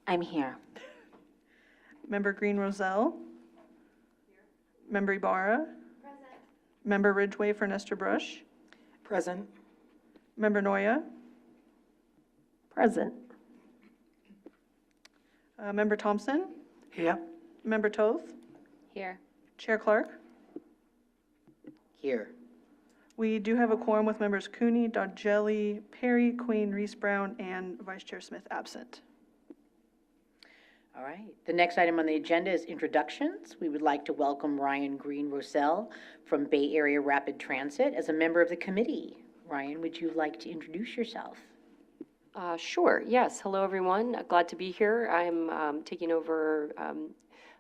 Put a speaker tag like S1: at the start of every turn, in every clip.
S1: I'm here.
S2: Member Green Roselle. Member Ibarra. Present. Member Ridgway for Nestor Brush.
S3: Present.
S2: Member Noya.
S1: Present.
S2: Member Thompson.
S3: Here.
S2: Member Toth.
S1: Here.
S2: Chair Clark.
S3: Here.
S2: We do have a quorum with members Cooney, Dodgelli, Perry, Queen, Reese Brown, and Vice Chair Smith absent.
S4: All right. The next item on the agenda is introductions. We would like to welcome Ryan Green Roselle from Bay Area Rapid Transit as a member of the committee. Ryan, would you like to introduce yourself?
S5: Sure, yes. Hello, everyone. Glad to be here. I'm taking over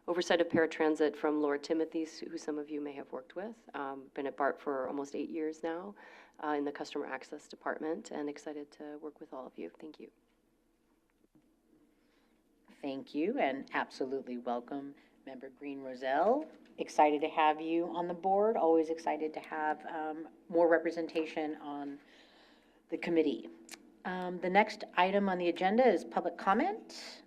S5: oversight of paratransit from Laura Timothy, who some of you may have worked with. Been at BART for almost 8 years now in the customer access department, and excited to work with all of you. Thank you.
S4: Thank you, and absolutely welcome, Member Green Roselle. Excited to have you on the board. Always excited to have more representation on the committee. The next item on the agenda is public comment.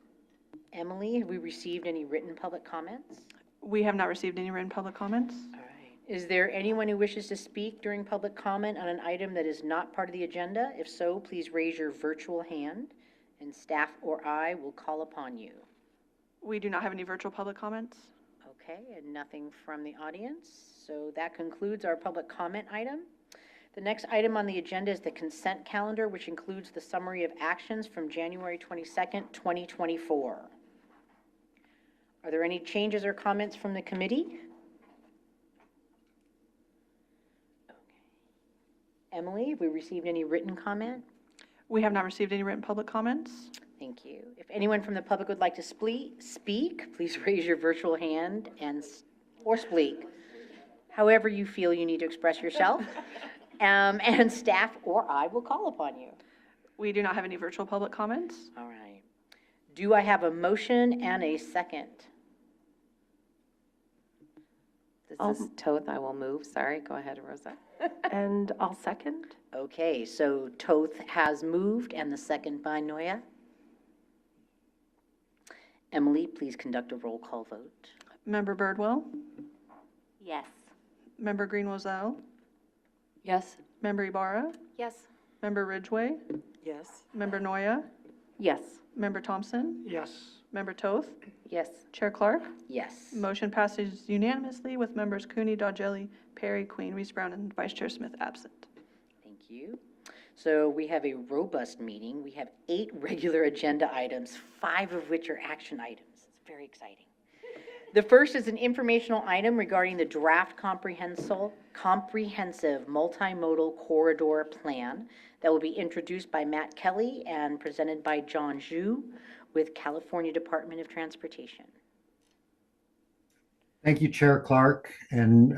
S4: Emily, have we received any written public comments?
S2: We have not received any written public comments.
S4: All right. Is there anyone who wishes to speak during public comment on an item that is not part of the agenda? If so, please raise your virtual hand, and staff or I will call upon you.
S2: We do not have any virtual public comments.
S4: Okay, and nothing from the audience. So that concludes our public comment item. The next item on the agenda is the consent calendar, which includes the summary of actions from January 22nd, 2024. Are there any changes or comments from the committee? Okay. Emily, have we received any written comment?
S2: We have not received any written public comments.
S4: Thank you. If anyone from the public would like to speak, please raise your virtual hand or speak, however you feel you need to express yourself. And staff or I will call upon you.
S2: We do not have any virtual public comments.
S4: All right. Do I have a motion and a second?
S1: This is Toth. I will move. Sorry. Go ahead, Rosa.
S5: And I'll second.
S4: Okay, so Toth has moved and the second by Noya. Emily, please conduct a roll call vote.
S2: Member Birdwell.
S1: Yes.
S2: Member Green Roselle.
S5: Yes.
S2: Member Ibarra.
S1: Yes.
S2: Member Ridgway.
S3: Yes.
S2: Member Noya.
S5: Yes.
S2: Member Thompson.
S3: Yes.
S2: Member Toth.
S1: Yes.
S2: Chair Clark.
S4: Yes.
S2: Motion passes unanimously with members Cooney, Dodgelli, Perry, Queen, Reese Brown, and Vice Chair Smith absent.
S4: Thank you. So we have a robust meeting. We have 8 regular agenda items, 5 of which are action items. It's very exciting. The first is an informational item regarding the draft comprehensive multimodal corridor plan that will be introduced by Matt Kelly and presented by John Zhu with California Department of Transportation.
S6: Thank you, Chair Clark, and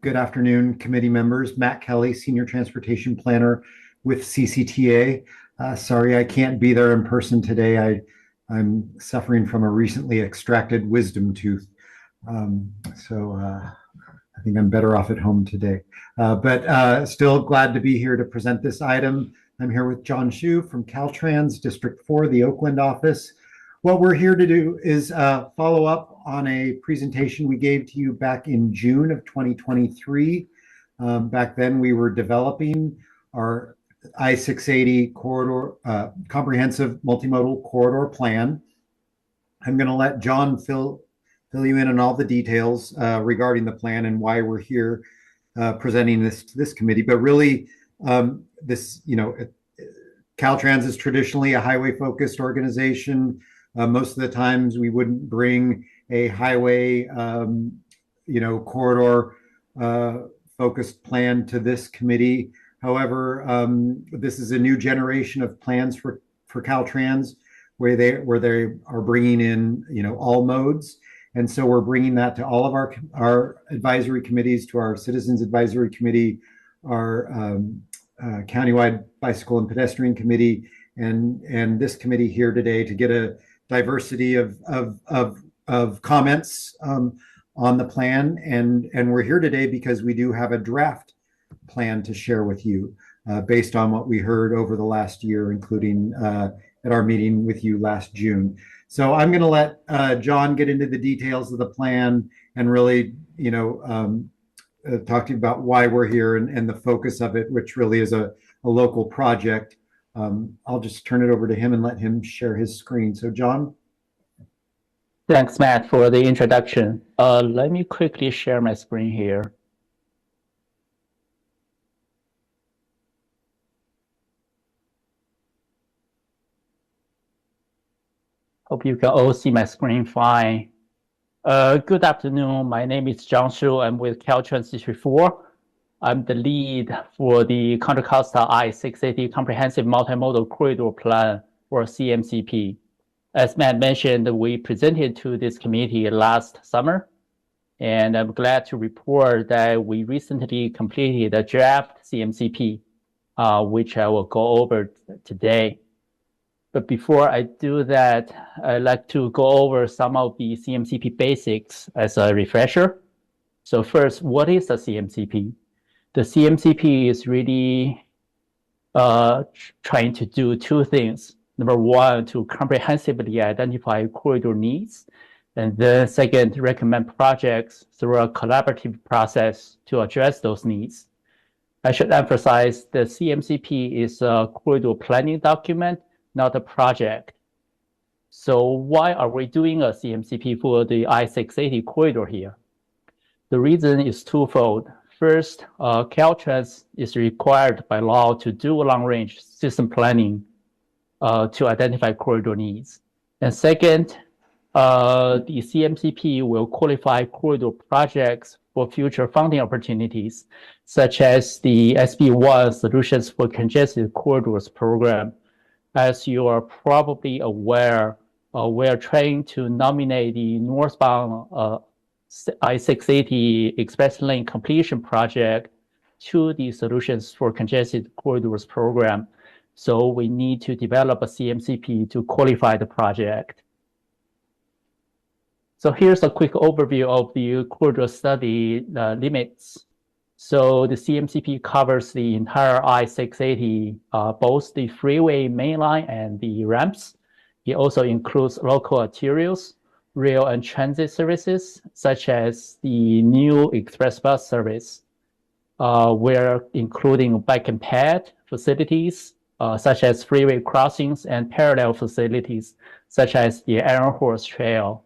S6: good afternoon, committee members. Matt Kelly, Senior Transportation Planner with CCTA. Sorry I can't be there in person today. I'm suffering from a recently extracted wisdom tooth. So I think I'm better off at home today. But still glad to be here to present this item. I'm here with John Zhu from Caltrans District 4, the Oakland office. What we're here to do is follow up on a presentation we gave to you back in June of 2023. Back then we were developing our I-680 corridor, comprehensive multimodal corridor plan. I'm going to let John fill you in on all the details regarding the plan and why we're here presenting this to this committee. But really, Caltrans is traditionally a highway-focused organization. Most of the times, we wouldn't bring a highway, corridor focused plan to this committee. However, this is a new generation of plans for Caltrans, where they are bringing in all modes, and so we're bringing that to all of our advisory committees, to our Citizens Advisory Committee, our Countywide Bicycle and Pedestrian Committee, and this committee here today to get a diversity of comments on the plan, and we're here today because we do have a draft plan to share with you based on what we heard over the last year, including at our meeting with you last June. So I'm going to let John get into the details of the plan and really, talk to you about why we're here and the focus of it, which really is a local project. I'll just turn it over to him and let him share his screen. So John?
S7: Thanks, Matt, for the introduction. Let me quickly share my screen here. Hope you can all see my screen fine. Good afternoon. My name is John Shu. I'm with Caltrans District 4. I'm the lead for the Contra Costa I-680 Comprehensive Multimodal Corridor Plan, or CMCP. As Matt mentioned, we presented to this committee last summer, and I'm glad to report that we recently completed a draft CMCP, which I will go over today. But before I do that, I'd like to go over some of the CMCP basics as a refresher. So first, what is a CMCP? The CMCP is really trying to do two things. Number one, to comprehensively identify corridor needs. And then second, recommend projects through a collaborative process to address those needs. I should emphasize the CMCP is a corridor planning document, not a project. So why are we doing a CMCP for the I-680 corridor here? The reason is twofold. First, Caltrans is required by law to do long-range system planning to identify corridor needs. And second, the CMCP will qualify corridor projects for future funding opportunities, such as the SB1 Solutions for Congested Corridors program. As you are probably aware, we're trying to nominate the northbound I-680 Express Lane completion project to the Solutions for Congested Corridors program. So we need to develop a CMCP to qualify the project. So here's a quick overview of the corridor study limits. So the CMCP covers the entire I-680, both the freeway mainline and the ramps. It also includes local arterials, rail and transit services, such as the new express bus service. We're including bike and ped facilities, such as freeway crossings and parallel facilities, such as the Iron Horse Trail.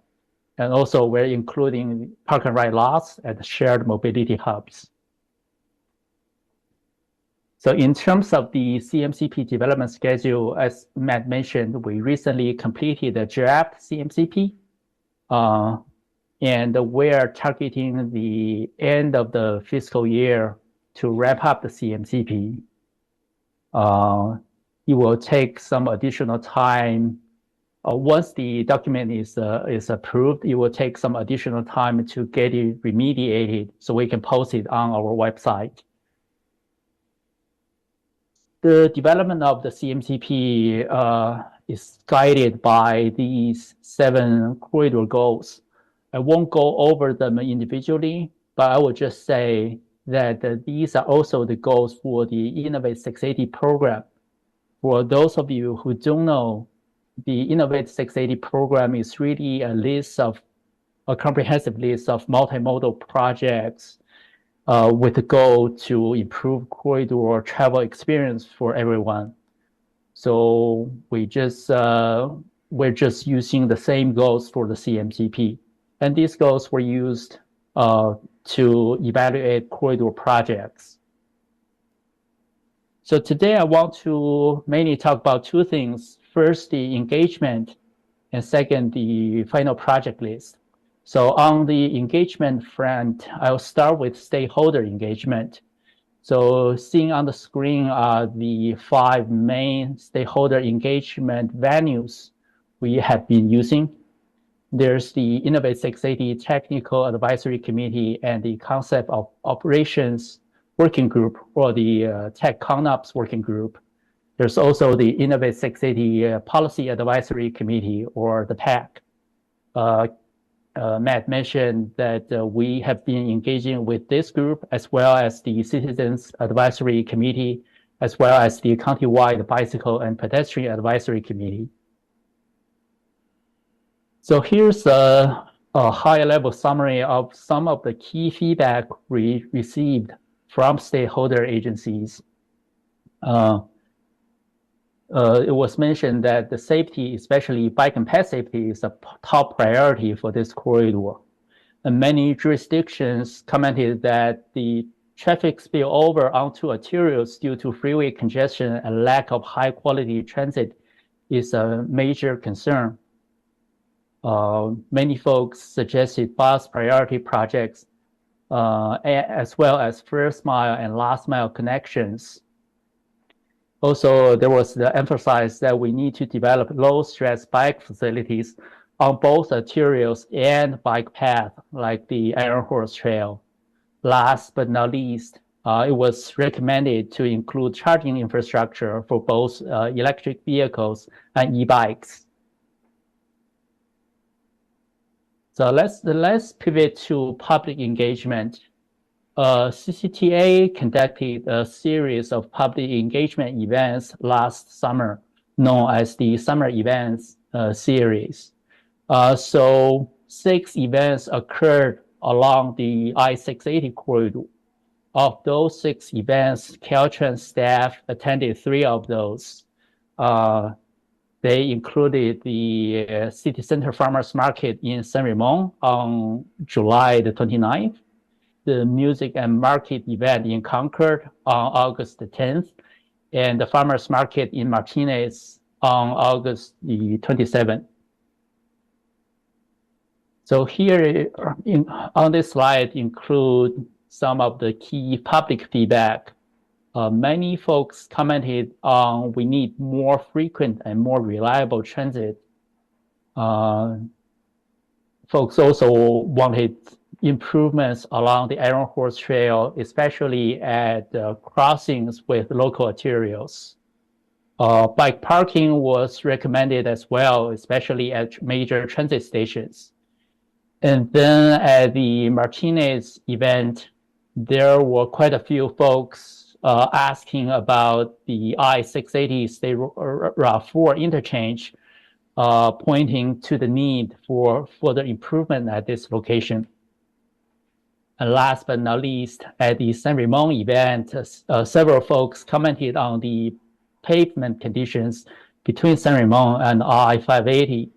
S7: And also we're including park and ride lots and shared mobility hubs. So in terms of the CMCP development schedule, as Matt mentioned, we recently completed the draft CMCP. And we're targeting the end of the fiscal year to wrap up the CMCP. It will take some additional time. Once the document is approved, it will take some additional time to get it remediated so we can post it on our website. The development of the CMCP is guided by these 7 corridor goals. I won't go over them individually, but I will just say that these are also the goals for the Innovate 680 program. For those of you who don't know, the Innovate 680 program is really a comprehensive list of multimodal projects with the goal to improve corridor travel experience for everyone. So we're just using the same goals for the CMCP. And these goals were used to evaluate corridor projects. So today I want to mainly talk about 2 things. First, the engagement, and second, the final project list. So on the engagement front, I'll start with stakeholder engagement. So seeing on the screen are the 5 main stakeholder engagement venues we have been using. There's the Innovate 680 Technical Advisory Committee and the Concept of Operations Working Group, or the Tech ConOps Working Group. There's also the Innovate 680 Policy Advisory Committee, or the PAC. Matt mentioned that we have been engaging with this group as well as the Citizens Advisory Committee as well as the countywide Bicycle and Pedestrian Advisory Committee. So here's a high-level summary of some of the key feedback we received from stakeholder agencies. It was mentioned that the safety, especially bike and ped safety, is a top priority for this corridor. And many jurisdictions commented that the traffic spillover onto arterials due to freeway congestion and lack of high-quality transit is a major concern. Many folks suggested bus priority projects, as well as first mile and last mile connections. Also, there was the emphasis that we need to develop low-stress bike facilities on both arterials and bike path, like the Iron Horse Trail. Last but not least, it was recommended to include charging infrastructure for both electric vehicles and e-bikes. So let's pivot to public engagement. CCTA conducted a series of public engagement events last summer, known as the Summer Events series. So 6 events occurred along the I-680 corridor. Of those 6 events, Caltrans staff attended 3 of those. They included the City Center Farmers Market in San Ramon on July the 29th, the Music and Market event in Concord on August the 10th, and the Farmers Market in Martinez on August the 27th. So here on this slide include some of the key public feedback. Many folks commented on we need more frequent and more reliable transit. Folks also wanted improvements along the Iron Horse Trail, especially at crossings with local arterials. Bike parking was recommended as well, especially at major transit stations. And then at the Martinez event, there were quite a few folks asking about the I-680 State Route 4 interchange, pointing to the need for further improvement at this location. And last but not least, at the San Ramon event, several folks commented on the pavement conditions between San Ramon and I-580.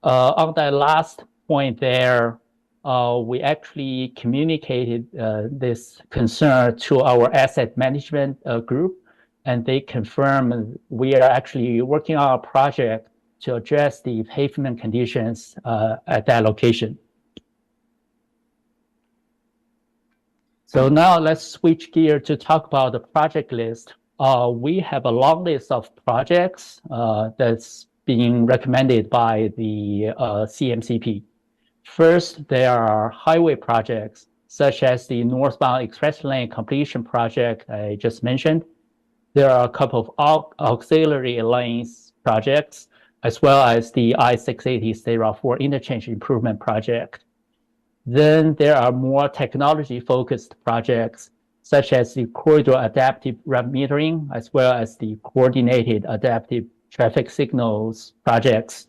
S7: On that last point there, we actually communicated this concern to our asset management group, and they confirmed we are actually working on a project to address the pavement conditions at that location. So now let's switch gear to talk about the project list. We have a long list of projects that's being recommended by the CMCP. First, there are highway projects, such as the northbound express lane completion project I just mentioned. There are a couple of auxiliary lanes projects, as well as the I-680 State Route 4 interchange improvement project. Then there are more technology-focused projects, such as the corridor adaptive route metering, as well as the coordinated adaptive traffic signals projects.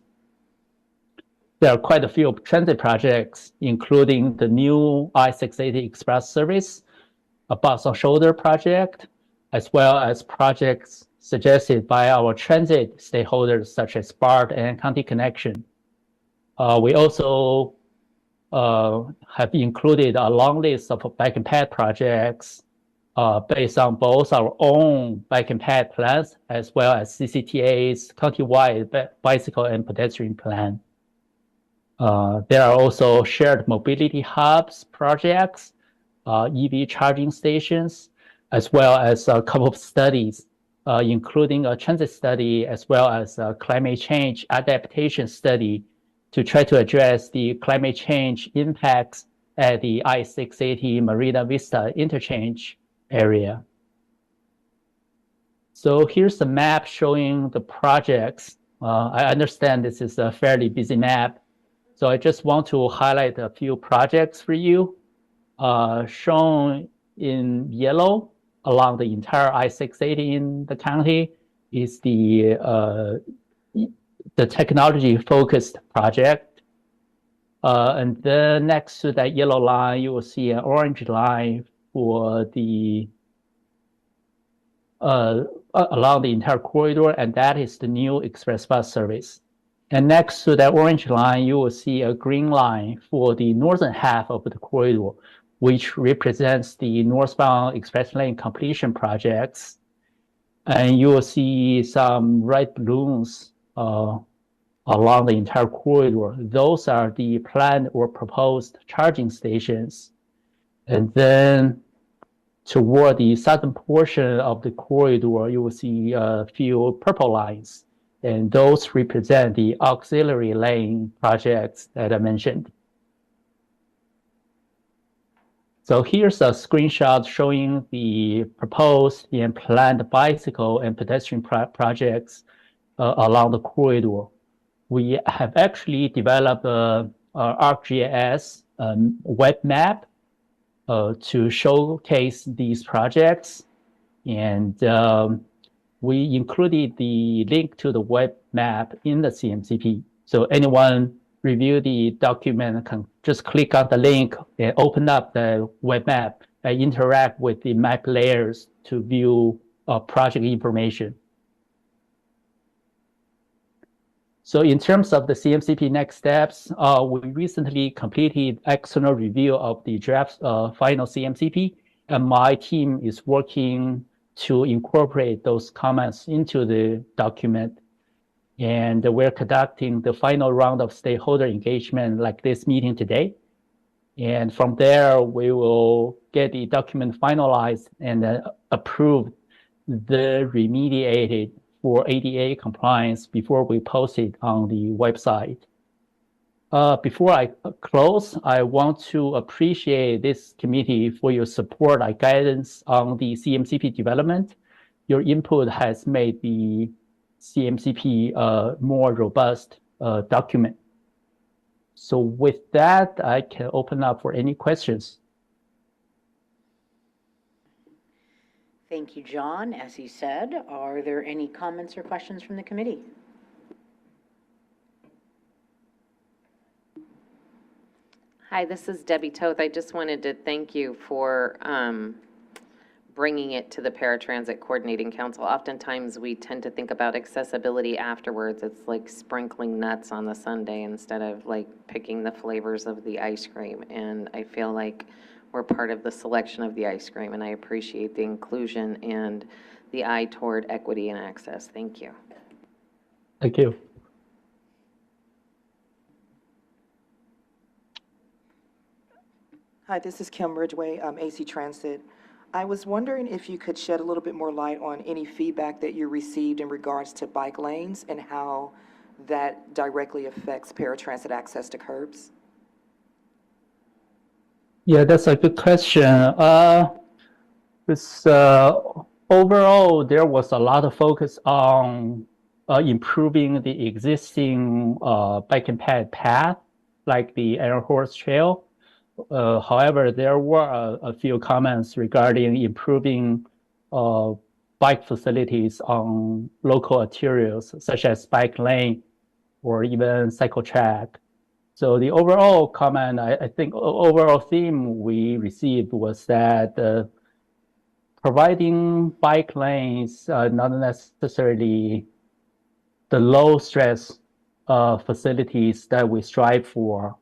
S7: There are quite a few transit projects, including the new I-680 Express service, a bus on shoulder project, as well as projects suggested by our transit stakeholders, such as BART and County Connection. We also have included a long list of bike and ped projects based on both our own bike and ped plans, as well as CCTA's countywide bicycle and pedestrian plan. There are also shared mobility hubs projects, EV charging stations, as well as a couple of studies, including a transit study, as well as a climate change adaptation study to try to address the climate change impacts at the I-680 Marina Vista interchange area. So here's a map showing the projects. I understand this is a fairly busy map, so I just want to highlight a few projects for you. Shown in yellow along the entire I-680 in the county is the technology-focused project. And then next to that yellow line, you will see an orange line for the along the entire corridor, and that is the new express bus service. And next to that orange line, you will see a green line for the northern half of the corridor, which represents the northbound express lane completion projects. And you will see some red balloons along the entire corridor. Those are the planned or proposed charging stations. And then toward the southern portion of the corridor, you will see a few purple lines, and those represent the auxiliary lane projects that I mentioned. So here's a screenshot showing the proposed and planned bicycle and pedestrian projects along the corridor. We have actually developed a ArcGIS web map to showcase these projects. And we included the link to the web map in the CMCP. So anyone review the document can just click on the link and open up the web map and interact with the map layers to view project information. So in terms of the CMCP next steps, we recently completed external review of the draft final CMCP, and my team is working to incorporate those comments into the document. And we're conducting the final round of stakeholder engagement like this meeting today. And from there, we will get the document finalized and approved, the remediated for ADA compliance before we post it on the website. Before I close, I want to appreciate this committee for your support and guidance on the CMCP development. Your input has made the CMCP a more robust document. So with that, I can open up for any questions.
S4: Thank you, John. As he said, are there any comments or questions from the committee?
S1: Hi, this is Debbie Toth. I just wanted to thank you for bringing it to the Paratransit Coordinating Council. Oftentimes, we tend to think about accessibility afterwards. It's like sprinkling nuts on the sundae instead of like picking the flavors of the ice cream. And I feel like we're part of the selection of the ice cream, and I appreciate the inclusion and the eye toward equity and access. Thank you.
S7: Thank you.
S3: Hi, this is Kim Ridgway, AC Transit. I was wondering if you could shed a little bit more light on any feedback that you received in regards to bike lanes and how that directly affects paratransit access to curbs.
S7: Yeah, that's a good question. Overall, there was a lot of focus on improving the existing bike and ped path, like the Iron Horse Trail. However, there were a few comments regarding improving bike facilities on local arterials, such as bike lane or even cycle track. So the overall comment, I think overall theme we received was that providing bike lanes not necessarily the low stress facilities that we strive for.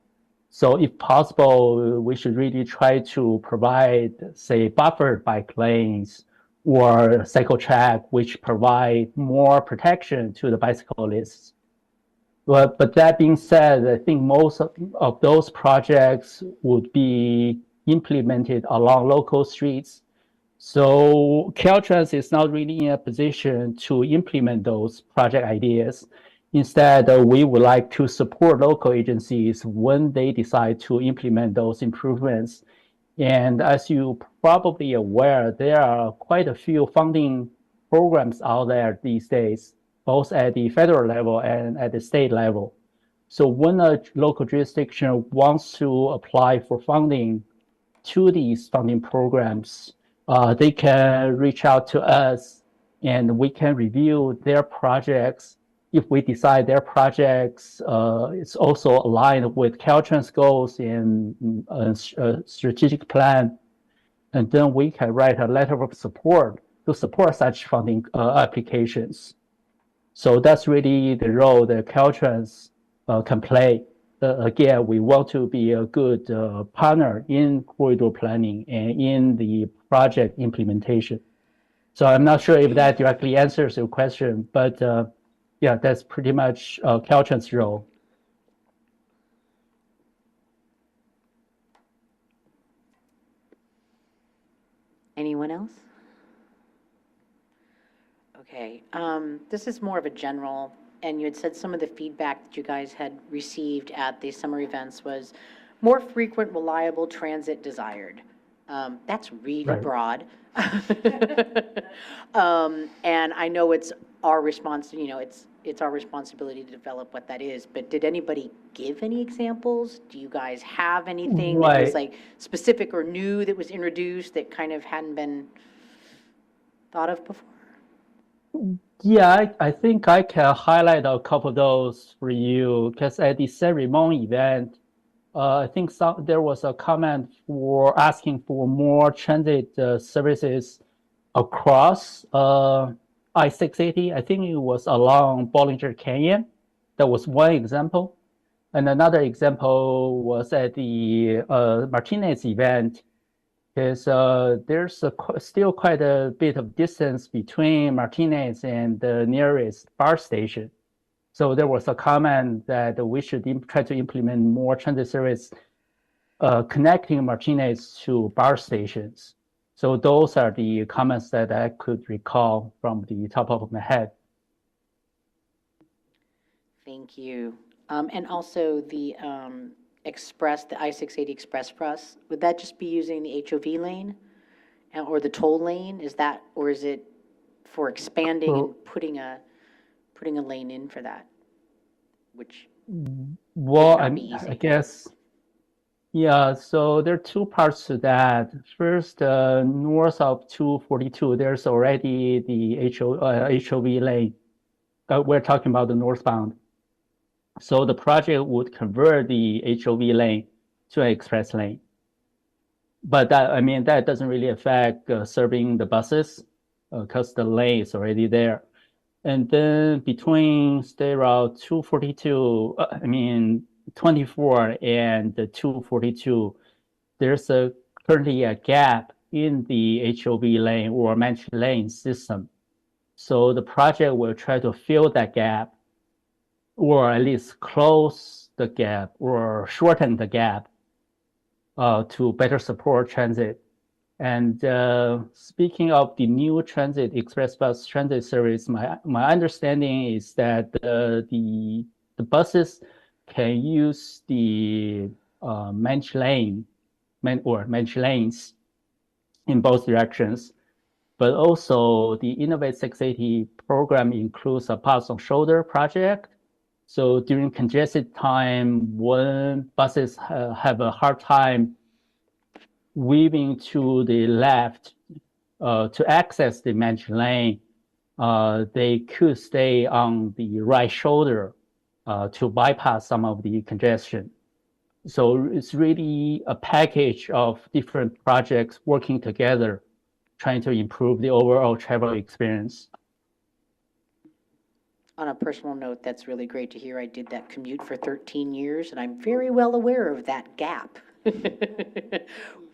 S7: So if possible, we should really try to provide, say, buffered bike lanes or cycle track, which provide more protection to the bicyclists. But that being said, I think most of those projects would be implemented along local streets. So Caltrans is not really in a position to implement those project ideas. Instead, we would like to support local agencies when they decide to implement those improvements. And as you probably aware, there are quite a few funding programs out there these days, both at the federal level and at the state level. So when a local jurisdiction wants to apply for funding to these funding programs, they can reach out to us and we can review their projects. If we decide their projects is also aligned with Caltrans goals and strategic plan, and then we can write a letter of support to support such funding applications. So that's really the role that Caltrans can play. Again, we want to be a good partner in corridor planning and in the project implementation. So I'm not sure if that directly answers your question, but yeah, that's pretty much Caltrans' role.
S4: Anyone else? Okay, this is more of a general, and you had said some of the feedback that you guys had received at the summer events was more frequent, reliable transit desired. That's really
S7: Right.
S4: broad. And I know it's our it's our responsibility to develop what that is, but did anybody give any examples? Do you guys have anything that was
S7: Right.
S4: like specific or new that was introduced that kind of hadn't been thought of before?
S7: Yeah, I think I can highlight a couple of those for you because at the ceremony event, I think there was a comment for asking for more transit services across I-680. I think it was along Bollinger Canyon. That was one example. And another example was at the Martinez event, because there's still quite a bit of distance between Martinez and the nearest bar station. So there was a comment that we should try to implement more transit service connecting Martinez to bar stations. So those are the comments that I could recall from the top of my head.
S4: Thank you. And also the the I-680 Express Bus, would that just be using the HOV lane or the toll lane? Or is it for expanding and putting a lane in for that? Which
S7: Well,
S4: not be
S7: I
S4: easy.
S7: guess, yeah, so there are two parts to that. First, north of 242, there's already the HOV lane. We're talking about the northbound. So the project would convert the HOV lane to an express lane. But that doesn't really affect serving the buses because the lane is already there. And then between State Route 242, 24 and the 242, there's currently a gap in the HOV lane or managed lane system. So the project will try to fill that gap, or at least close the gap or shorten the gap to better support transit. And speaking of the new transit express bus transit service, my understanding is that the buses can use the managed managed lanes in both directions. But also the Innovate 680 program includes a pass on shoulder project. So during congested time, when buses have a hard time weaving to the left to access the managed lane, they could stay on the right shoulder to bypass some of the congestion. So it's really a package of different projects working together, trying to improve the overall travel experience.
S4: On a personal note, that's really great to hear. I did that commute for 13 years, and I'm very well aware of that gap.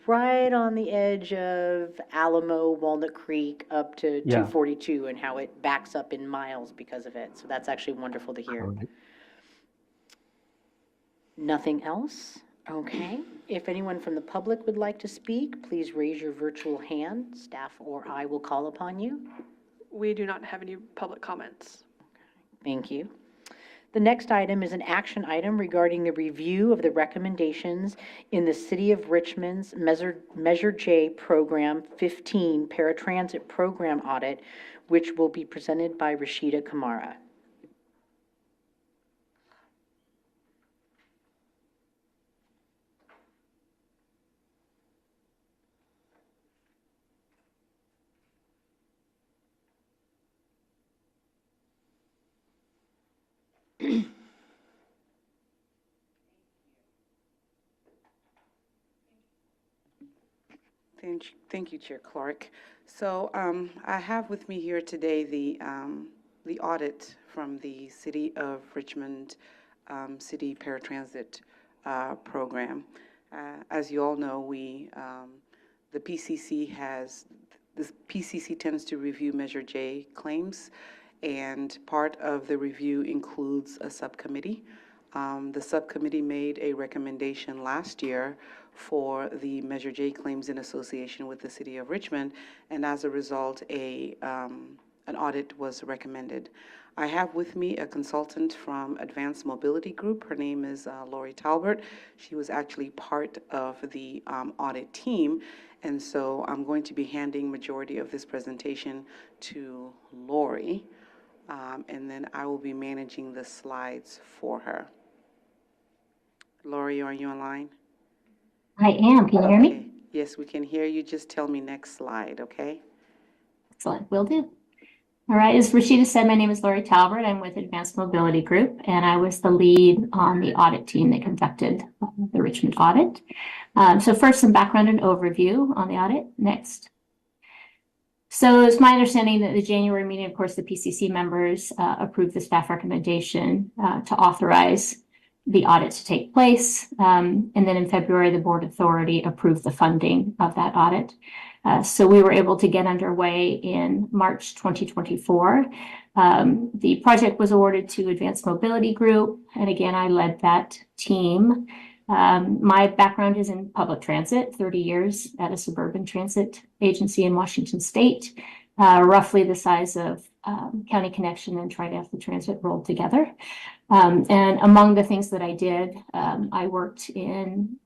S4: Right on the edge of Alamo, Walnut Creek, up to
S7: Yeah.
S4: 242, and how it backs up in miles because of it. So that's actually wonderful to hear. Nothing else? Okay. If anyone from the public would like to speak, please raise your virtual hand. Staff or I will call upon you.
S2: We do not have any public comments.
S4: Thank you. The next item is an action item regarding the review of the recommendations in the City of Richmond's Measure J Program 15 Paratransit Program Audit, which will be presented by Rashida Kamara.
S8: Thank you, Chair Clark. So I have with me here today the audit from the City of Richmond City Paratransit Program. As you all know, the PCC tends to review Measure J claims, and part of the review includes a subcommittee. The subcommittee made a recommendation last year for the Measure J claims in association with the City of Richmond, and as a result, an audit was recommended. I have with me a consultant from Advanced Mobility Group. Her name is Lori Talbert. She was actually part of the audit team, and so I'm going to be handing majority of this presentation to Lori, and then I will be managing the slides for her. Lori, are you online?
S9: I am. Can you hear me?
S8: Okay. Yes, we can hear you. Just tell me next slide, okay?
S9: Excellent. Will do. All right. As Rashida said, my name is Lori Talbert. I'm with Advanced Mobility Group, and I was the lead on the audit team that conducted the Richmond audit. So first, some background and overview on the audit. Next. So it's my understanding that the January meeting, of course, the PCC members approved the staff recommendation to authorize the audit to take place. And then in February, the board authority approved the funding of that audit. So we were able to get underway in March 2024. The project was awarded to Advanced Mobility Group. And again, I led that team. My background is in public transit, 30 years at a suburban transit agency in Washington State, roughly the size of County Connection and Tri-Athlete Transit rolled together. And among the things that I did, I worked in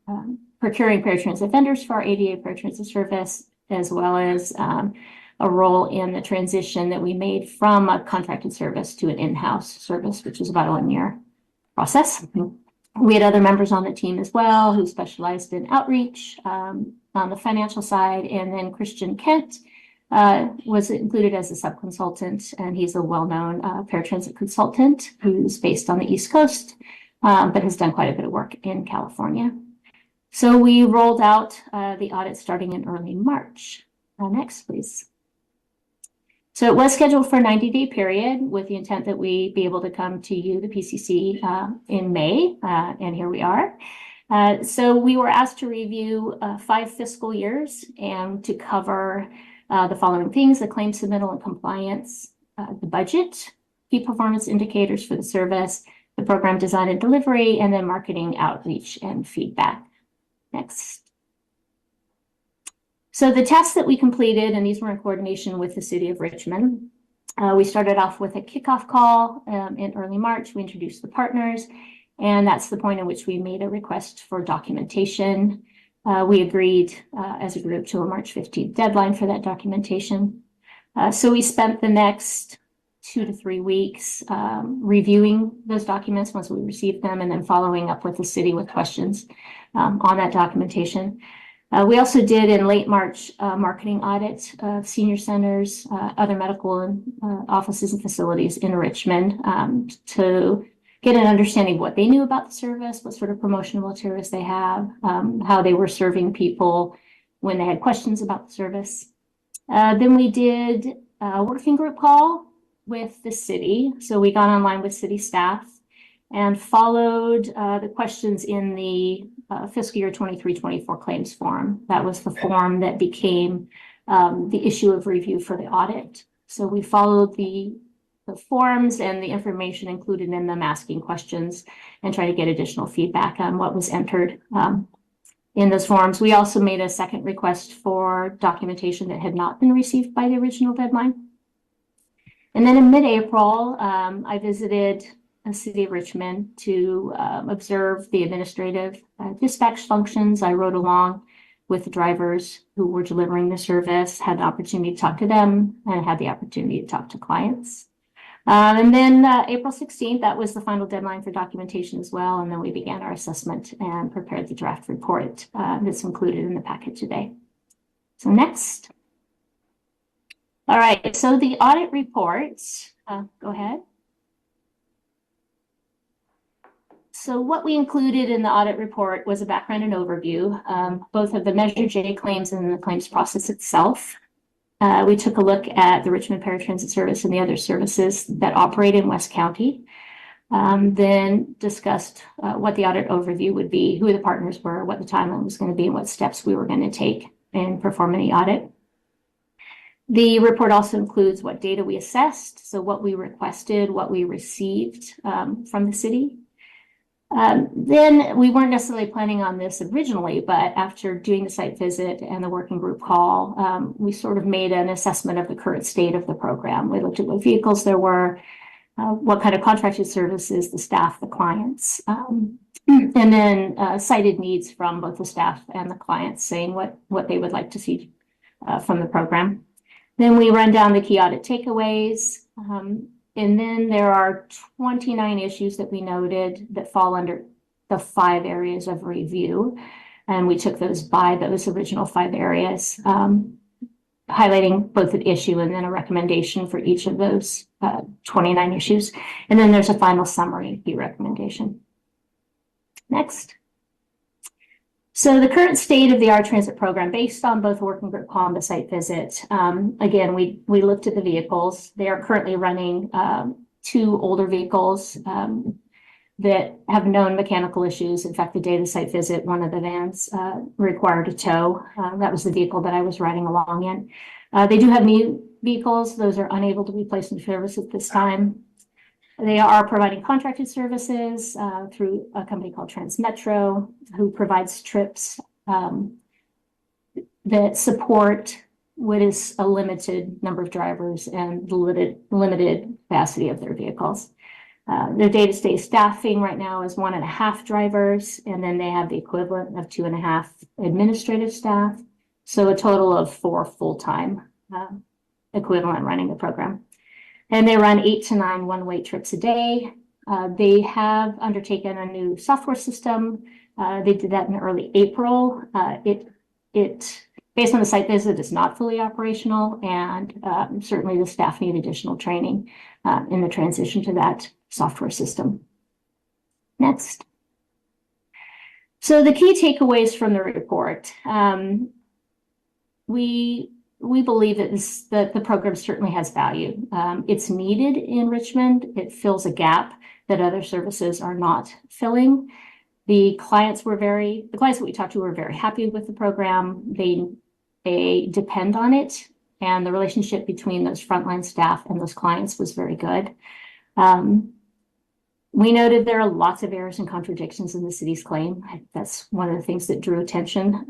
S9: procuring paratransit vendors for our ADA paratransit service, as well as a role in the transition that we made from a contracted service to an in-house service, which was about a 1-year process. We had other members on the team as well who specialized in outreach on the financial side, and then Christian Kent was included as a sub-consultant, and he's a well-known paratransit consultant who's based on the East Coast, but has done quite a bit of work in California. So we rolled out the audit starting in early March. Next, please. So it was scheduled for a 90-day period with the intent that we be able to come to you, the PCC, in May, and here we are. So we were asked to review 5 fiscal years and to cover the following things: the claim submittal and compliance, the budget, key performance indicators for the service, the program design and delivery, and then marketing, outreach, and feedback. Next. So the tests that we completed, and these were in coordination with the City of Richmond, we started off with a kickoff call in early March. We introduced the partners, and that's the point at which we made a request for documentation. We agreed as a group to a March 15th deadline for that documentation. So we spent the next 2 to 3 weeks reviewing those documents once we received them, and then following up with the city with questions on that documentation. We also did in late March marketing audits of senior centers, other medical offices and facilities in Richmond to get an understanding of what they knew about the service, what sort of promotional materials they have, how they were serving people when they had questions about the service. Then we did a working group call with the city. So we got online with city staff and followed the questions in the fiscal year 23-24 claims form. That was the form that became the issue of review for the audit. So we followed the forms and the information included in them, asking questions and trying to get additional feedback on what was entered in those forms. We also made a second request for documentation that had not been received by the original deadline. And then in mid-April, I visited the City of Richmond to observe the administrative dispatch functions. I rode along with the drivers who were delivering the service, had the opportunity to talk to them, and had the opportunity to talk to clients. And then April 16th, that was the final deadline for documentation as well. And then we began our assessment and prepared the draft report that's included in the packet today. So next. All right, so the audit reports, go ahead. So what we included in the audit report was a background and overview, both of the Measure J claims and the claims process itself. We took a look at the Richmond Paratransit Service and the other services that operate in West County. Then discussed what the audit overview would be, who the partners were, what the timeline was going to be, and what steps we were going to take in performing the audit. The report also includes what data we assessed, so what we requested, what we received from the city. Then we weren't necessarily planning on this originally, but after doing the site visit and the working group call, we sort of made an assessment of the current state of the program. We looked at what vehicles there were, what kind of contracted services, the staff, the clients, and then cited needs from both the staff and the clients, saying what they would like to see from the program. Then we run down the key audit takeaways. And then there are 29 issues that we noted that fall under the 5 areas of review. And we took those by those original 5 areas, highlighting both an issue and then a recommendation for each of those 29 issues. And then there's a final summary key recommendation. Next. So the current state of the Our Transit program, based on both the working group call and the site visit, again, we looked at the vehicles. They are currently running 2 older vehicles that have known mechanical issues. In fact, the day of the site visit, one of the vans required a tow. That was the vehicle that I was riding along in. They do have new vehicles. Those are unable to be placed in service at this time. They are providing contracted services through a company called Transmetro, who provides trips that support what is a limited number of drivers and limited capacity of their vehicles. Their day-to-day staffing right now is 1.5 drivers, and then they have the equivalent of 2.5 administrative staff. So a total of 4 full-time equivalent running the program. And they run 8 to 9 one-way trips a day. They have undertaken a new software system. They did that in early April. Based on the site visit, it's not fully operational, and certainly the staff need additional training in the transition to that software system. Next. So the key takeaways from the report. We believe that the program certainly has value. It's needed in Richmond. It fills a gap that other services are not filling. The clients that we talked to were very happy with the program. They depend on it, and the relationship between those frontline staff and those clients was very good. We noted there are lots of errors and contradictions in the city's claim. That's one of the things that drew attention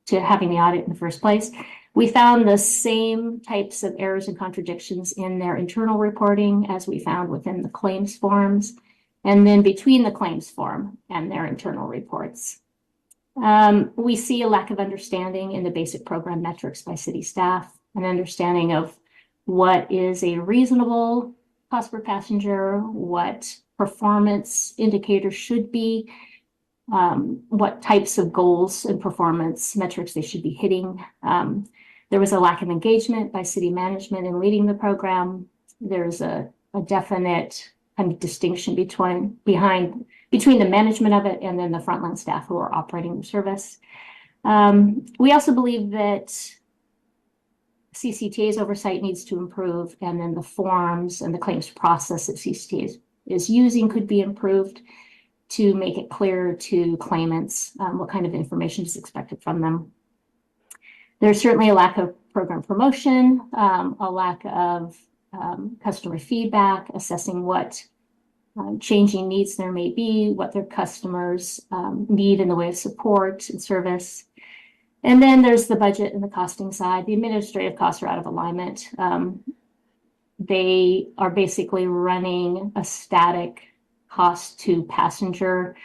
S9: to having the audit in the first place. We found the same types of errors and contradictions in their internal reporting as we found within the claims forms, and then between the claims form and their internal reports. We see a lack of understanding in the basic program metrics by city staff, an understanding of what is a reasonable cost per passenger, what performance indicators should be, what types of goals and performance metrics they should be hitting. There was a lack of engagement by city management in leading the program. There's a definite kind of distinction between the management of it and then the frontline staff who are operating the service. We also believe that CCTA's oversight needs to improve, and then the forms and the claims process that CCTA is using could be improved to make it clear to claimants what kind of information is expected from them. There's certainly a lack of program promotion, a lack of customer feedback, assessing what changing needs there may be, what their customers need in the way of support and service. And then there's the budget and the costing side. The administrative costs are out of alignment. They are basically running a static cost to passenger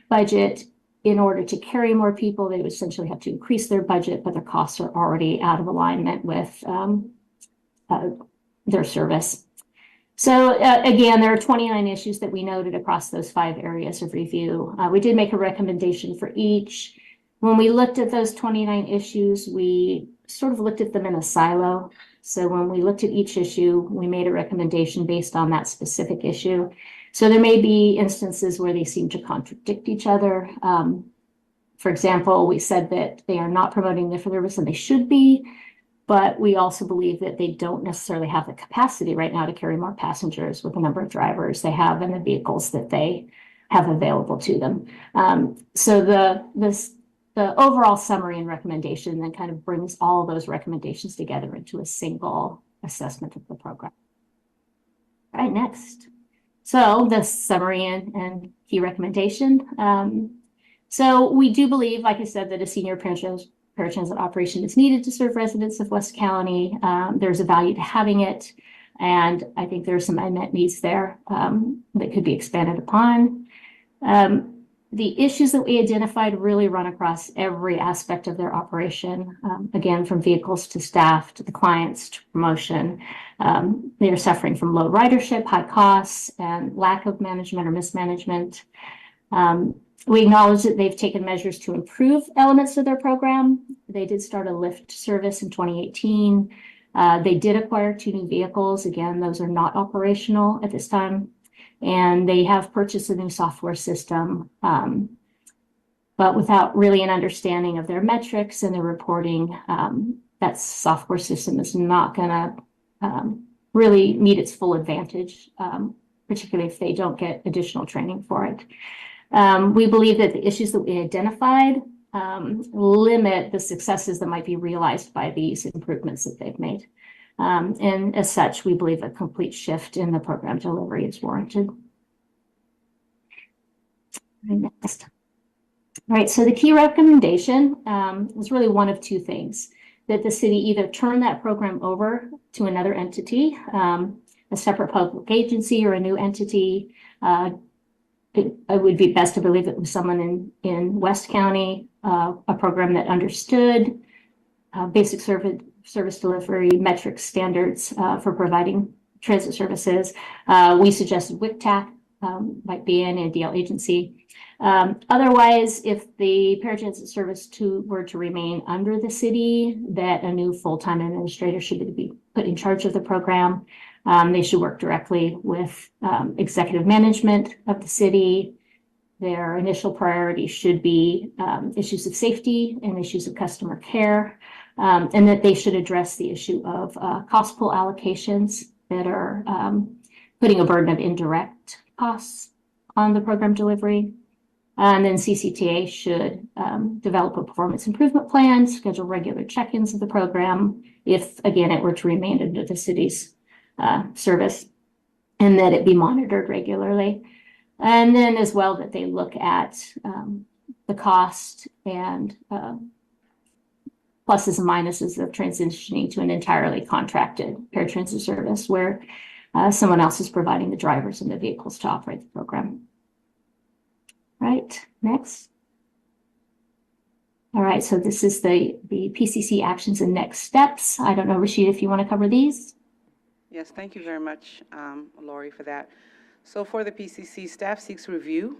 S9: budget. In order to carry more people, they would essentially have to increase their budget, but their costs are already out of alignment with their service. So again, there are 29 issues that we noted across those 5 areas of review. We did make a recommendation for each. When we looked at those 29 issues, we sort of looked at them in a silo. So when we looked at each issue, we made a recommendation based on that specific issue. So there may be instances where they seem to contradict each other. For example, we said that they are not promoting the service and they should be, but we also believe that they don't necessarily have the capacity right now to carry more passengers with the number of drivers they have and the vehicles that they have available to them. So the overall summary and recommendation then kind of brings all those recommendations together into a single assessment of the program. All right, next. So the summary and key recommendation. So we do believe, like I said, that a senior paratransit operation is needed to serve residents of West County. There's a value to having it. And I think there are some unmet needs there that could be expanded upon. The issues that we identified really run across every aspect of their operation, again, from vehicles to staff to the clients to promotion. They are suffering from low ridership, high costs, and lack of management or mismanagement. We acknowledge that they've taken measures to improve elements of their program. They did start a Lyft service in 2018. They did acquire 2 new vehicles. Again, those are not operational at this time. And they have purchased a new software system, but without really an understanding of their metrics and their reporting, that software system is not going to really meet its full advantage, particularly if they don't get additional training for it. We believe that the issues that we identified limit the successes that might be realized by these improvements that they've made. And as such, we believe a complete shift in the program delivery is warranted. Next. All right, so the key recommendation was really one of 2 things: that the city either turn that program over to another entity, a separate public agency or a new entity. It would be best to believe it was someone in West County, a program that understood basic service delivery metric standards for providing transit services. We suggested WICTAC might be an ADL agency. Otherwise, if the paratransit service were to remain under the city, that a new full-time administrator should be put in charge of the program. They should work directly with executive management of the city. Their initial priority should be issues of safety and issues of customer care, and that they should address the issue of cost pool allocations that are putting a burden of indirect costs on the program delivery. And then CCTA should develop a performance improvement plan, schedule regular check-ins of the program if, again, it were to remain under the city's service, and that it be monitored regularly. And then as well that they look at the cost and pluses and minuses of transitioning to an entirely contracted paratransit service where someone else is providing the drivers and the vehicles to operate the program. Right, next. All right, so this is the PCC actions and next steps. I don't know, Rashida, if you want to cover these.
S8: Yes, thank you very much, Lori, for that. So for the PCC, staff seeks review,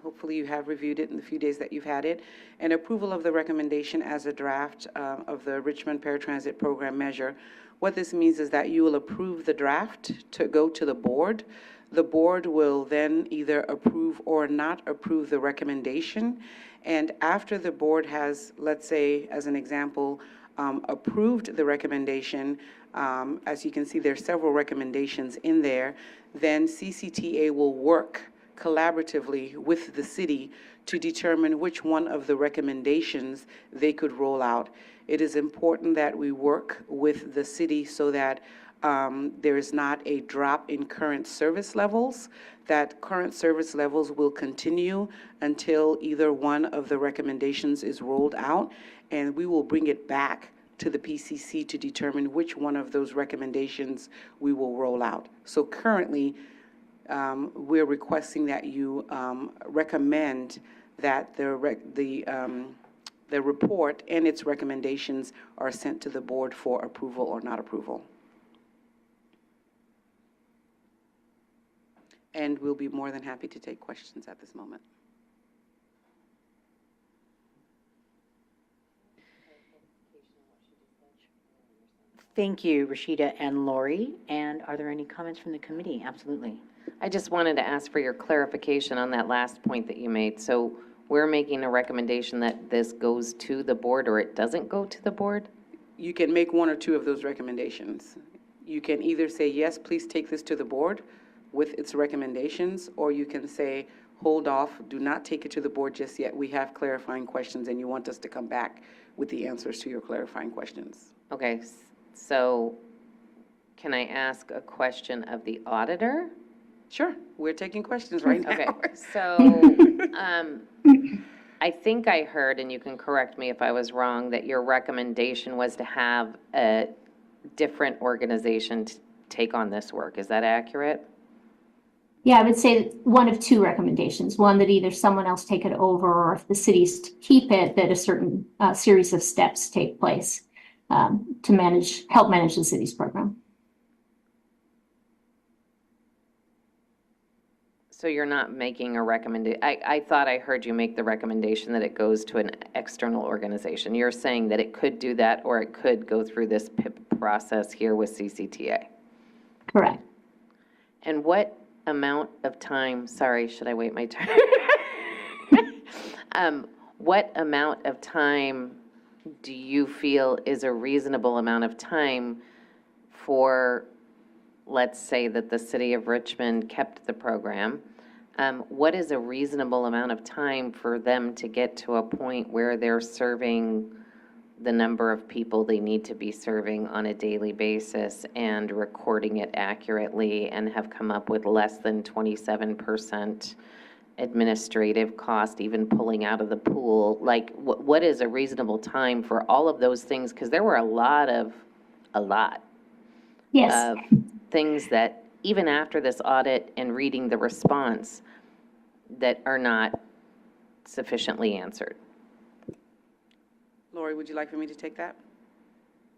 S8: hopefully you have reviewed it in the few days that you've had it, and approval of the recommendation as a draft of the Richmond Paratransit Program measure. What this means is that you will approve the draft to go to the board. The board will then either approve or not approve the recommendation. And after the board has, let's say, as an example, approved the recommendation, as you can see, there's several recommendations in there, then CCTA will work collaboratively with the city to determine which one of the recommendations they could roll out. It is important that we work with the city so that there is not a drop in current service levels, that current service levels will continue until either one of the recommendations is rolled out, and we will bring it back to the PCC to determine which one of those recommendations we will roll out. So currently, we're requesting that you recommend that the report and its recommendations are sent to the board for approval or not approval. And we'll be more than happy to take questions at this moment.
S4: Thank you, Rashida and Lori. And are there any comments from the committee? Absolutely.
S1: I just wanted to ask for your clarification on that last point that you made. So we're making a recommendation that this goes to the board or it doesn't go to the board?
S8: You can make one or two of those recommendations. You can either say, yes, please take this to the board with its recommendations, or you can say, hold off, do not take it to the board just yet. We have clarifying questions and you want us to come back with the answers to your clarifying questions.
S1: Okay, so can I ask a question of the auditor?
S8: Sure, we're taking questions right now.
S1: Okay, so, I think I heard, and you can correct me if I was wrong, that your recommendation was to have a different organization take on this work. Is that accurate?
S9: Yeah, I would say one of two recommendations. One, that either someone else take it over, or if the cities keep it, that a certain series of steps take place to help manage the city's program.
S1: So you're not making a recommendation. I thought I heard you make the recommendation that it goes to an external organization. You're saying that it could do that, or it could go through this PIP process here with CCTA.
S9: Correct.
S1: And what amount of time, sorry, should I wait my turn? What amount of time do you feel is a reasonable amount of time for, let's say that the city of Richmond kept the program? What is a reasonable amount of time for them to get to a point where they're serving the number of people they need to be serving on a daily basis and recording it accurately and have come up with less than 27% administrative cost, even pulling out of the pool? Like, what is a reasonable time for all of those things? Because there were a lot
S9: Yes.
S1: of things that, even after this audit and reading the response, that are not sufficiently answered.
S8: Lori, would you like for me to take that?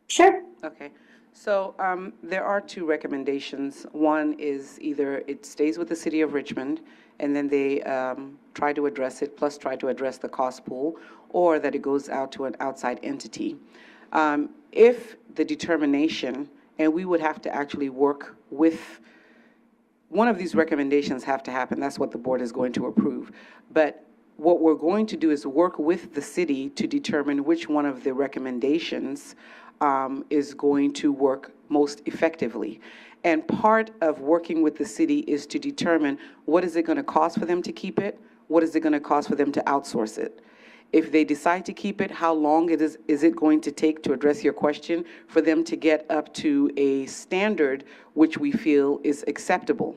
S9: Sure.
S8: Okay, so there are two recommendations. One is either it stays with the city of Richmond, and then they try to address it, plus try to address the cost pool, or that it goes out to an outside entity. If the determination, and we would have to actually work with, one of these recommendations have to happen, that's what the board is going to approve. But what we're going to do is work with the city to determine which one of the recommendations is going to work most effectively. And part of working with the city is to determine what is it going to cost for them to keep it, what is it going to cost for them to outsource it. If they decide to keep it, how long is it going to take, to address your question, for them to get up to a standard which we feel is acceptable?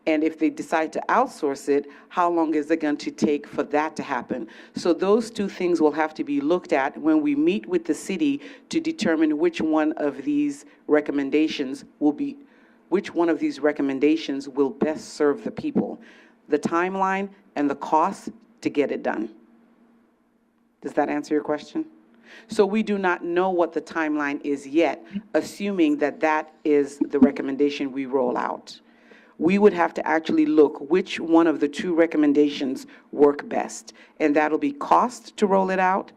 S8: And if they decide to outsource it, how long is it going to take for that to happen? So those two things will have to be looked at when we meet with the city to determine which one of these recommendations will best serve the people, the timeline and the cost to get it done. Does that answer your question? So we do not know what the timeline is yet, assuming that that is the recommendation we roll out. We would have to actually look which one of the two recommendations work best. And that'll be cost to roll it out,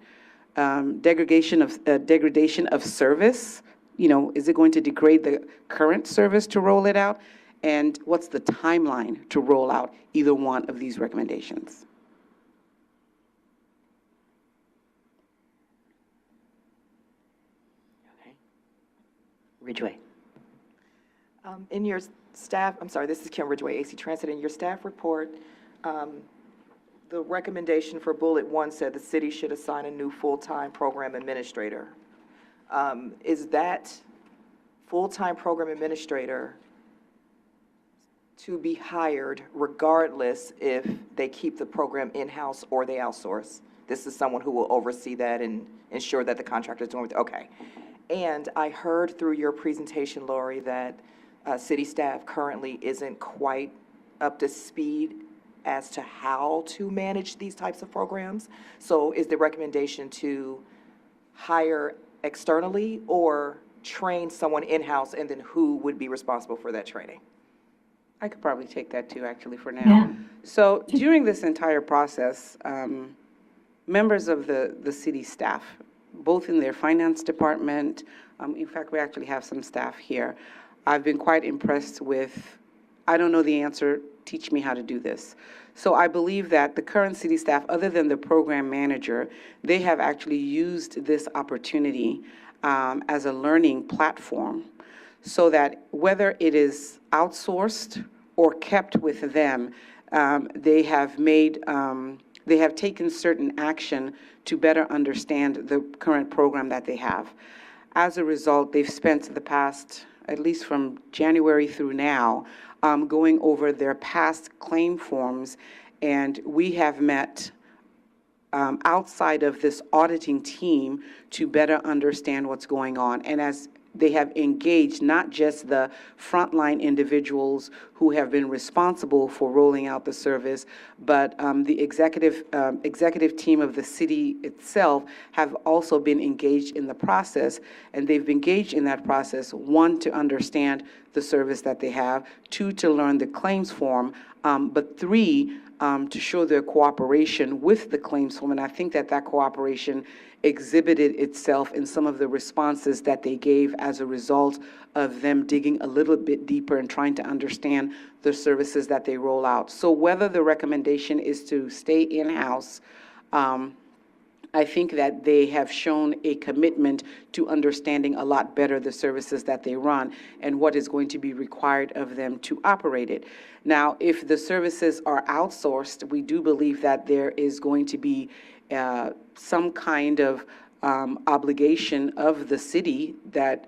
S8: degradation of service. Is it going to degrade the current service to roll it out? And what's the timeline to roll out either one of these recommendations?
S4: Ridgway.
S3: In your staff, I'm sorry, this is Kim Ridgway, AC Transit. In your staff report, the recommendation for bullet 1 said the city should assign a new full-time program administrator. Is that full-time program administrator to be hired regardless if they keep the program in-house or they outsource? This is someone who will oversee that and ensure that the contractor is doing it. Okay. And I heard through your presentation, Lori, that city staff currently isn't quite up to speed as to how to manage these types of programs. So is the recommendation to hire externally or train someone in-house, and then who would be responsible for that training?
S8: I could probably take that too, actually, for now.
S9: Yeah.
S8: So during this entire process, members of the city staff, both in their finance department, in fact, we actually have some staff here, I've been quite impressed with I don't know the answer, teach me how to do this. So I believe that the current city staff, other than the program manager, they have actually used this opportunity as a learning platform, so that whether it is outsourced or kept with them, they have taken certain action to better understand the current program that they have. As a result, they've spent the past, at least from January through now, going over their past claim forms, and we have met outside of this auditing team to better understand what's going on. And as they have engaged not just the frontline individuals who have been responsible for rolling out the service, but the executive team of the city itself have also been engaged in the process. And they've been engaged in that process, one, to understand the service that they have, two, to learn the claims form, but three, to show their cooperation with the claims form. And I think that that cooperation exhibited itself in some of the responses that they gave as a result of them digging a little bit deeper and trying to understand the services that they roll out. So whether the recommendation is to stay in-house, I think that they have shown a commitment to understanding a lot better the services that they run and what is going to be required of them to operate it. Now, if the services are outsourced, we do believe that there is going to be some kind of obligation of the city that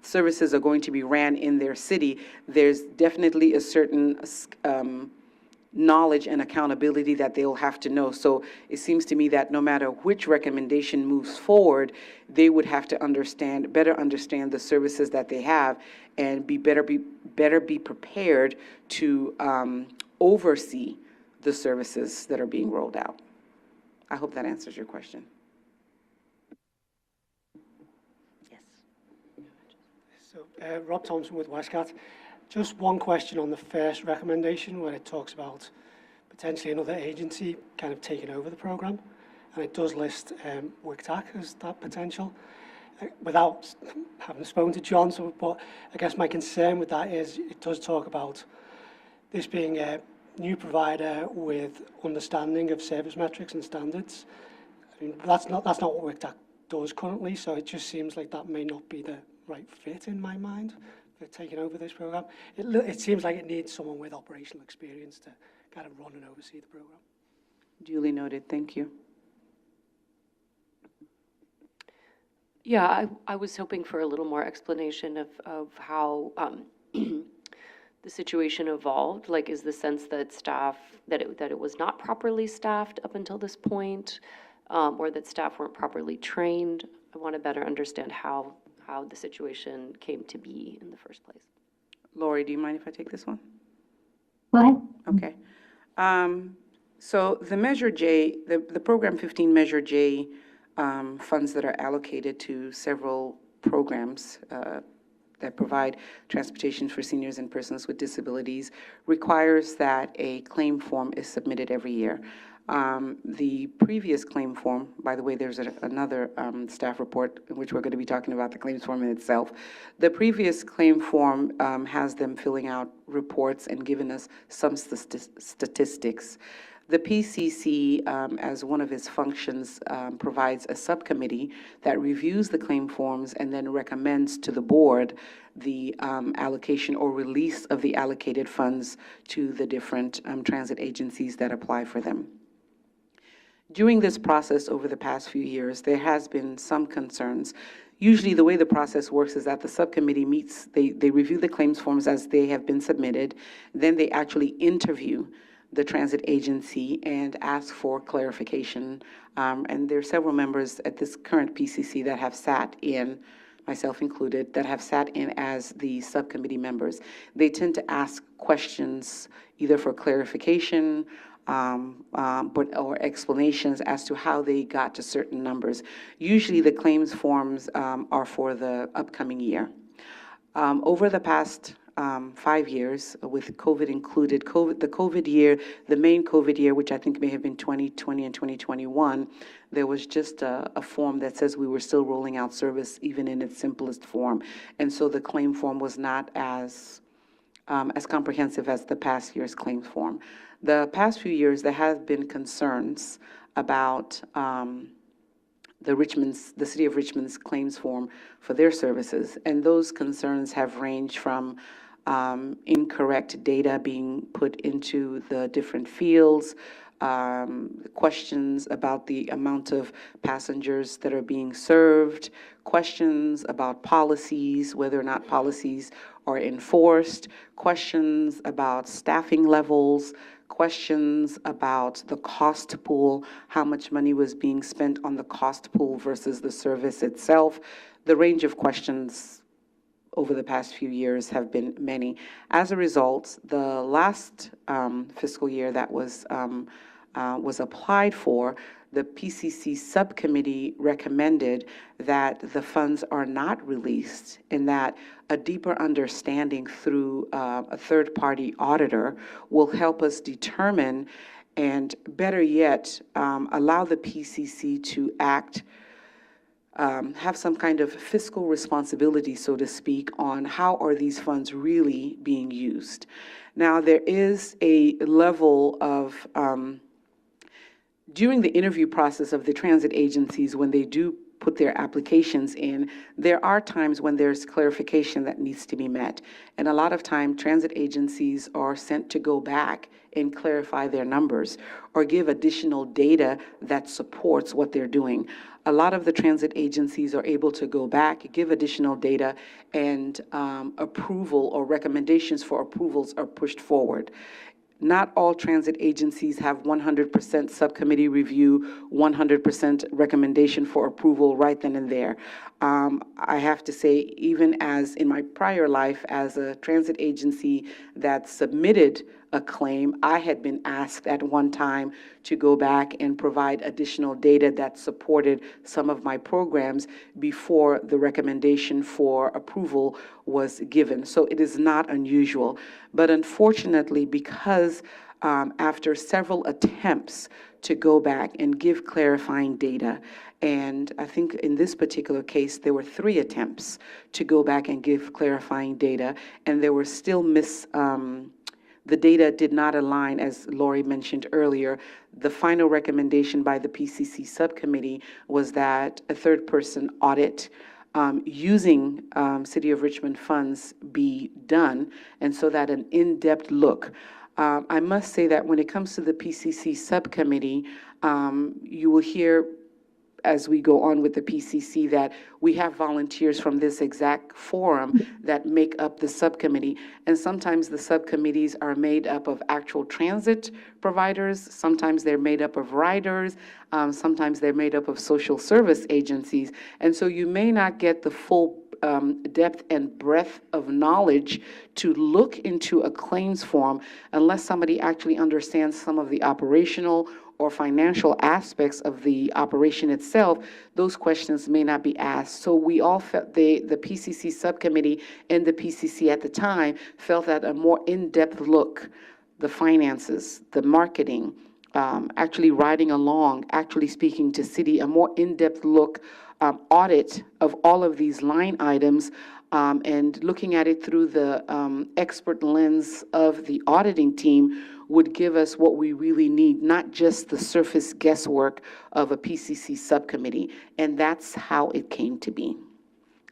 S8: services are going to be ran in their city. There's definitely a certain knowledge and accountability that they'll have to know. So it seems to me that no matter which recommendation moves forward, they would have to better understand the services that they have and better be prepared to oversee the services that are being rolled out. I hope that answers your question.
S4: Yes.
S10: So, Rob Thompson with Westcat. Just one question on the first recommendation where it talks about potentially another agency kind of taking over the program, and it does list WICTAC as that potential. Without having spoken to John, but I guess my concern with that is it does talk about this being a new provider with understanding of service metrics and standards. I mean, that's not what WICTAC does currently, so it just seems like that may not be the right fit in my mind for taking over this program. It seems like it needs someone with operational experience to kind of run and oversee the program.
S8: Duly noted. Thank you.
S5: Yeah, I was hoping for a little more explanation of how the situation evolved. Like, is the sense that it was not properly staffed up until this point, or that staff weren't properly trained? I want to better understand how the situation came to be in the first place.
S8: Lori, do you mind if I take this one?
S9: Go ahead.
S8: Okay. So the Measure J, the Program 15 Measure J funds that are allocated to several programs that provide transportation for seniors and persons with disabilities requires that a claim form is submitted every year. The previous claim form, by the way, there's another staff report in which we're going to be talking about the claims form in itself. The previous claim form has them filling out reports and giving us some statistics. The PCC, as one of its functions, provides a subcommittee that reviews the claim forms and then recommends to the board the allocation or release of the allocated funds to the different transit agencies that apply for them. During this process over the past few years, there has been some concerns. Usually the way the process works is that the subcommittee meets, they review the claims forms as they have been submitted, then they actually interview the transit agency and ask for clarification. And there are several members at this current PCC that have sat in, myself included, that have sat in as the subcommittee members. They tend to ask questions either for clarification or explanations as to how they got to certain numbers. Usually the claims forms are for the upcoming year. Over the past 5 years, with COVID included, the COVID year, the main COVID year, which I think may have been 2020 and 2021, there was just a form that says we were still rolling out service even in its simplest form. And so the claim form was not as as comprehensive as the past year's claims form. The past few years, there have been concerns about the City of Richmond's claims form for their services, and those concerns have ranged from incorrect data being put into the different fields, questions about the amount of passengers that are being served, questions about policies, whether or not policies are enforced, questions about staffing levels, questions about the cost pool, how much money was being spent on the cost pool versus the service itself. The range of questions over the past few years have been many. As a result, the last fiscal year that was applied for, the PCC subcommittee recommended that the funds are not released and that a deeper understanding through a third-party auditor will help us determine and, better yet, allow the PCC to act have some kind of fiscal responsibility, so to speak, on how are these funds really being used. Now, there is a level of, during the interview process of the transit agencies, when they do put their applications in, there are times when there's clarification that needs to be met. And a lot of time, transit agencies are sent to go back and clarify their numbers or give additional data that supports what they're doing. A lot of the transit agencies are able to go back, give additional data, and approval or recommendations for approvals are pushed forward. Not all transit agencies have 100% subcommittee review, 100% recommendation for approval right then and there. I have to say, even as in my prior life as a transit agency that submitted a claim, I had been asked at one time to go back and provide additional data that supported some of my programs before the recommendation for approval was given. So it is not unusual. But unfortunately, because after several attempts to go back and give clarifying data, and I think in this particular case, there were 3 attempts to go back and give clarifying data, and there were still the data did not align, as Lori mentioned earlier. The final recommendation by the PCC subcommittee was that a third-person audit using City of Richmond funds be done, and so that an in-depth look. I must say that when it comes to the PCC subcommittee, you will hear as we go on with the PCC that we have volunteers from this exact forum that make up the subcommittee. And sometimes the subcommittees are made up of actual transit providers, sometimes they're made up of riders, sometimes they're made up of social service agencies. And so you may not get the full depth and breadth of knowledge to look into a claims form unless somebody actually understands some of the operational or financial aspects of the operation itself. Those questions may not be asked. So we all felt, the PCC subcommittee and the PCC at the time felt that a more in-depth look, the finances, the marketing, actually riding along, actually speaking to city, a more in-depth look, audit of all of these line items, and looking at it through the expert lens of the auditing team would give us what we really need, not just the surface guesswork of a PCC subcommittee. And that's how it came to be.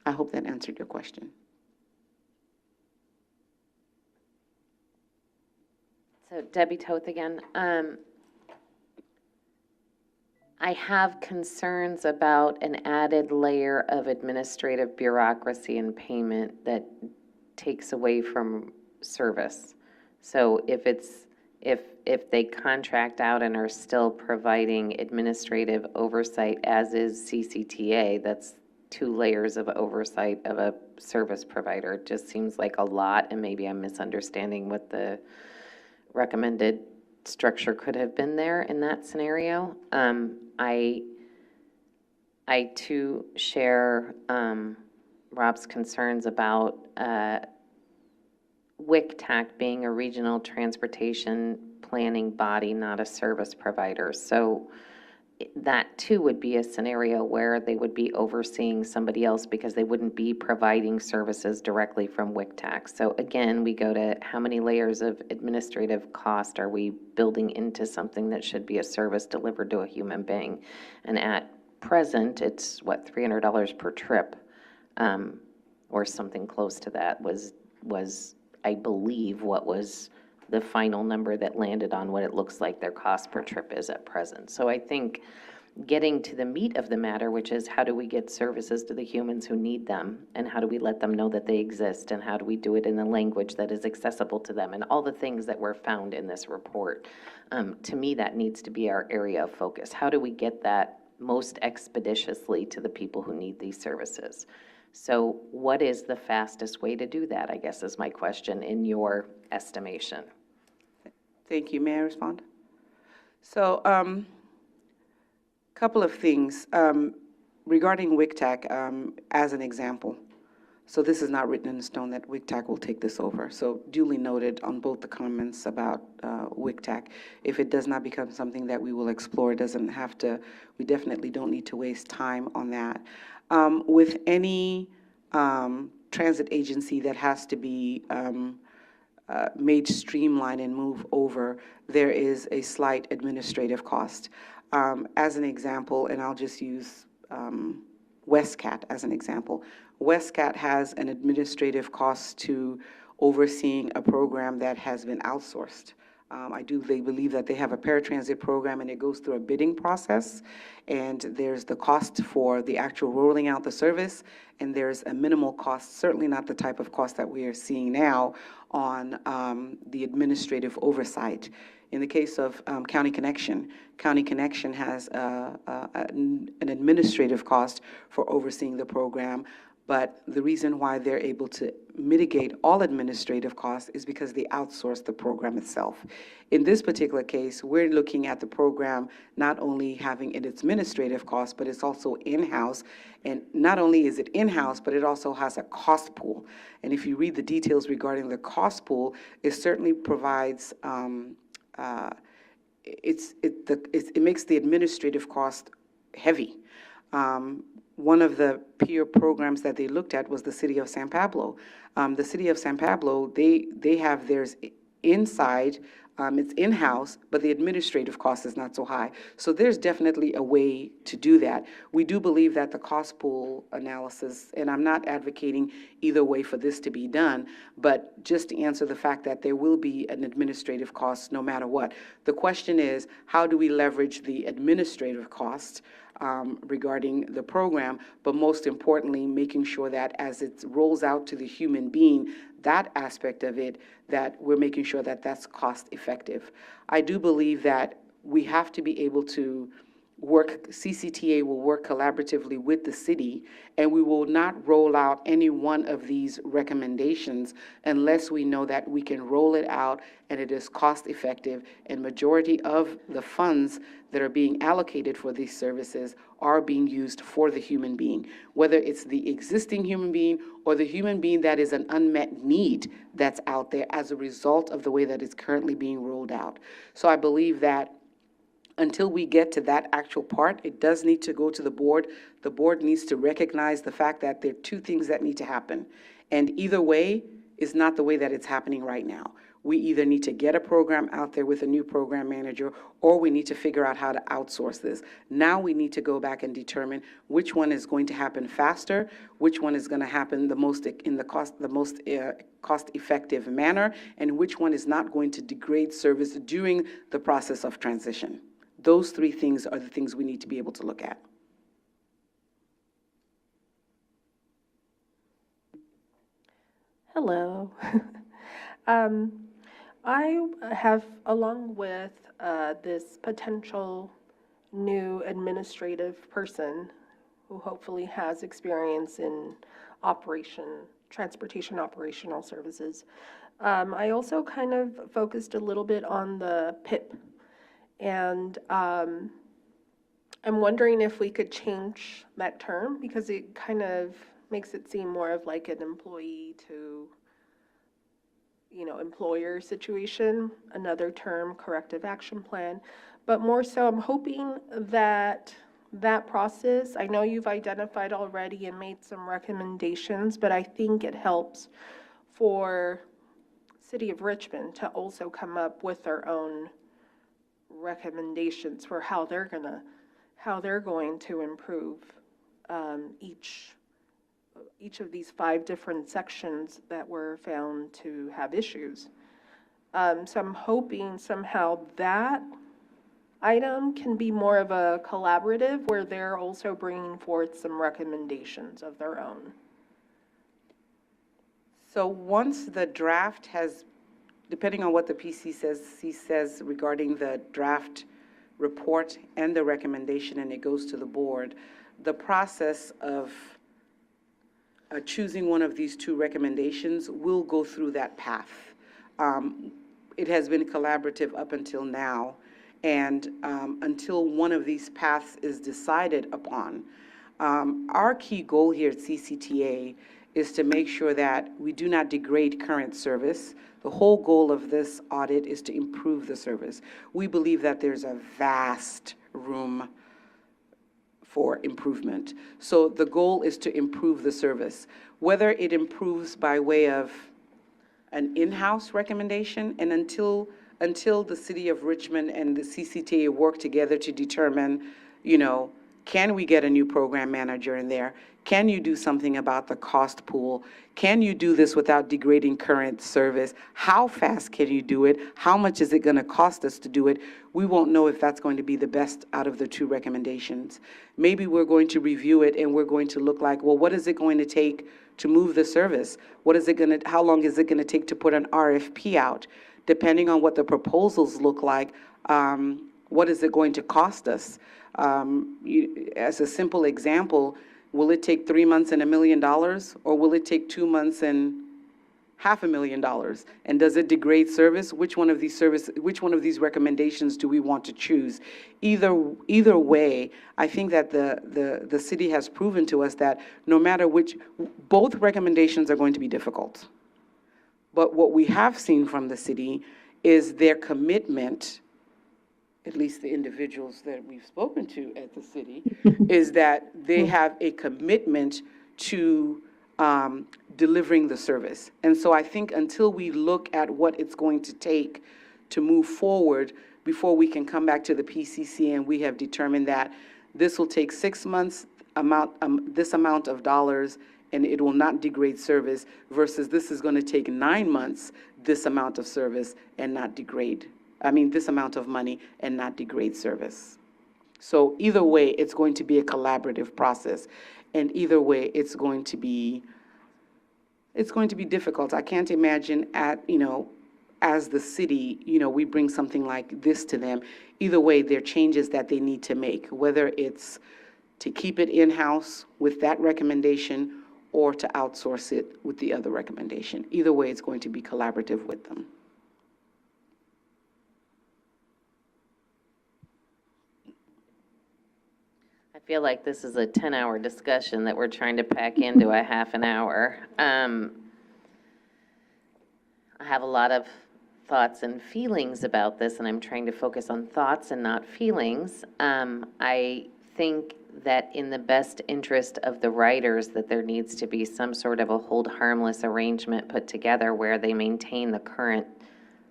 S8: I hope that answered your question.
S1: So Debbie Toth again. I have concerns about an added layer of administrative bureaucracy and payment that takes away from service. So if they contract out and are still providing administrative oversight, as is CCTA, that's 2 layers of oversight of a service provider. It just seems like a lot, and maybe I'm misunderstanding what the recommended structure could have been there in that scenario. I too share Rob's concerns about WICTAC being a regional transportation planning body, not a service provider. So that too would be a scenario where they would be overseeing somebody else because they wouldn't be providing services directly from WIC tax. So again, we go to how many layers of administrative cost are we building into something that should be a service delivered to a human being? And at present, it's what, $300 per trip, or something close to that was, I believe, what was the final number that landed on what it looks like their cost per trip is at present. So I think getting to the meat of the matter, which is how do we get services to the humans who need them, and how do we let them know that they exist, and how do we do it in a language that is accessible to them, and all the things that were found in this report. To me, that needs to be our area of focus. How do we get that most expeditiously to the people who need these services? So what is the fastest way to do that, I guess, is my question, in your estimation?
S8: Thank you. May I respond? So, couple of things regarding WICTAC as an example. So this is not written in stone that WICTAC will take this over. So duly noted on both the comments about WICTAC. If it does not become something that we will explore, it doesn't have to, we definitely don't need to waste time on that. With any transit agency that has to be made streamline and move over, there is a slight administrative cost. As an example, and I'll just use WestCat as an example. WestCat has an administrative cost to overseeing a program that has been outsourced. They believe that they have a paratransit program and it goes through a bidding process, and there's the cost for the actual rolling out the service, and there's a minimal cost, certainly not the type of cost that we are seeing now on the administrative oversight. In the case of County Connection has an administrative cost for overseeing the program, but the reason why they're able to mitigate all administrative costs is because they outsource the program itself. In this particular case, we're looking at the program not only having its administrative costs, but it's also in-house. And not only is it in-house, but it also has a cost pool. And if you read the details regarding the cost pool, it certainly provides it makes the administrative cost heavy. One of the peer programs that they looked at was the city of San Pablo. The city of San Pablo, they have theirs inside, it's in-house, but the administrative cost is not so high. So there's definitely a way to do that. We do believe that the cost pool analysis, and I'm not advocating either way for this to be done, but just to answer the fact that there will be an administrative cost no matter what. The question is, how do we leverage the administrative cost regarding the program, but most importantly, making sure that as it rolls out to the human being, that aspect of it, that we're making sure that that's cost effective. I do believe that we have to be able to work, CCTA will work collaboratively with the city, and we will not roll out any one of these recommendations unless we know that we can roll it out and it is cost effective, and majority of the funds that are being allocated for these services are being used for the human being, whether it's the existing human being or the human being that is an unmet need that's out there as a result of the way that it's currently being rolled out. So I believe that until we get to that actual part, it does need to go to the board. The board needs to recognize the fact that there are two things that need to happen. And either way is not the way that it's happening right now. We either need to get a program out there with a new program manager, or we need to figure out how to outsource this. Now we need to go back and determine which one is going to happen faster, which one is going to happen the most cost-effective manner, and which one is not going to degrade service during the process of transition. Those three things are the things we need to be able to look at.
S11: Hello. I have, along with this potential new administrative person who hopefully has experience in transportation operational services, I also kind of focused a little bit on the PIP. And I'm wondering if we could change that term, because it kind of makes it seem more of like an employee to, employer situation. Another term, corrective action plan. But more so, I'm hoping that that process, I know you've identified already and made some recommendations, but I think it helps for City of Richmond to also come up with their own recommendations for how they're going to improve each of these 5 different sections that were found to have issues. So I'm hoping somehow that item can be more of a collaborative where they're also bringing forth some recommendations of their own.
S8: So once the draft has, depending on what the PCC says regarding the draft report and the recommendation, and it goes to the board, the process of choosing one of these 2 recommendations will go through that path. It has been collaborative up until now, and until one of these paths is decided upon, our key goal here at CCTA is to make sure that we do not degrade current service. The whole goal of this audit is to improve the service. We believe that there's a vast room for improvement. So the goal is to improve the service, whether it improves by way of an in-house recommendation, and until the City of Richmond and the CCTA work together to determine, can we get a new program manager in there? Can you do something about the cost pool? Can you do this without degrading current service? How fast can you do it? How much is it going to cost us to do it? We won't know if that's going to be the best out of the 2 recommendations. Maybe we're going to review it and we're going to look like, well, what is it going to take to move the service? How long is it going to take to put an RFP out? Depending on what the proposals look like, what is it going to cost us? As a simple example, will it take 3 months and $1 million, or will it take 2 months and $500,000? And does it degrade service? Which one of these recommendations do we want to choose? Either way, I think that the city has proven to us that no matter which, both recommendations are going to be difficult. But what we have seen from the city is their commitment, at least the individuals that we've spoken to at the city, is that they have a commitment to delivering the service. And so I think until we look at what it's going to take to move forward before we can come back to the PCC and we have determined that this will take 6 months, this amount of dollars, and it will not degrade service, versus this is going to take 9 months, this amount of service, and not degrade, this amount of money and not degrade service. So either way, it's going to be a collaborative process. And either way, it's going to be difficult. I can't imagine as the city, we bring something like this to them. Either way, there are changes that they need to make, whether it's to keep it in-house with that recommendation or to outsource it with the other recommendation. Either way, it's going to be collaborative with them.
S1: I feel like this is a 10-hour discussion that we're trying to pack into a half an hour. I have a lot of thoughts and feelings about this, and I'm trying to focus on thoughts and not feelings. I think that in the best interest of the writers, that there needs to be some sort of a hold harmless arrangement put together where they maintain the current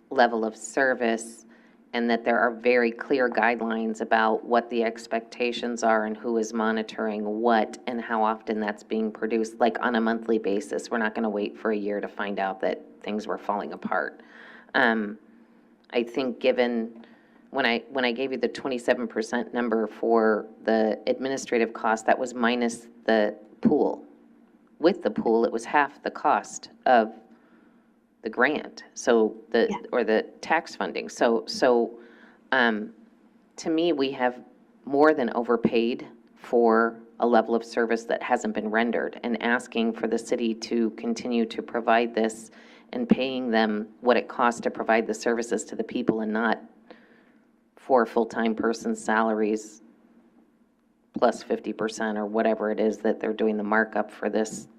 S1: level of service, and that there are very clear guidelines about what the expectations are and who is monitoring what and how often that's being produced, like on a monthly basis. We're not going to wait for a year to find out that things were falling apart. I think given when I gave you the 27% number for the administrative cost, that was minus the pool. With the pool, it was half the cost of the grant, or the tax funding. So to me, we have more than overpaid for a level of service that hasn't been rendered, and asking for the city to continue to provide this and paying them what it costs to provide the services to the people, and not 4 full-time persons' salaries plus 50% or whatever it is that they're doing the markup for this,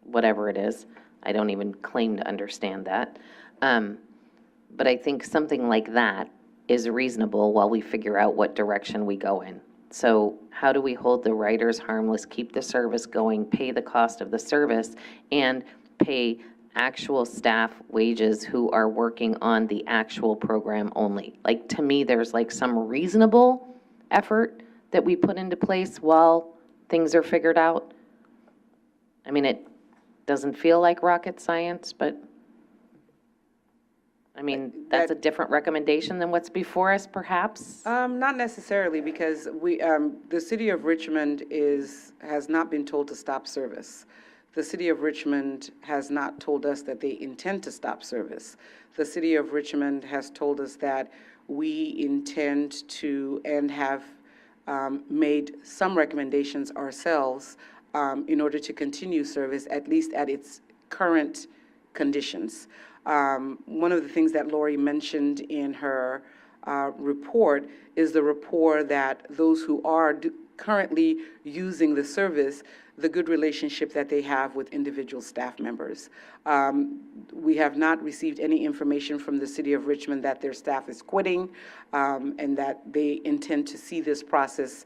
S1: whatever it is. I don't even claim to understand that. But I think something like that is reasonable while we figure out what direction we go in. So how do we hold the riders harmless, keep the service going, pay the cost of the service, and pay actual staff wages who are working on the actual program only? Like, to me, there's like some reasonable effort that we put into place while things are figured out. I mean, it doesn't feel like rocket science, but I mean, that's a different recommendation than what's before us, perhaps?
S8: Not necessarily, because the city of Richmond has not been told to stop service. The city of Richmond has not told us that they intend to stop service. The city of Richmond has told us that we intend to and have made some recommendations ourselves in order to continue service, at least at its current conditions. One of the things that Lori mentioned in her report is the rapport that those who are currently using the service, the good relationship that they have with individual staff members. We have not received any information from the city of Richmond that their staff is quitting and that they intend to see this process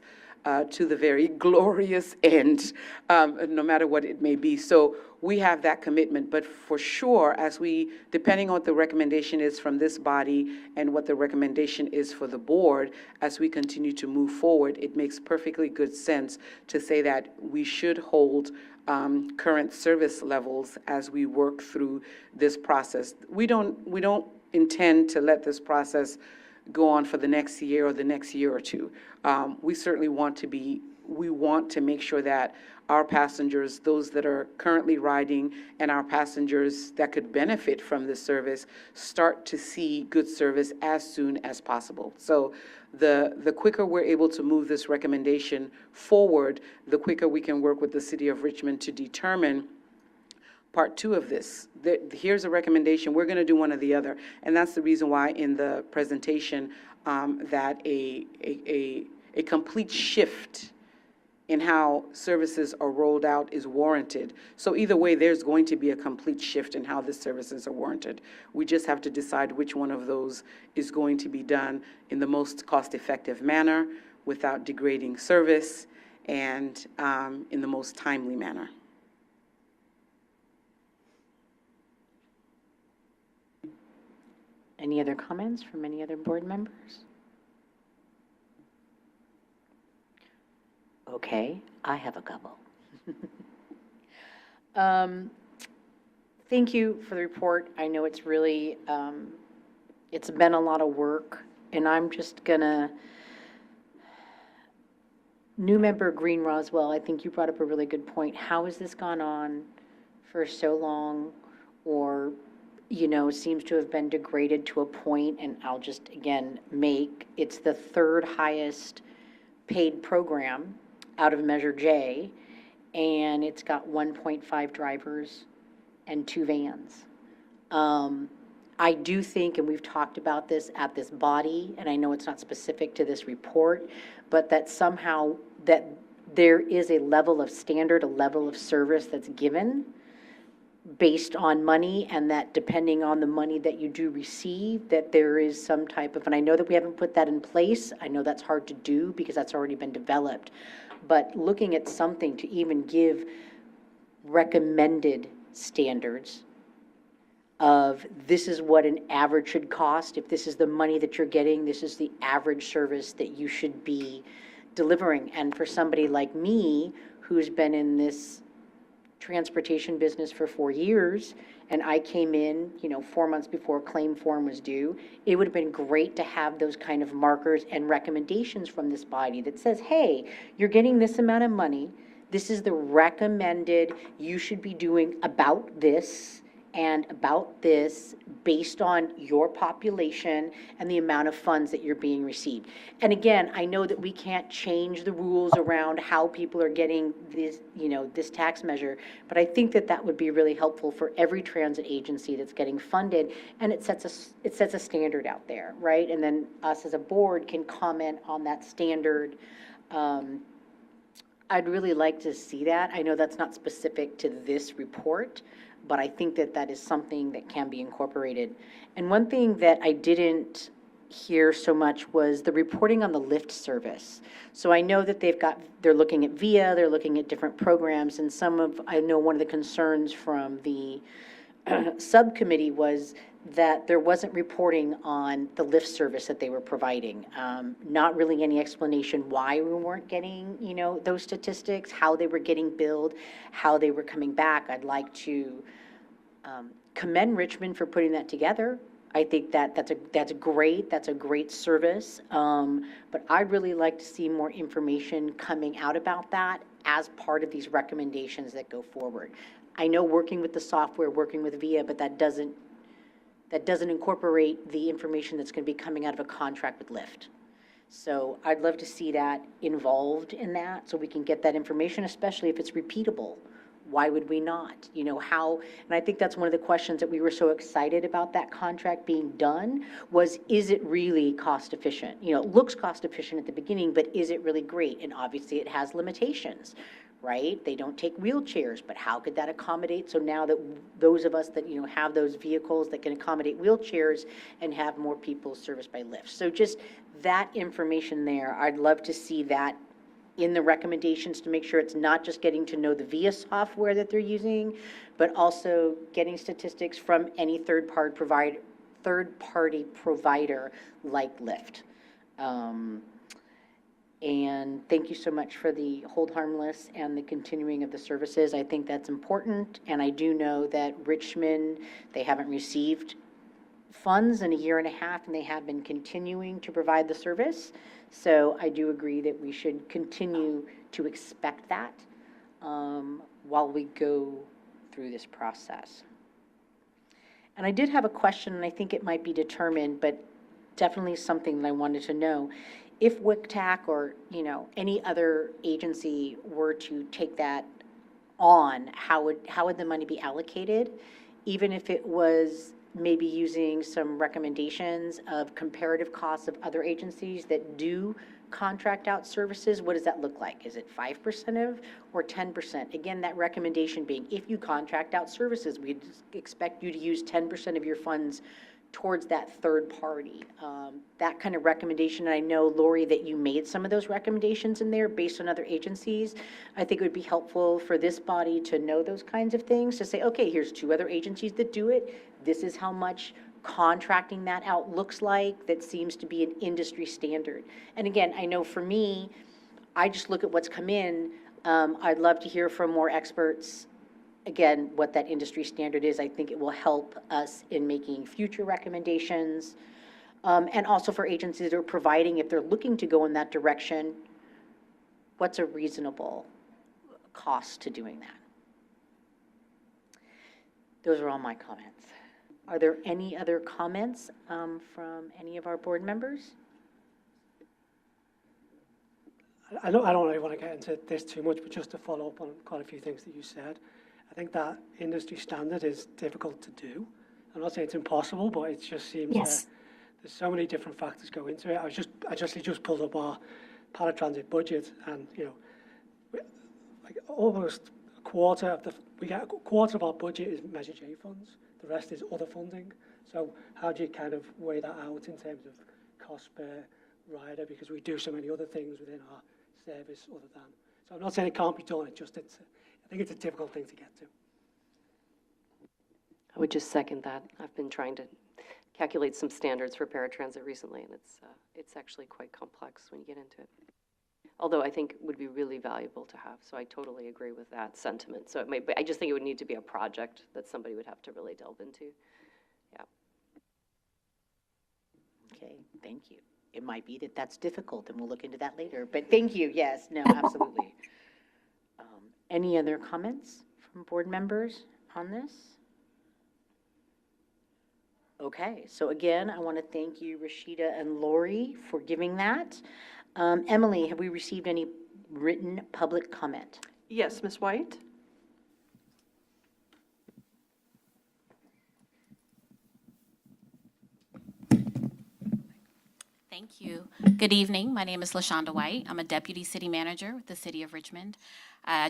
S8: to the very glorious end, no matter what it may be. So we have that commitment, but for sure, depending on what the recommendation is from this body and what the recommendation is for the board, as we continue to move forward, it makes perfectly good sense to say that we should hold current service levels as we work through this process. We don't intend to let this process go on for the next year or the next year or two. We certainly want to make sure that our passengers, those that are currently riding, and our passengers that could benefit from this service, start to see good service as soon as possible. So the quicker we're able to move this recommendation forward, the quicker we can work with the city of Richmond to determine part two of this. Here's a recommendation, we're going to do one or the other. And that's the reason why in the presentation that a complete shift in how services are rolled out is warranted. So either way, there's going to be a complete shift in how the services are warranted. We just have to decide which one of those is going to be done in the most cost-effective manner, without degrading service, and in the most timely manner.
S4: Any other comments from any other board members? Okay, I have a couple. Thank you for the report. I know it's really, it's been a lot of work, and I'm just gonna, new member Green Roswell, I think you brought up a really good point. How has this gone on for so long, or, seems to have been degraded to a point, and I'll just, again, it's the third highest paid program out of Measure J, and it's got 1.5 drivers and 2 vans. I do think, and we've talked about this at this body, and I know it's not specific to this report, but that somehow that there is a level of standard, a level of service that's given based on money, and that depending on the money that you do receive, that there is some type of, and I know that we haven't put that in place. I know that's hard to do because that's already been developed. But looking at something to even give recommended standards of this is what an average should cost. If this is the money that you're getting, this is the average service that you should be delivering. And for somebody like me, who's been in this transportation business for 4 years, and I came in, 4 months before claim form was due, it would have been great to have those kind of markers and recommendations from this body that says, hey, you're getting this amount of money. This is the recommended you should be doing about this and about this based on your population and the amount of funds that you're being received. And again, I know that we can't change the rules around how people are getting this, this tax measure, but I think that that would be really helpful for every transit agency that's getting funded, and it sets a standard out there, right? And then us as a board can comment on that standard. I'd really like to see that. I know that's not specific to this report, but I think that that is something that can be incorporated. And one thing that I didn't hear so much was the reporting on the lift service. So I know that they're looking at VIA, they're looking at different programs, and I know one of the concerns from the subcommittee was that there wasn't reporting on the lift service that they were providing. Not really any explanation why we weren't getting, those statistics, how they were getting billed, how they were coming back. I'd like to commend Richmond for putting that together. I think that's a great service. But I'd really like to see more information coming out about that as part of these recommendations that go forward. I know working with the software, working with VIA, but that doesn't incorporate the information that's going to be coming out of a contract with Lyft. So I'd love to see that involved in that, so we can get that information, especially if it's repeatable. Why would we not? And I think that's one of the questions that we were so excited about that contract being done was, is it really cost efficient? It looks cost efficient at the beginning, but is it really great? And obviously it has limitations, right? They don't take wheelchairs, but how could that accommodate? So now that those of us that, have those vehicles that can accommodate wheelchairs and have more people serviced by Lyft. So just that information there, I'd love to see that in the recommendations to make sure it's not just getting to know the VIA software that they're using, but also getting statistics from any third-party provider like Lyft. And thank you so much for the hold harmless and the continuing of the services. I think that's important. And I do know that Richmond, they haven't received funds in a year and a half, and they have been continuing to provide the service. So I do agree that we should continue to expect that while we go through this process. And I did have a question, and I think it might be determined, but definitely something that I wanted to know. If WCTAC or, any other agency were to take that on, how would the money be allocated? Even if it was maybe using some recommendations of comparative costs of other agencies that do contract out services, what does that look like? Is it 5% of or 10%? Again, that recommendation being, if you contract out services, we expect you to use 10% of your funds towards that third party. That kind of recommendation, and I know, Lori, that you made some of those recommendations in there based on other agencies. I think it would be helpful for this body to know those kinds of things, to say, okay, here's 2 other agencies that do it. This is how much contracting that out looks like. That seems to be an industry standard. And again, I know for me, I just look at what's come in. I'd love to hear from more experts, again, what that industry standard is. I think it will help us in making future recommendations. And also for agencies that are providing, if they're looking to go in that direction, what's a reasonable cost to doing that? Those are all my comments. Are there any other comments from any of our board members?
S10: I don't really want to get into this too much, but just to follow up on quite a few things that you said. I think that industry standard is difficult to do. I'm not saying it's impossible, but it just seems that there's so many different factors go into it. I just pulled up our paratransit budget, and like almost a quarter of our budget is Measure J funds. The rest is other funding. So how do you kind of weigh that out in terms of cost per rider? Because we do so many other things within our service other than. So I'm not saying it can't be done. I think it's a difficult thing to get to.
S5: I would just second that. I've been trying to calculate some standards for paratransit recently, and it's actually quite complex when you get into it. Although I think it would be really valuable to have, so I totally agree with that sentiment. So I just think it would need to be a project that somebody would have to really delve into. Yeah.
S4: Okay, thank you. It might be that that's difficult, and we'll look into that later. But thank you. Yes, no, absolutely. Any other comments from board members on this? Okay, so again, I want to thank you, Rashida and Lori, for giving that. Emily, have we received any written public comment?
S2: Yes, Ms. White?
S12: Thank you. Good evening. My name is LaShonda White. I'm a deputy city manager with the city of Richmond. I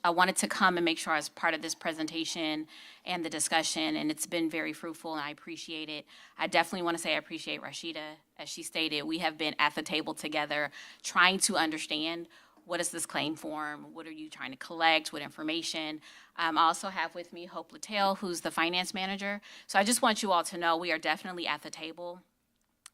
S12: wanted to come and make sure I was part of this presentation and the discussion, and it's been very fruitful, and I appreciate it. I definitely want to say I appreciate Rashida. As she stated, we have been at the table together trying to understand what is this claim form? What are you trying to collect? What information? I also have with me Hope Littell, who's the finance manager. So I just want you all to know we are definitely at the table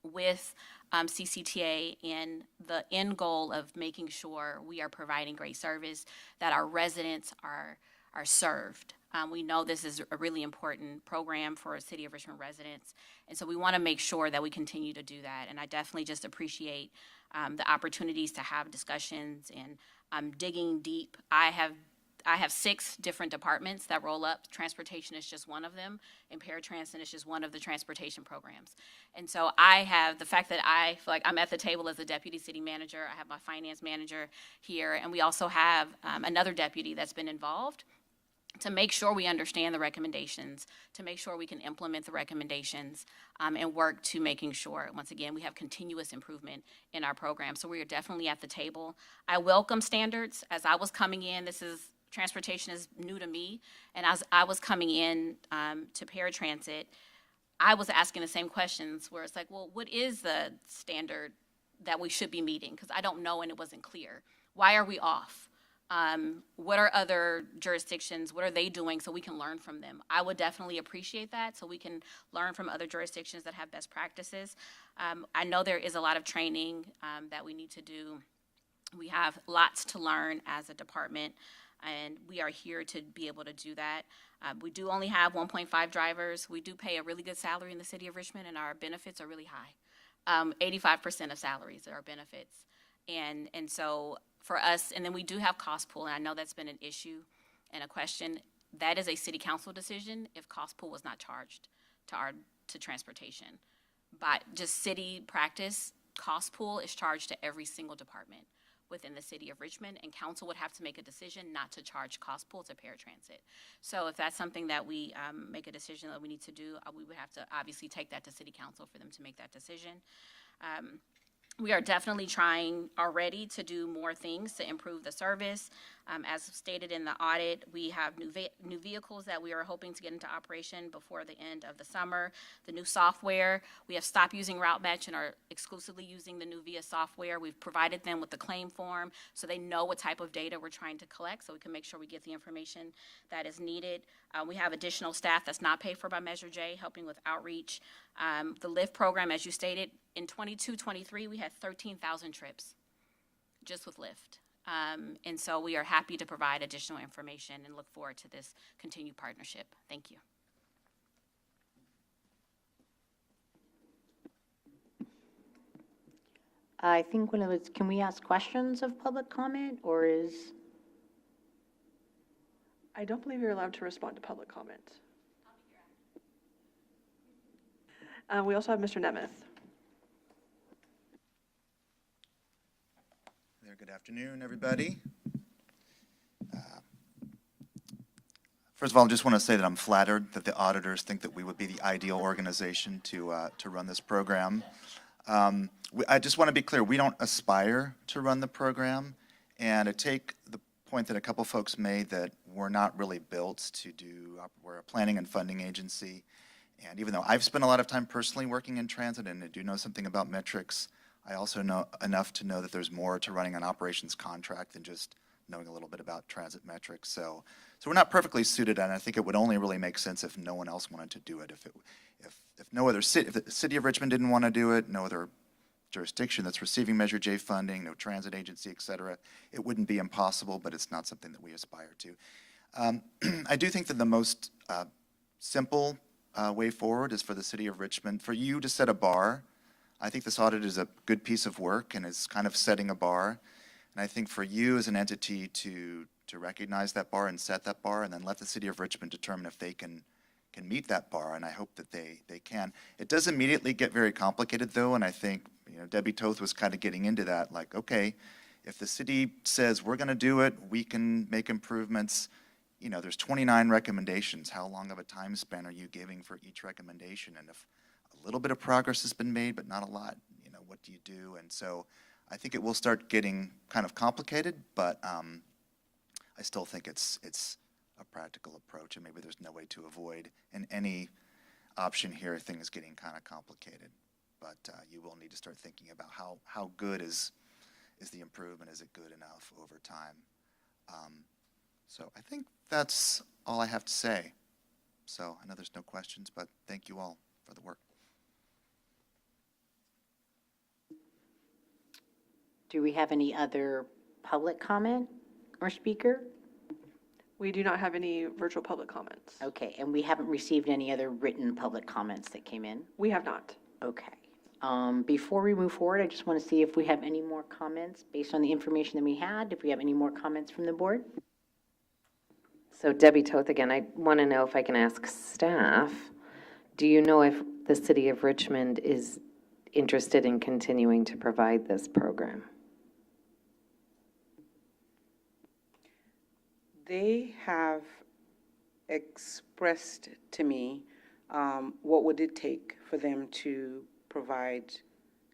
S12: with CCTA in the end goal of making sure we are providing great service, that our residents are served. We know this is a really important program for City of Richmond residents, and so we want to make sure that we continue to do that. And I definitely just appreciate the opportunities to have discussions and digging deep. I have 6 different departments that roll up. Transportation is just one of them, and Paratransit is just one of the transportation programs. And so I have the fact that I feel like I'm at the table as a deputy city manager. I have my finance manager here, and we also have another deputy that's been involved to make sure we understand the recommendations, to make sure we can implement the recommendations, and work to making sure, once again, we have continuous improvement in our program. So we are definitely at the table. I welcome standards. As I was coming in, transportation is new to me, and as I was coming in to Paratransit, I was asking the same questions where it's like, well, what is the standard that we should be meeting? Because I don't know and it wasn't clear. Why are we off? What are other jurisdictions, what are they doing so we can learn from them? I would definitely appreciate that, so we can learn from other jurisdictions that have best practices. I know there is a lot of training that we need to do. We have lots to learn as a department, and we are here to be able to do that. We do only have 1.5 drivers. We do pay a really good salary in the city of Richmond, and our benefits are really high. 85% of salaries are benefits. And so for us, and then we do have cost pool, and I know that's been an issue and a question. That is a city council decision if cost pool was not charged to transportation. But just city practice, cost pool is charged to every single department within the city of Richmond, and council would have to make a decision not to charge cost pool to Paratransit. So if that's something that we make a decision that we need to do, we would have to obviously take that to city council for them to make that decision. We are definitely trying already to do more things to improve the service. As stated in the audit, we have new vehicles that we are hoping to get into operation before the end of the summer. The new software, we have stopped using RouteMatch and are exclusively using the Nuvia software. We've provided them with the claim form so they know what type of data we're trying to collect so we can make sure we get the information that is needed. We have additional staff that's not paid for by Measure J, helping with outreach. The LIFT program, as you stated, in 22-23, we had 13,000 trips just with LIFT. And so we are happy to provide additional information and look forward to this continued partnership. Thank you.
S4: I think can we ask questions of public comment, or is?
S2: I don't believe you're allowed to respond to public comment. We also have Mr. Nemeth.
S13: Good afternoon, everybody. First of all, I just want to say that I'm flattered that the auditors think that we would be the ideal organization to run this program. I just want to be clear, we don't aspire to run the program, and I take the point that a couple folks made that we're not really built to do, we're a planning and funding agency, and even though I've spent a lot of time personally working in transit and I do know something about metrics, I also know enough to know that there's more to running an operations contract than just knowing a little bit about transit metrics. So we're not perfectly suited, and I think it would only really make sense if no one else wanted to do it. If no other city, if the city of Richmond didn't want to do it, no other jurisdiction that's receiving Measure J funding, no transit agency, et cetera, it wouldn't be impossible, but it's not something that we aspire to. I do think that the most simple way forward is for the city of Richmond, for you to set a bar. I think this audit is a good piece of work and is kind of setting a bar. And I think for you as an entity to recognize that bar and set that bar, and then let the city of Richmond determine if they can meet that bar, and I hope that they can. It does immediately get very complicated though, and I think Debbie Toth was kind of getting into that, like, okay, if the city says we're gonna do it, we can make improvements. There's 29 recommendations. How long of a time span are you giving for each recommendation? And if a little bit of progress has been made, but not a lot, what do you do? And so I think it will start getting kind of complicated, but I still think it's a practical approach, and maybe there's no way to avoid in any option here things getting kind of complicated. But you will need to start thinking about how good is the improvement? Is it good enough over time? So I think that's all I have to say. So I know there's no questions, but thank you all for the work.
S4: Do we have any other public comment or speaker?
S2: We do not have any virtual public comments.
S4: Okay, and we haven't received any other written public comments that came in?
S2: We have not.
S4: Okay. Before we move forward, I just want to see if we have any more comments based on the information that we had, if we have any more comments from the board?
S1: So Debbie Toth again, I want to know if I can ask staff, do you know if the city of Richmond is interested in continuing to provide this program?
S8: They have expressed to me what would it take for them to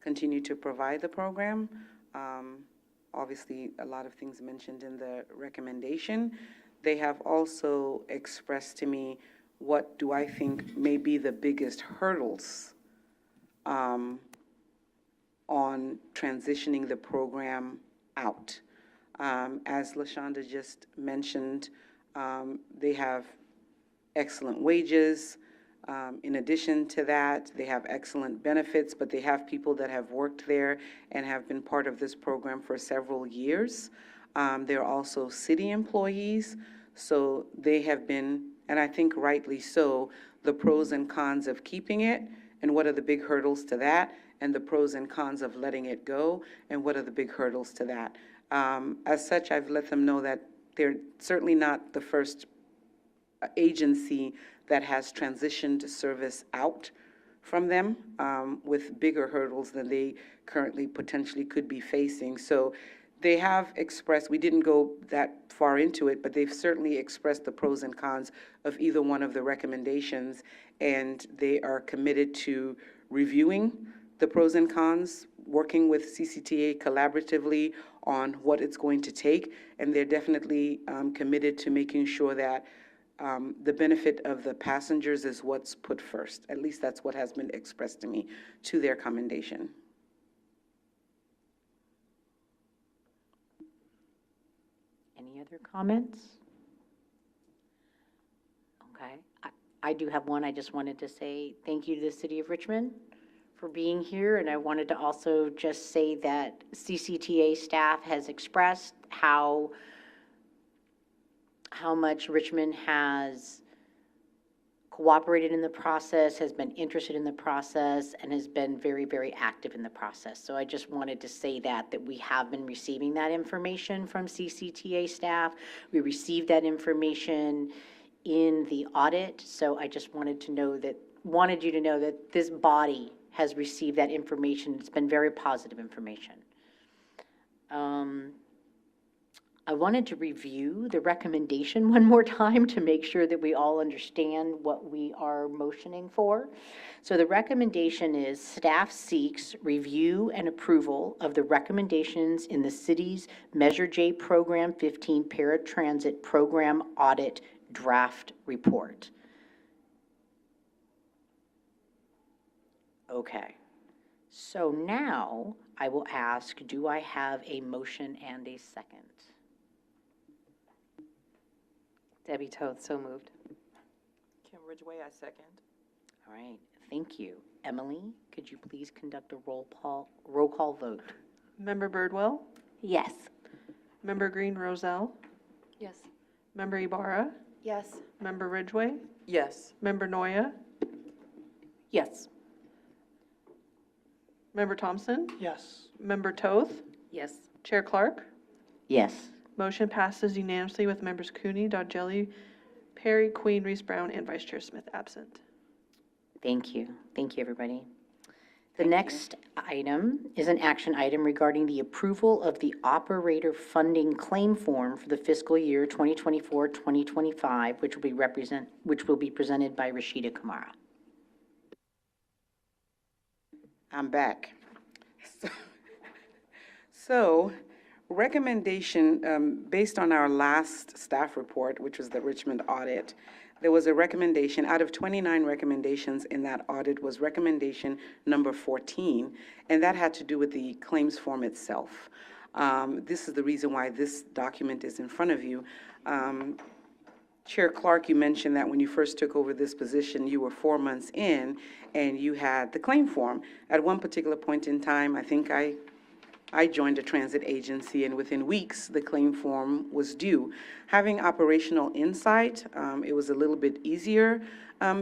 S8: continue to provide the program. Obviously, a lot of things mentioned in the recommendation. They have also expressed to me what do I think may be the biggest hurdles on transitioning the program out. As LaShonda just mentioned, they have excellent wages. In addition to that, they have excellent benefits, but they have people that have worked there and have been part of this program for several years. They're also city employees, so they have been, and I think rightly so, the pros and cons of keeping it, and what are the big hurdles to that, and the pros and cons of letting it go, and what are the big hurdles to that. As such, I've let them know that they're certainly not the first agency that has transitioned service out from them with bigger hurdles than they currently potentially could be facing. So they have expressed, we didn't go that far into it, but they've certainly expressed the pros and cons of either one of the recommendations, and they are committed to reviewing the pros and cons, working with CCTA collaboratively on what it's going to take, and they're definitely committed to making sure that the benefit of the passengers is what's put first. At least that's what has been expressed to me, to their commendation.
S4: Any other comments? Okay, I do have one. I just wanted to say thank you to the City of Richmond for being here, and I wanted to also just say that CCTA staff has expressed how much Richmond has cooperated in the process, has been interested in the process, and has been very, very active in the process. So I just wanted to say that we have been receiving that information from CCTA staff. We received that information in the audit, so I just wanted you to know that this body has received that information. It's been very positive information. I wanted to review the recommendation one more time to make sure that we all understand what we are motioning for. So the recommendation is staff seeks review and approval of the recommendations in the city's Measure J Program 15 Paratransit Program Audit Draft Report. Okay, so now I will ask, do I have a motion and a second?
S1: Debbie Toth, so moved.
S3: Kim Ridgway, I second.
S4: All right, thank you. Emily, could you please conduct a roll call vote?
S2: Member Birdwell,
S12: Yes.
S2: Member Green Roselle,
S5: Yes.
S2: Member Ibarra,
S12: Yes.
S2: Member Ridgway,
S3: Yes.
S2: Member Noya,
S4: Yes.
S2: Member Thompson,
S10: Yes.
S2: Member Toth,
S1: Yes.
S2: Chair Clark.
S4: Yes.
S2: Motion passes unanimously with members Cooney, Dodgelli, Perry, Queen, Reese Brown, and Vice Chair Smith absent.
S4: Thank you. Thank you, everybody. The next item is an action item regarding the approval of the operator funding claim form for the fiscal year 2024-2025, which will be presented by Rashida Kamara.
S8: I'm back. So, recommendation, based on our last staff report, which was the Richmond audit, there was a recommendation, out of 29 recommendations in that audit was recommendation number 14, and that had to do with the claims form itself. This is the reason why this document is in front of you. Chair Clark, you mentioned that when you first took over this position, you were 4 months in, and you had the claim form. At one particular point in time, I think I joined a transit agency, and within weeks, the claim form was due. Having operational insight, it was a little bit easier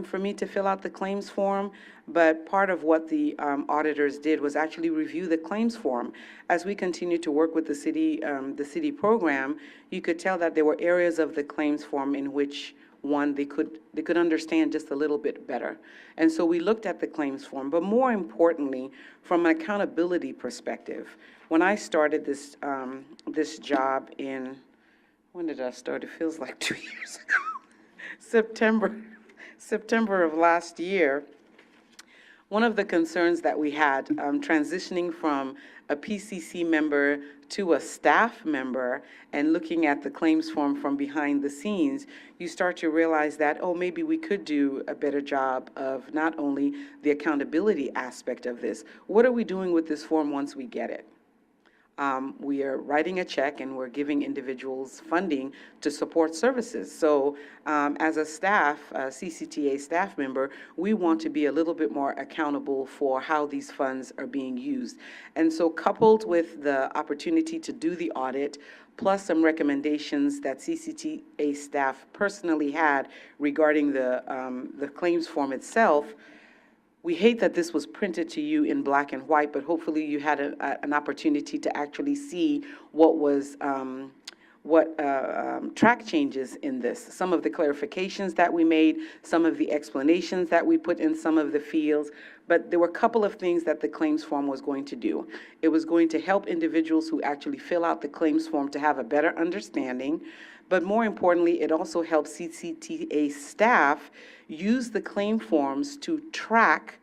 S8: for me to fill out the claims form, but part of what the auditors did was actually review the claims form. As we continued to work with the city program, you could tell that there were areas of the claims form in which they could understand just a little bit better. And so we looked at the claims form, but more importantly, from an accountability perspective, when I started this, this job in, when did I start? It feels like 2 years ago. September of last year. One of the concerns that we had transitioning from a PCC member to a staff member and looking at the claims form from behind the scenes, you start to realize that, oh, maybe we could do a better job of not only the accountability aspect of this. What are we doing with this form once we get it? We are writing a check and we're giving individuals funding to support services. So as a staff, CCTA staff member, we want to be a little bit more accountable for how these funds are being used. And so coupled with the opportunity to do the audit, plus some recommendations that CCTA staff personally had regarding the claims form itself, we hate that this was printed to you in black and white, but hopefully you had an opportunity to actually see what was track changes in this. Some of the clarifications that we made, some of the explanations that we put in some of the fields, but there were a couple of things that the claims form was going to do. It was going to help individuals who actually fill out the claims form to have a better understanding, but more importantly, it also helps CCTA staff use the claim forms to track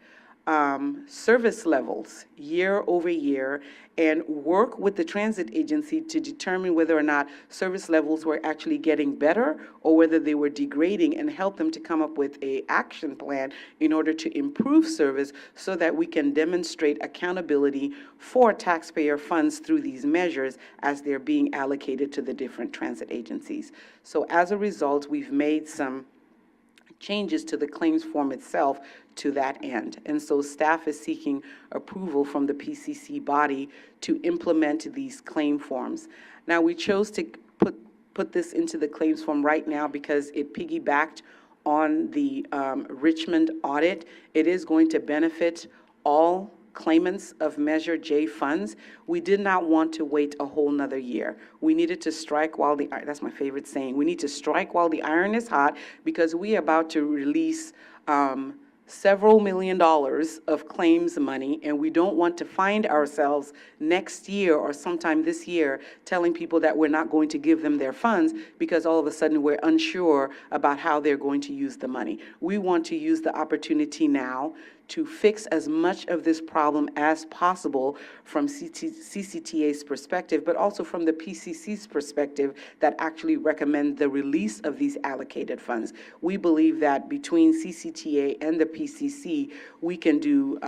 S8: service levels year over year and work with the transit agency to determine whether or not service levels were actually getting better or whether they were degrading, and help them to come up with an action plan in order to improve service so that we can demonstrate accountability for taxpayer funds through these measures as they're being allocated to the different transit agencies. So as a result, we've made some changes to the claims form itself to that end. And so staff is seeking approval from the PCC body to implement these claim forms. Now, we chose to put this into the claims form right now because it piggybacked on the Richmond audit. It is going to benefit all claimants of Measure J funds. We did not want to wait a whole nother year. We needed to strike while the iron, that's my favorite saying, we need to strike while the iron is hot, because we are about to release several $1 million of claims money, and we don't want to find ourselves next year or sometime this year telling people that we're not going to give them their funds because all of a sudden we're unsure about how they're going to use the money. We want to use the opportunity now to fix as much of this problem as possible from CCTA's perspective, but also from the PCC's perspective that actually recommend the release of these allocated funds. We believe that between CCTA and the PCC, we can do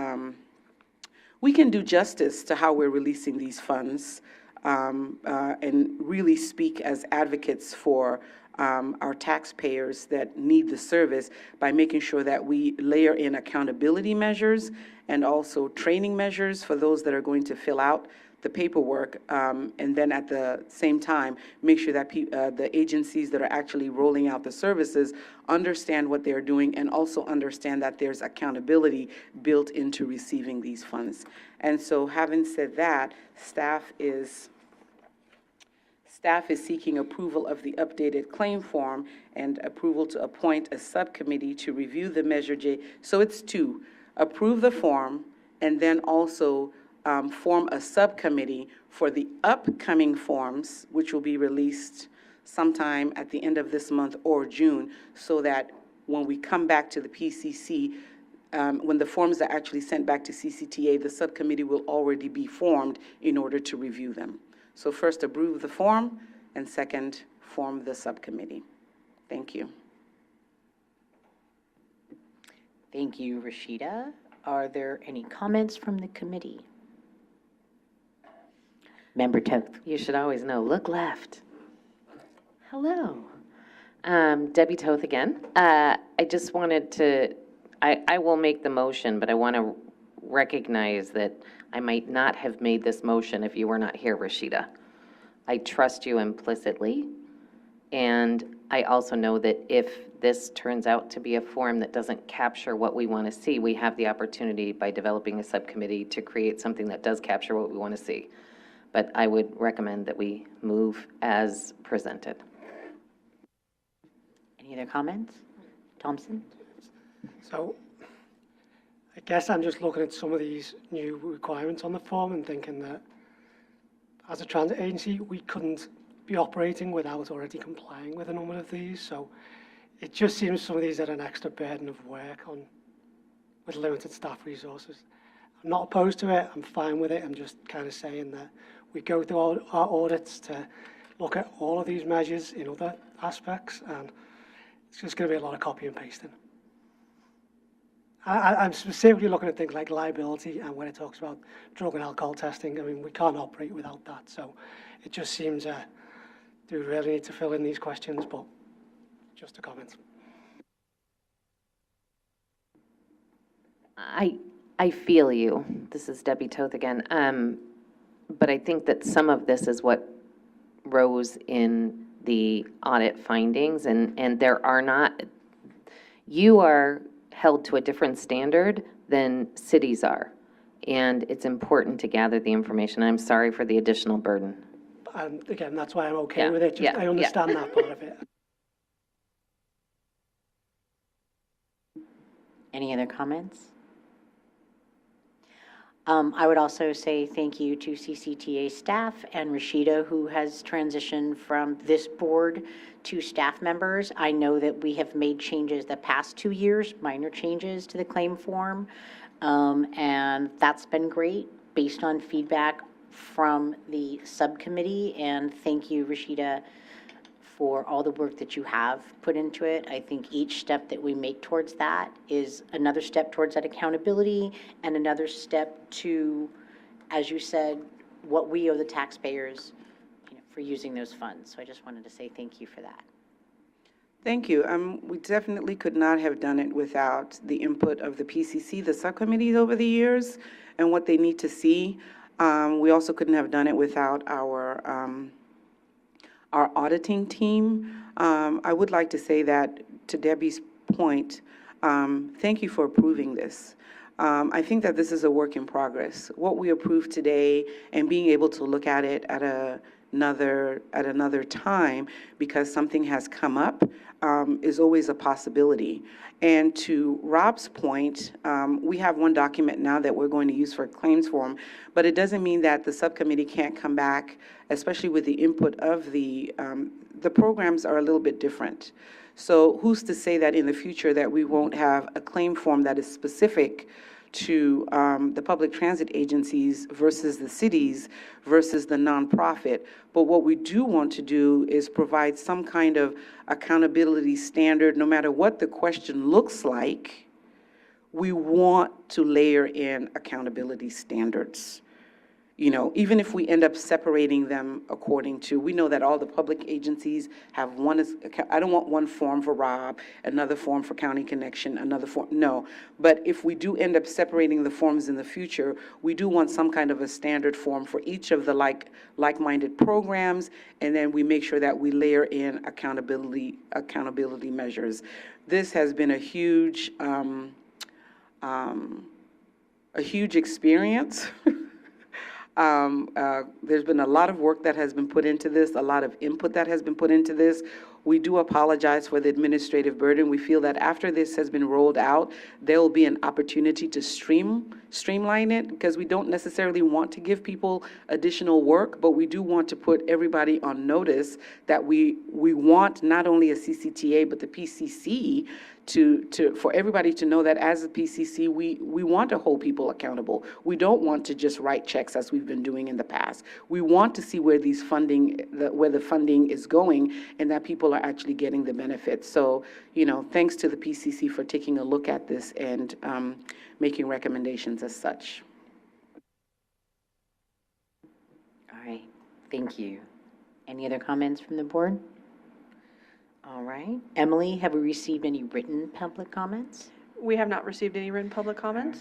S8: justice to how we're releasing these funds and really speak as advocates for our taxpayers that need the service by making sure that we layer in accountability measures and also training measures for those that are going to fill out the paperwork, and then at the same time, make sure that the agencies that are actually rolling out the services understand what they're doing and also understand that there's accountability built into receiving these funds. And so having said that, staff is seeking approval of the updated claim form and approval to appoint a subcommittee to review the Measure J. So it's two, approve the form and then also form a subcommittee for the upcoming forms, which will be released sometime at the end of this month or June, so that when we come back to the PCC, when the forms are actually sent back to CCTA, the subcommittee will already be formed in order to review them. So first approve the form, and second, form the subcommittee. Thank you.
S4: Thank you, Rashida. Are there any comments from the committee? Member Toth.
S1: You should always know, look left. Hello. Debbie Toth again. I just wanted to, I will make the motion, but I want to recognize that I might not have made this motion if you were not here, Rashida. I trust you implicitly, and I also know that if this turns out to be a form that doesn't capture what we want to see, we have the opportunity by developing a subcommittee to create something that does capture what we want to see. But I would recommend that we move as presented.
S4: Any other comments? Thompson?
S10: So I guess I'm just looking at some of these new requirements on the form and thinking that as a transit agency, we couldn't be operating without already complying with a number of these. So it just seems some of these are an extra burden of work with limited staff resources. I'm not opposed to it. I'm fine with it. I'm just kind of saying that we go through all our audits to look at all of these measures in other aspects, and it's just going to be a lot of copy and pasting. I'm specifically looking at things like liability, and when it talks about drug and alcohol testing, I mean, we can't operate without that. So it just seems, do we really need to fill in these questions? But just a comment.
S1: I feel you. This is Debbie Toth again. But I think that some of this is what rose in the audit findings, and there are not, you are held to a different standard than cities are. And it's important to gather the information. I'm sorry for the additional burden.
S10: And again, that's why I'm okay
S1: Yeah,
S10: with it. Just,
S1: yeah,
S10: I understand that part of it.
S4: Any other comments? I would also say thank you to CCTA staff and Rashida, who has transitioned from this board to staff members. I know that we have made changes the past 2 years, minor changes to the claim form, and that's been great based on feedback from the subcommittee. And thank you, Rashida, for all the work that you have put into it. I think each step that we make towards that is another step towards that accountability and another step to, as you said, what we owe the taxpayers, for using those funds. So I just wanted to say thank you for that.
S8: Thank you. We definitely could not have done it without the input of the PCC, the subcommittees over the years, and what they need to see. We also couldn't have done it without our auditing team. I would like to say that, to Debbie's point, thank you for approving this. I think that this is a work in progress. What we approved today and being able to look at it at another time because something has come up is always a possibility. And to Rob's point, we have one document now that we're going to use for claims form, but it doesn't mean that the subcommittee can't come back, especially with the input of the programs are a little bit different. So who's to say that in the future that we won't have a claim form that is specific to the public transit agencies versus the cities versus the nonprofit. But what we do want to do is provide some kind of accountability standard, no matter what the question looks like. We want to layer in accountability standards. Even if we end up separating them according to, we know that all the public agencies have one, I don't want one form for Rob, another form for County Connection, another form, no. But if we do end up separating the forms in the future, we do want some kind of a standard form for each of the like-minded programs, and then we make sure that we layer in accountability measures. This has been a huge experience. There's been a lot of work that has been put into this, a lot of input that has been put into this. We do apologize for the administrative burden. We feel that after this has been rolled out, there will be an opportunity to streamline it, because we don't necessarily want to give people additional work, but we do want to put everybody on notice that we want not only a CCTA, but the PCC for everybody to know that as a PCC, we want to hold people accountable. We don't want to just write checks as we've been doing in the past. We want to see where where the funding is going and that people are actually getting the benefits. So, thanks to the PCC for taking a look at this and making recommendations as such.
S4: All right, thank you. Any other comments from the board? All right. Emily, have we received any written public comments?
S2: We have not received any written public comments.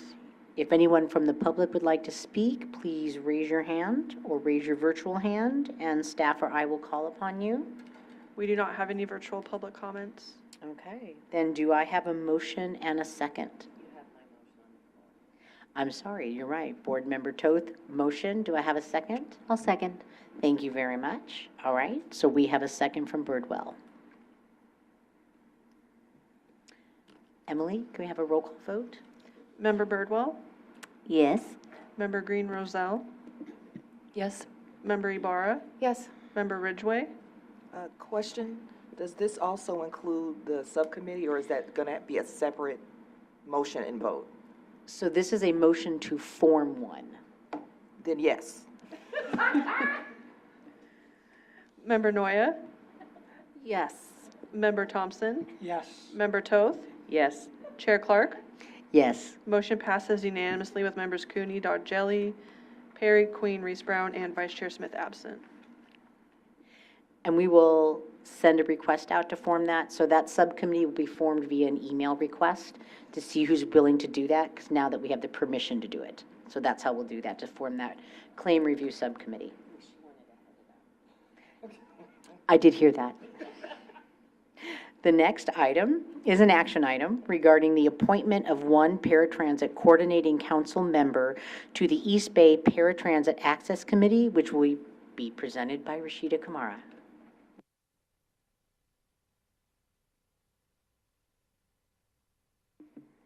S4: If anyone from the public would like to speak, please raise your hand or raise your virtual hand, and staff or I will call upon you.
S2: We do not have any virtual public comments.
S4: Okay, then do I have a motion and a second? I'm sorry, you're right. Board Member Toth, motion. Do I have a second?
S9: I'll second.
S4: Thank you very much. All right, so we have a second from Birdwell. Emily, can we have a roll call vote?
S2: Member Birdwell,
S4: Yes.
S2: Member Green Roselle,
S5: Yes?
S2: Member Ibarra,
S1: Yes.
S2: Member Ridgway.
S3: Question, does this also include the subcommittee, or is that going to be a separate motion and vote?
S4: So this is a motion to form one.
S3: Then yes.
S2: Member Noya,
S1: Yes.
S2: Member Thompson,
S10: Yes.
S2: Member Toth,
S1: Yes.
S2: Chair Clark.
S4: Yes.
S2: Motion passes unanimously with members Cooney, Dodge Jelly, Perry, Queen, Reese Brown, and Vice Chair Smith absent.
S4: And we will send a request out to form that. So that subcommittee will be formed via an email request to see who's willing to do that, because now that we have the permission to do it. So that's how we'll do that, to form that claim review subcommittee. I did hear that. The next item is an action item regarding the appointment of one Paratransit Coordinating Council member to the East Bay Paratransit Access Committee, which will be presented by Rashida Kamara.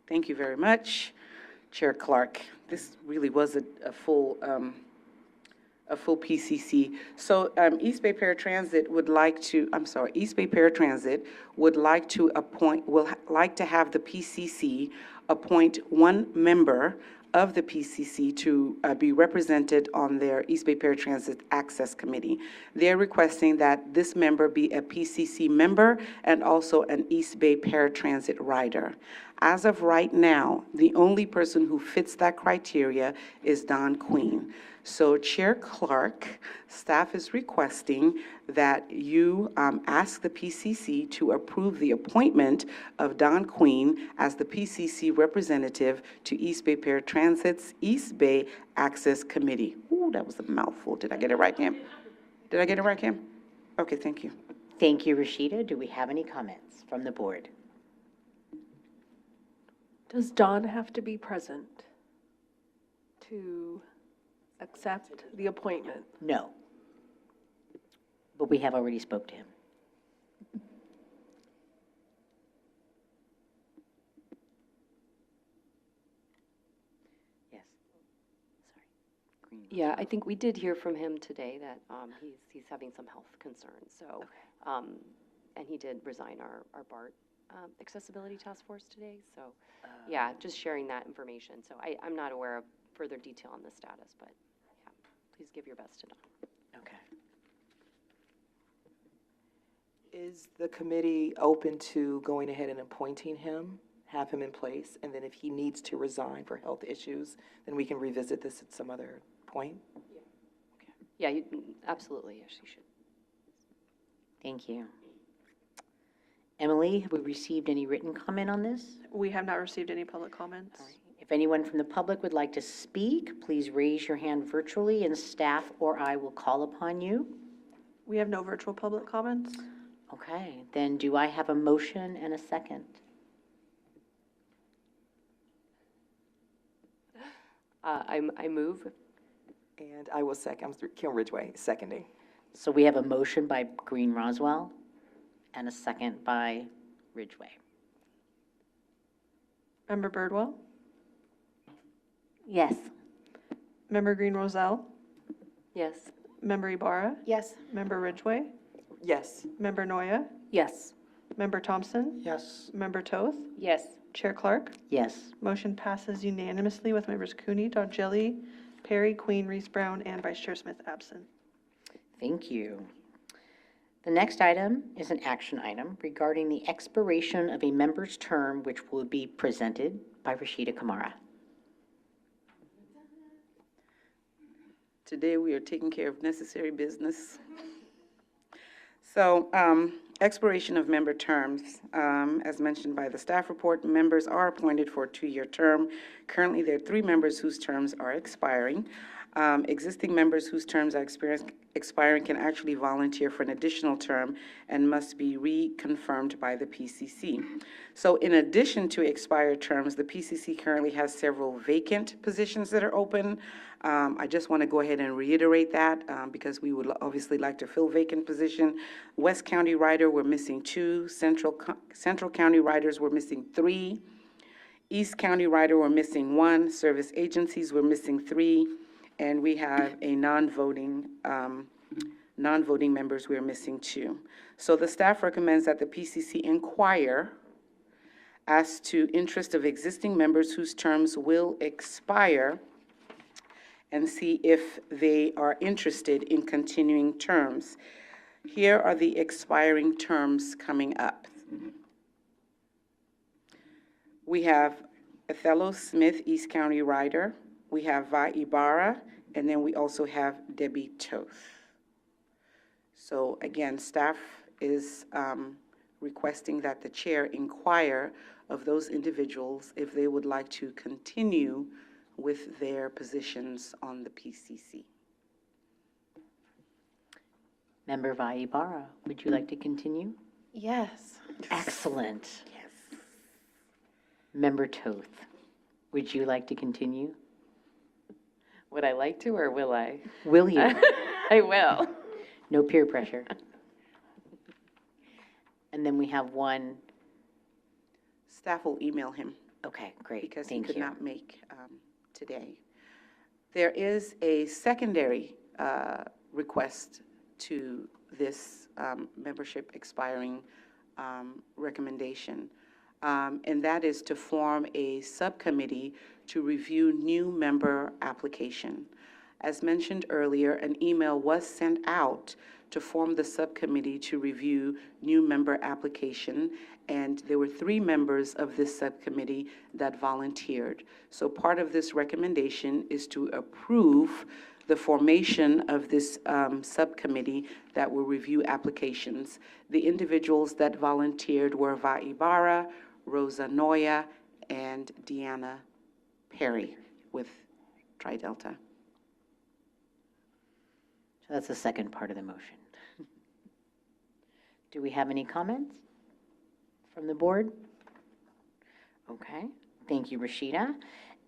S8: Thank you very much, Chair Clark. This really was a full PCC. So East Bay Paratransit would like to, East Bay Paratransit would like to like to have the PCC appoint one member of the PCC to be represented on their East Bay Paratransit Access Committee. They're requesting that this member be a PCC member and also an East Bay Paratransit rider. As of right now, the only person who fits that criteria is Don Queen. So Chair Clark, staff is requesting that you ask the PCC to approve the appointment of Don Queen as the PCC representative to East Bay Paratransit's East Bay Access Committee. Ooh, that was a mouthful. Did I get it right, Kim? Did I get it right, Kim? Okay, thank you.
S4: Thank you, Rashida. Do we have any comments from the board?
S11: Does Don have to be present to accept the appointment?
S4: No. But we have already spoke to him. Yes. Sorry. Green.
S5: Yeah, I think we did hear from him today that he's having some health concerns, so, and he did resign our BART accessibility task force today, so, yeah, just sharing that information. So I'm not aware of further detail on the status, but, yeah, please give your best to Don.
S4: Okay.
S3: Is the committee open to going ahead and appointing him, have him in place, and then if he needs to resign for health issues, then we can revisit this at some other point?
S5: Yeah, absolutely, yes, you should.
S4: Thank you. Emily, have we received any written comment on this?
S2: We have not received any public comments.
S4: All right. If anyone from the public would like to speak, please raise your hand virtually, and staff or I will call upon you.
S2: We have no virtual public comments.
S4: Okay, then do I have a motion and a second?
S5: I move.
S3: And I will second, I'm Kim Ridgway, seconding.
S4: So we have a motion by Green Roswell and a second by Ridgway.
S2: Member Birdwell,
S4: Yes.
S2: Member Green Roselle,
S5: Yes.
S2: Member Ibarra,
S1: Yes.
S2: Member Ridgway,
S3: Yes.
S2: Member Noya,
S4: Yes.
S2: Member Thompson?
S10: Yes.
S2: Member Toth?
S1: Yes.
S2: Chair Clark?
S4: Yes.
S2: Motion passes unanimously with members Cooney, Dodgelli, Perry, Queen, Reese Brown, and Vice Chair Smith absent.
S4: Thank you. The next item is an action item regarding the expiration of a member's term, which will be presented by Rashida Kamara.
S8: Today, we are taking care of necessary business. So, expiration of member terms. As mentioned by the staff report, members are appointed for a 2-year term. Currently, there are 3 members whose terms are expiring. Existing members whose terms are expiring can actually volunteer for an additional term and must be reconfirmed by the PCC. So in addition to expired terms, the PCC currently has several vacant positions that are open. I just want to go ahead and reiterate that because we would obviously like to fill vacant position. West County Rider, we're missing 2. Central County Riders, we're missing 3. East County Rider, we're missing 1. Service agencies, we're missing 3. And we have a non-voting members, we're missing 2. So the staff recommends that the PCC inquire as to interest of existing members whose terms will expire and see if they are interested in continuing terms. Here are the expiring terms coming up. We have Othello Smith, East County Rider. We have Va Ibarra, and then we also have Debbie Toth. So again, staff is requesting that the chair inquire of those individuals if they would like to continue with their positions on the PCC.
S4: Member Va Ibarra, would you like to continue?
S1: Yes.
S4: Excellent. Yes. Member Toth, would you like to continue?
S1: Would I like to, or will I?
S4: Will you?
S1: I will.
S4: No peer pressure. And then we have one.
S8: Staff will email him
S4: Okay, great.
S8: because he
S4: Thank
S8: could
S4: you.
S8: not make today. There is a secondary request to this membership expiring recommendation, and that is to form a subcommittee to review new member application. As mentioned earlier, an email was sent out to form the subcommittee to review new member application, and there were 3 members of this subcommittee that volunteered. So part of this recommendation is to approve the formation of this subcommittee that will review applications. The individuals that volunteered were Va Ibarra, Rosa Noya, and Deanna Perry with Tri-Delta.
S4: So that's the second part of the motion. Do we have any comments from the board? Okay, thank you, Rashida.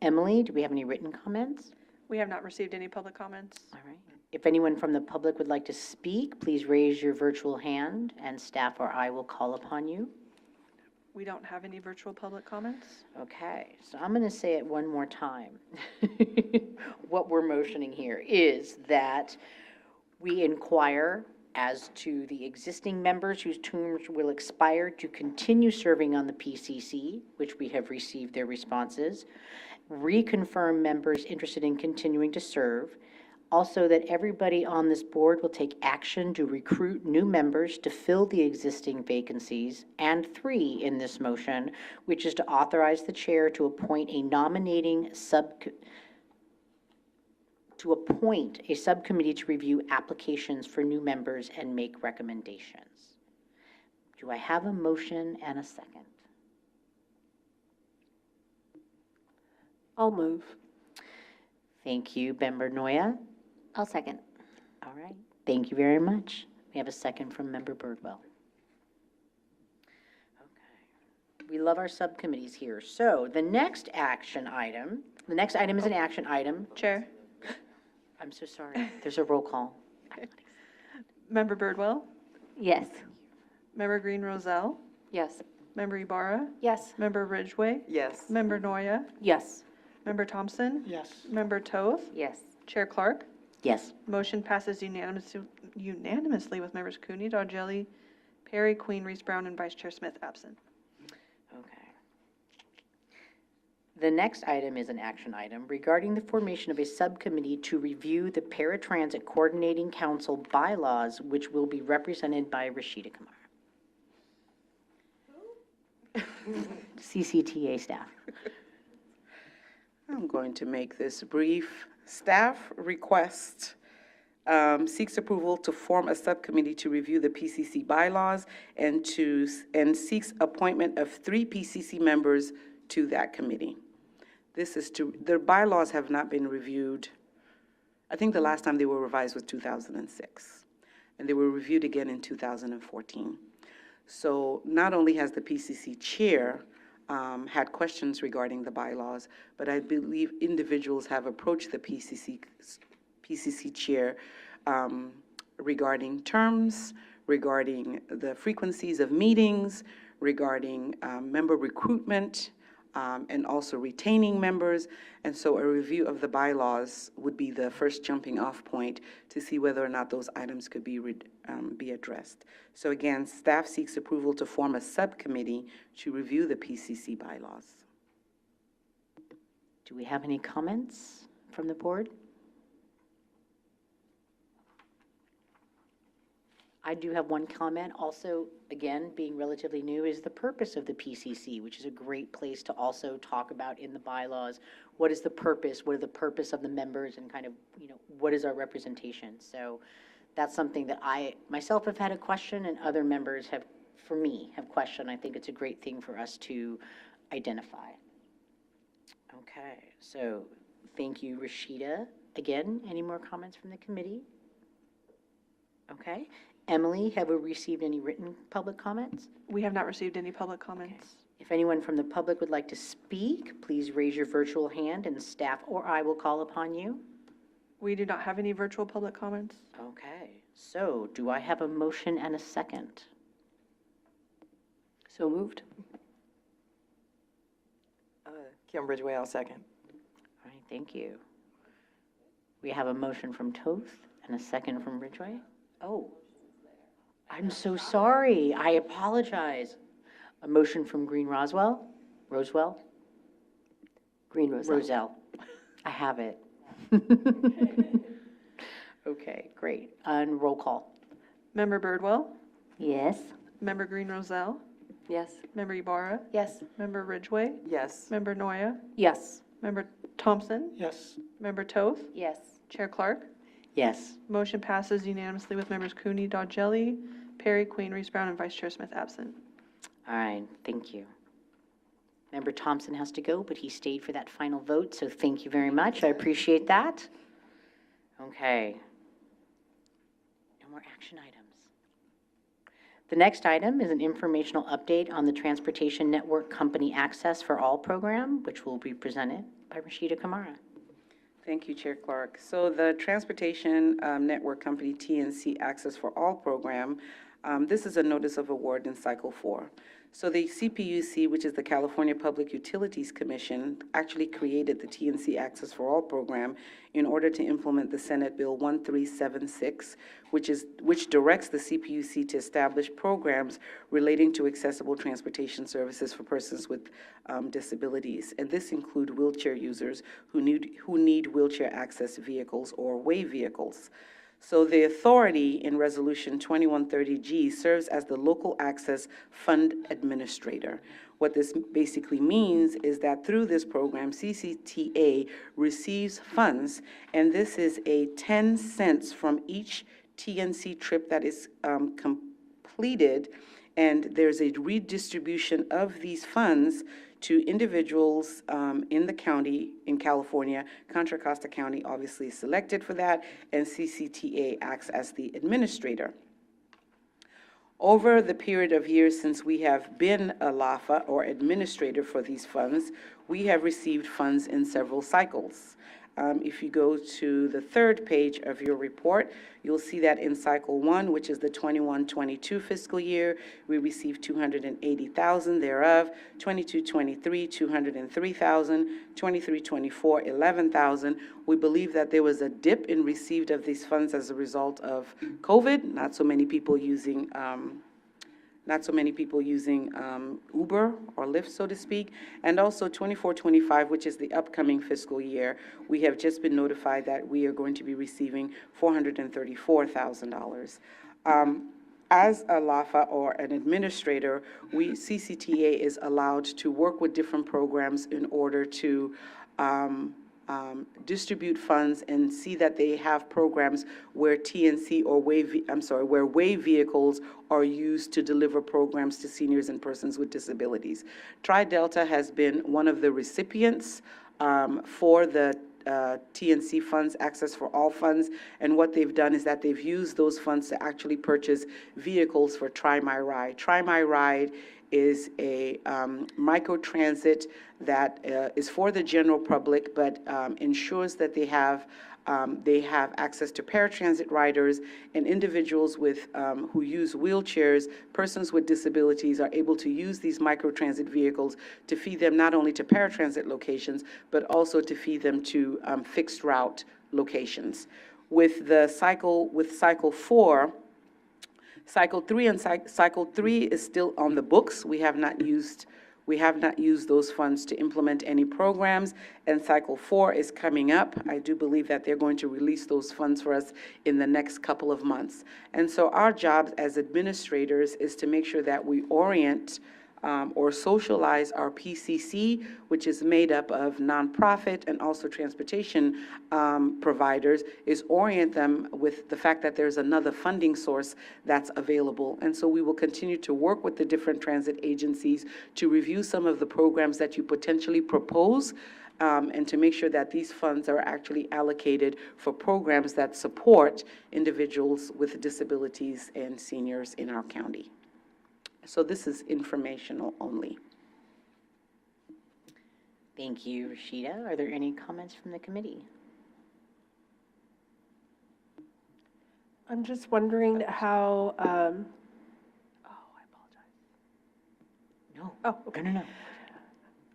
S4: Emily, do we have any written comments?
S2: We have not received any public comments.
S4: All right. If anyone from the public would like to speak, please raise your virtual hand, and staff or I will call upon you.
S2: We don't have any virtual public comments.
S4: Okay, so I'm going to say it one more time. What we're motioning here is that we inquire as to the existing members whose terms will expire to continue serving on the PCC, which we have received their responses, reconfirm members interested in continuing to serve, also that everybody on this board will take action to recruit new members to fill the existing vacancies, and 3 in this motion, which is to authorize the chair to appoint a subcommittee to review applications for new members and make recommendations. Do I have a motion and a second?
S11: I'll move.
S4: Thank you, Member Noya.
S9: I'll second.
S4: All right, thank you very much. We have a second from Member Birdwell. Okay. We love our subcommittees here. So the next item is an action item.
S2: Chair,
S4: I'm so sorry. There's a roll call.
S2: Member Birdwell,
S9: Yes.
S2: Member Green Roselle,
S5: Yes.
S2: Member Ibarra,
S9: Yes.
S2: Member Ridgway,
S3: Yes.
S2: Member Noya,
S4: Yes.
S2: Member Thompson,
S10: Yes.
S2: Member Toth,
S1: Yes.
S2: Chair Clark.
S4: Yes.
S2: Motion passes unanimously with members Cooney, Dodgelli, Perry, Queen, Reese Brown, and Vice Chair Smith absent.
S4: Okay. The next item is an action item regarding the formation of a subcommittee to review the Paratransit Coordinating Council bylaws, which will be represented by Rashida Kamara. CCTA staff.
S8: I'm going to make this brief. Staff request seeks approval to form a subcommittee to review the PCC bylaws and seeks appointment of 3 PCC members to that committee. Their bylaws have not been reviewed. I think the last time they were revised was 2006, and they were reviewed again in 2014. So not only has the PCC chair had questions regarding the bylaws, but I believe individuals have approached the PCC chair regarding terms, regarding the frequencies of meetings, regarding member recruitment, and also retaining members. And so a review of the bylaws would be the first jumping off point to see whether or not those items could be addressed. So again, staff seeks approval to form a subcommittee to review the PCC bylaws.
S4: Do we have any comments from the board? I do have one comment. Also, again, being relatively new, is the purpose of the PCC, which is a great place to also talk about in the bylaws. What is the purpose? What are the purpose of the members, and kind of, what is our representation? So that's something that I myself have had a question, and other members have questioned. I think it's a great thing for us to identify. Okay, so thank you, Rashida. Again, any more comments from the committee? Okay. Emily, have we received any written public comments?
S2: We have not received any public comments.
S4: If anyone from the public would like to speak, please raise your virtual hand and staff or I will call upon you.
S2: We do not have any virtual public comments.
S4: Okay, so do I have a motion and a second?
S5: So moved.
S3: Kim Ridgway, I'll second.
S4: All right, thank you. We have a motion from Toth and a second from Ridgway. Oh, I'm so sorry. I apologize. A motion from Green Roswell?
S5: Green Roselle.
S4: Roselle. I have it. Okay, great. And roll call.
S2: Member Birdwell,
S4: Yes.
S2: Member Green Roselle,
S5: Yes.
S2: Member Ibarra,
S4: Yes.
S2: Member Ridgway,
S3: Yes.
S2: Member Noya,
S4: Yes.
S2: Member Thompson,
S10: Yes.
S2: Member Toth,
S4: Yes.
S2: Chair Clark.
S4: Yes.
S2: Motion passes unanimously with members Cooney, Dodgelli, Perry, Queen, Reese Brown, and Vice Chair Smith absent.
S4: All right, thank you. Member Thompson has to go, but he stayed for that final vote, so thank you very much. I appreciate that. Okay. No more action items. The next item is an informational update on the Transportation Network Company Access for All program, which will be presented by Rashida Kamara.
S8: Thank you, Chair Clark. So the Transportation Network Company TNC Access for All program, this is a notice of award in Cycle 4. So the CPUC, which is the California Public Utilities Commission, actually created the TNC Access for All program in order to implement the Senate Bill 1376, which directs the CPUC to establish programs relating to accessible transportation services for persons with disabilities. And this include wheelchair users who need wheelchair access vehicles or WAVE vehicles. So the authority in Resolution 2130G serves as the local access fund administrator. What this basically means is that through this program, CCTA receives funds, and this is a 10 cents from each TNC trip that is completed, and there's a redistribution of these funds to individuals in the county, in California. Contra Costa County obviously is selected for that, and CCTA acts as the administrator. Over the period of years since we have been a LAFA, or administrator for these funds, we have received funds in several cycles. If you go to the third page of your report, you'll see that in Cycle 1, which is the 21-22 fiscal year, we received $280,000 thereof, 22-23, $203,000, 23-24, $11,000. We believe that there was a dip in receipt of these funds as a result of COVID, not so many people using not so many people using Uber or Lyft, so to speak. And also 24-25, which is the upcoming fiscal year, we have just been notified that we are going to be receiving $434,000. As a LAFA or an administrator, CCTA is allowed to work with different programs in order to distribute funds and see that they have programs where TNC or where WAVE vehicles are used to deliver programs to seniors and persons with disabilities. Tri-Delta has been one of the recipients for the TNC funds, Access for All funds, and what they've done is that they've used those funds to actually purchase vehicles for Try My Ride. Try My Ride is a microtransit that is for the general public, but ensures that they have access to paratransit riders, and individuals with who use wheelchairs, persons with disabilities are able to use these microtransit vehicles to feed them not only to paratransit locations, but also to feed them to fixed route locations. With Cycle 4, Cycle 3 and Cycle 3 is still on the books. We have not used those funds to implement any programs, and Cycle 4 is coming up. I do believe that they're going to release those funds for us in the next couple of months. And so our job as administrators is to make sure that we orient or socialize our PCC, which is made up of nonprofit and also transportation providers, is orient them with the fact that there's another funding source that's available. And so we will continue to work with the different transit agencies to review some of the programs that you potentially propose, and to make sure that these funds are actually allocated for programs that support individuals with disabilities and seniors in our county. So this is informational only.
S4: Thank you, Rashida. Are there any comments from the committee?
S11: I'm just wondering how, I apologize.
S4: No.
S11: Oh, okay.
S4: No.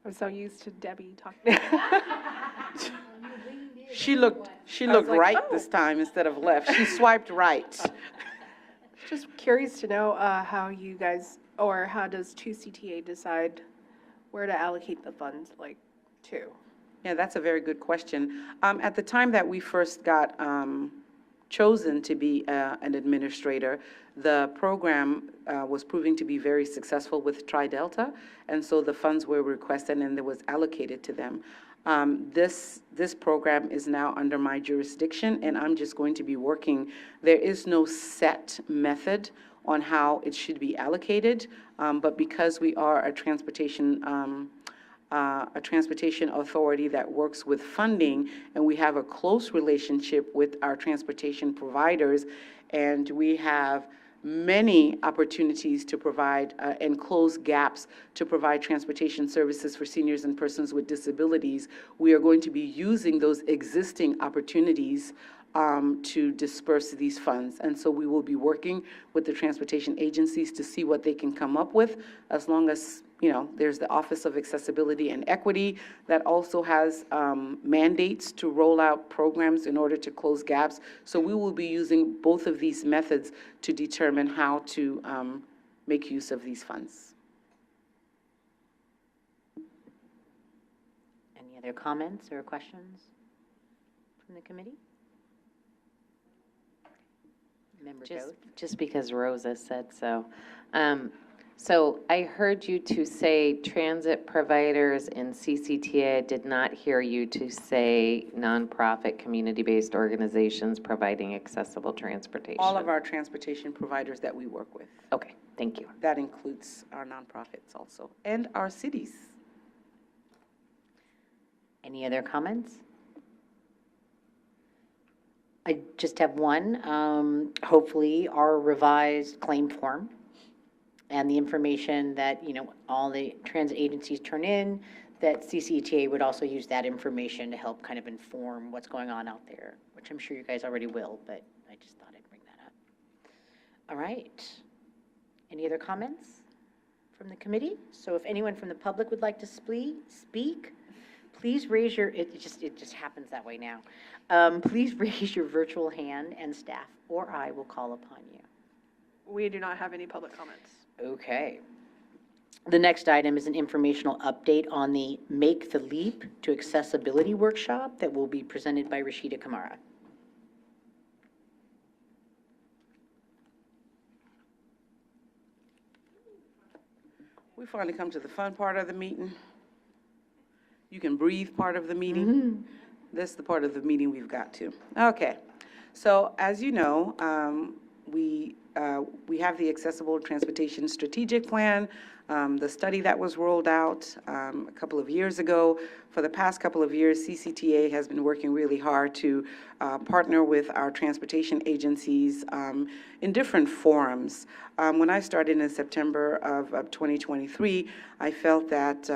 S11: I'm so used to Debbie talking.
S8: She looked
S11: like,
S8: right
S11: oh.
S8: this time instead of left. She swiped right.
S11: Just curious to know how you guys, or how does 2CTA decide where to allocate the funds, to?
S8: Yeah, that's a very good question. At the time that we first got chosen to be an administrator, the program was proving to be very successful with Tri-Delta, and so the funds were requested and it was allocated to them. This program is now under my jurisdiction, and I'm just going to be working. There is no set method on how it should be allocated, but because we are a transportation authority that works with funding, and we have a close relationship with our transportation providers, and we have many opportunities to provide and close gaps to provide transportation services for seniors and persons with disabilities. We are going to be using those existing opportunities to disperse these funds. And so we will be working with the transportation agencies to see what they can come up with, as long as, there's the Office of Accessibility and Equity that also has mandates to roll out programs in order to close gaps. So we will be using both of these methods to determine how to make use of these funds.
S4: Any other comments or questions from the committee? Member Goth?
S1: Just because Rosa said so. So I heard you to say transit providers in CCTA. I did not hear you to say nonprofit, community-based organizations providing accessible transportation.
S8: All of our transportation providers that we work with.
S1: Okay, thank you.
S8: That includes our nonprofits also, and our cities.
S4: Any other comments? I just have one. Hopefully, our revised claim form and the information that, all the transit agencies turn in, that CCTA would also use that information to help kind of inform what's going on out there, which I'm sure you guys already will, but I just thought I'd bring that up. All right. Any other comments from the committee? So if anyone from the public would like to speak, please raise your, it just happens that way now. Please raise your virtual hand and staff or I will call upon you.
S2: We do not have any public comments.
S4: Okay. The next item is an informational update on the Make the Leap to Accessibility workshop that will be presented by Rashida Kamara.
S8: We finally come to the fun part of the meeting. You can breathe part of the meeting. That's the part of the meeting we've got to. Okay. So as you know, we have the Accessible Transportation Strategic Plan, the study that was rolled out a couple of years ago. For the past couple of years, CCTA has been working really hard to partner with our transportation agencies in different forums. When I started in September of 2023, I felt that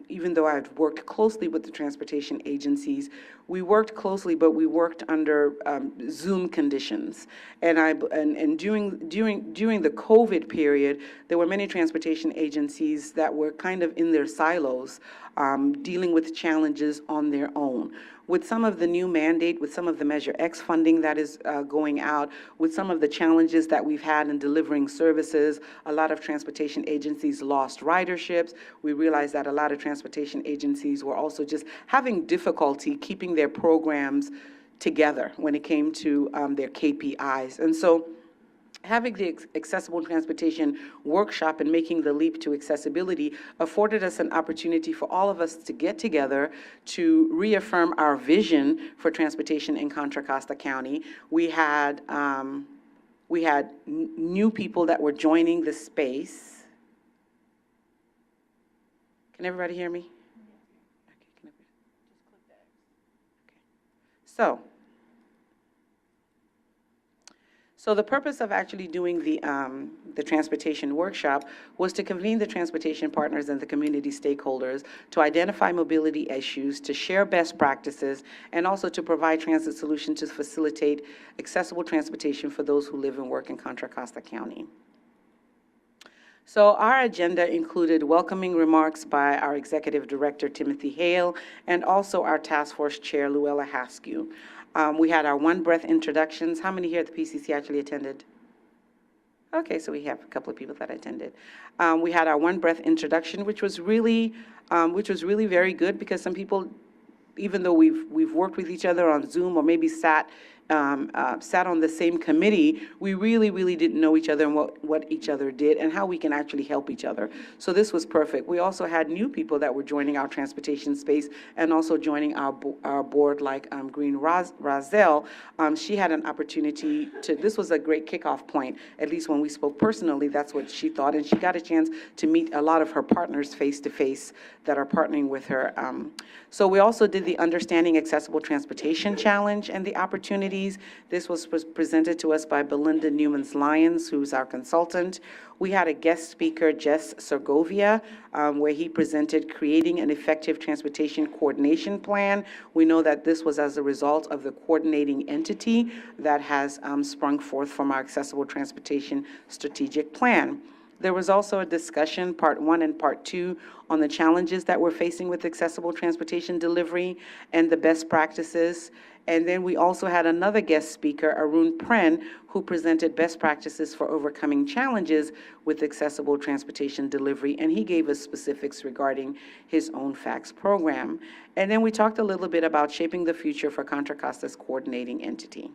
S8: even though I've worked closely with the transportation agencies, we worked closely, but we worked under Zoom conditions. And during the COVID period, there were many transportation agencies that were kind of in their silos, dealing with challenges on their own. With some of the new mandate, with some of the Measure X funding that is going out, with some of the challenges that we've had in delivering services, a lot of transportation agencies lost riderships. We realized that a lot of transportation agencies were also just having difficulty keeping their programs together when it came to their KPIs. And so having the Accessible Transportation Workshop and Making the Leap to Accessibility afforded us an opportunity for all of us to get together to reaffirm our vision for transportation in Contra Costa County. We had new people that were joining the space. Can everybody hear me? Okay, So the purpose of actually doing the transportation workshop was to convene the transportation partners and the community stakeholders to identify mobility issues, to share best practices, and also to provide transit solutions to facilitate accessible transportation for those who live and work in Contra Costa County. So our agenda included welcoming remarks by our Executive Director, Timothy Hale, and also our Task Force Chair, Luella Haskew. We had our one breath introductions. How many here at the PCC actually attended? Okay, so we have a couple of people that attended. We had our one breath introduction, which was really very good, because some people, even though we've worked with each other on Zoom or maybe sat on the same committee, we really didn't know each other and what each other did and how we can actually help each other. So this was perfect. We also had new people that were joining our transportation space and also joining our board, like Green Roselle. She had an opportunity to, this was a great kickoff point, at least when we spoke personally, that's what she thought, and she got a chance to meet a lot of her partners face-to-face that are partnering with her. So we also did the Understanding Accessible Transportation Challenge and the opportunities. This was presented to us by Belinda Newmans-Lyons, who's our consultant. We had a guest speaker, Jess Segovia, where he presented creating an effective transportation coordination plan. We know that this was as a result of the coordinating entity that has sprung forth from our Accessible Transportation Strategic Plan. There was also a discussion, part 1 and part 2, on the challenges that we're facing with accessible transportation delivery and the best practices. And then we also had another guest speaker, Arun Pren, who presented best practices for overcoming challenges with accessible transportation delivery, and he gave us specifics regarding his own FACTS program. And then we talked a little bit about shaping the future for Contra Costa's coordinating entity.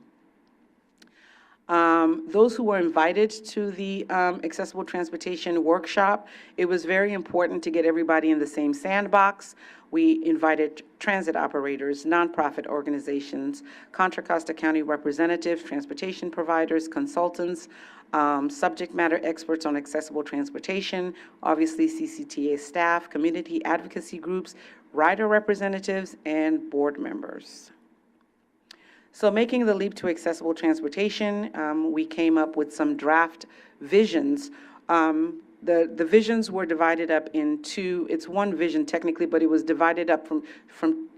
S8: Those who were invited to the Accessible Transportation Workshop, it was very important to get everybody in the same sandbox. We invited transit operators, nonprofit organizations, Contra Costa County representatives, transportation providers, consultants, subject matter experts on accessible transportation, obviously CCTA staff, community advocacy groups, rider representatives, and board members. So making the leap to accessible transportation, we came up with some draft visions. The visions were divided up in two. It's one vision technically, but it was divided up from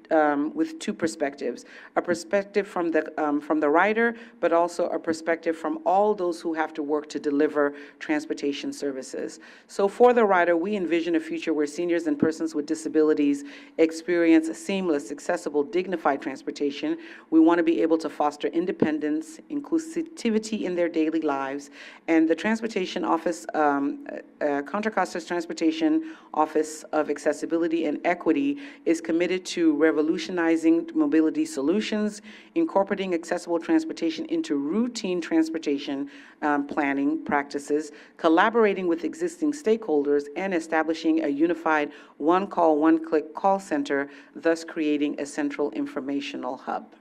S8: with two perspectives, a perspective from the rider, but also a perspective from all those who have to work to deliver transportation services. So for the rider, we envision a future where seniors and persons with disabilities experience seamless, accessible, dignified transportation. We want to be able to foster independence, inclusivity in their daily lives, and the Transportation Office, Contra Costa's Transportation Office of Accessibility and Equity is committed to revolutionizing mobility solutions, incorporating accessible transportation into routine transportation planning practices, collaborating with existing stakeholders, and establishing a unified one-call, one-click call center, thus creating a central informational hub.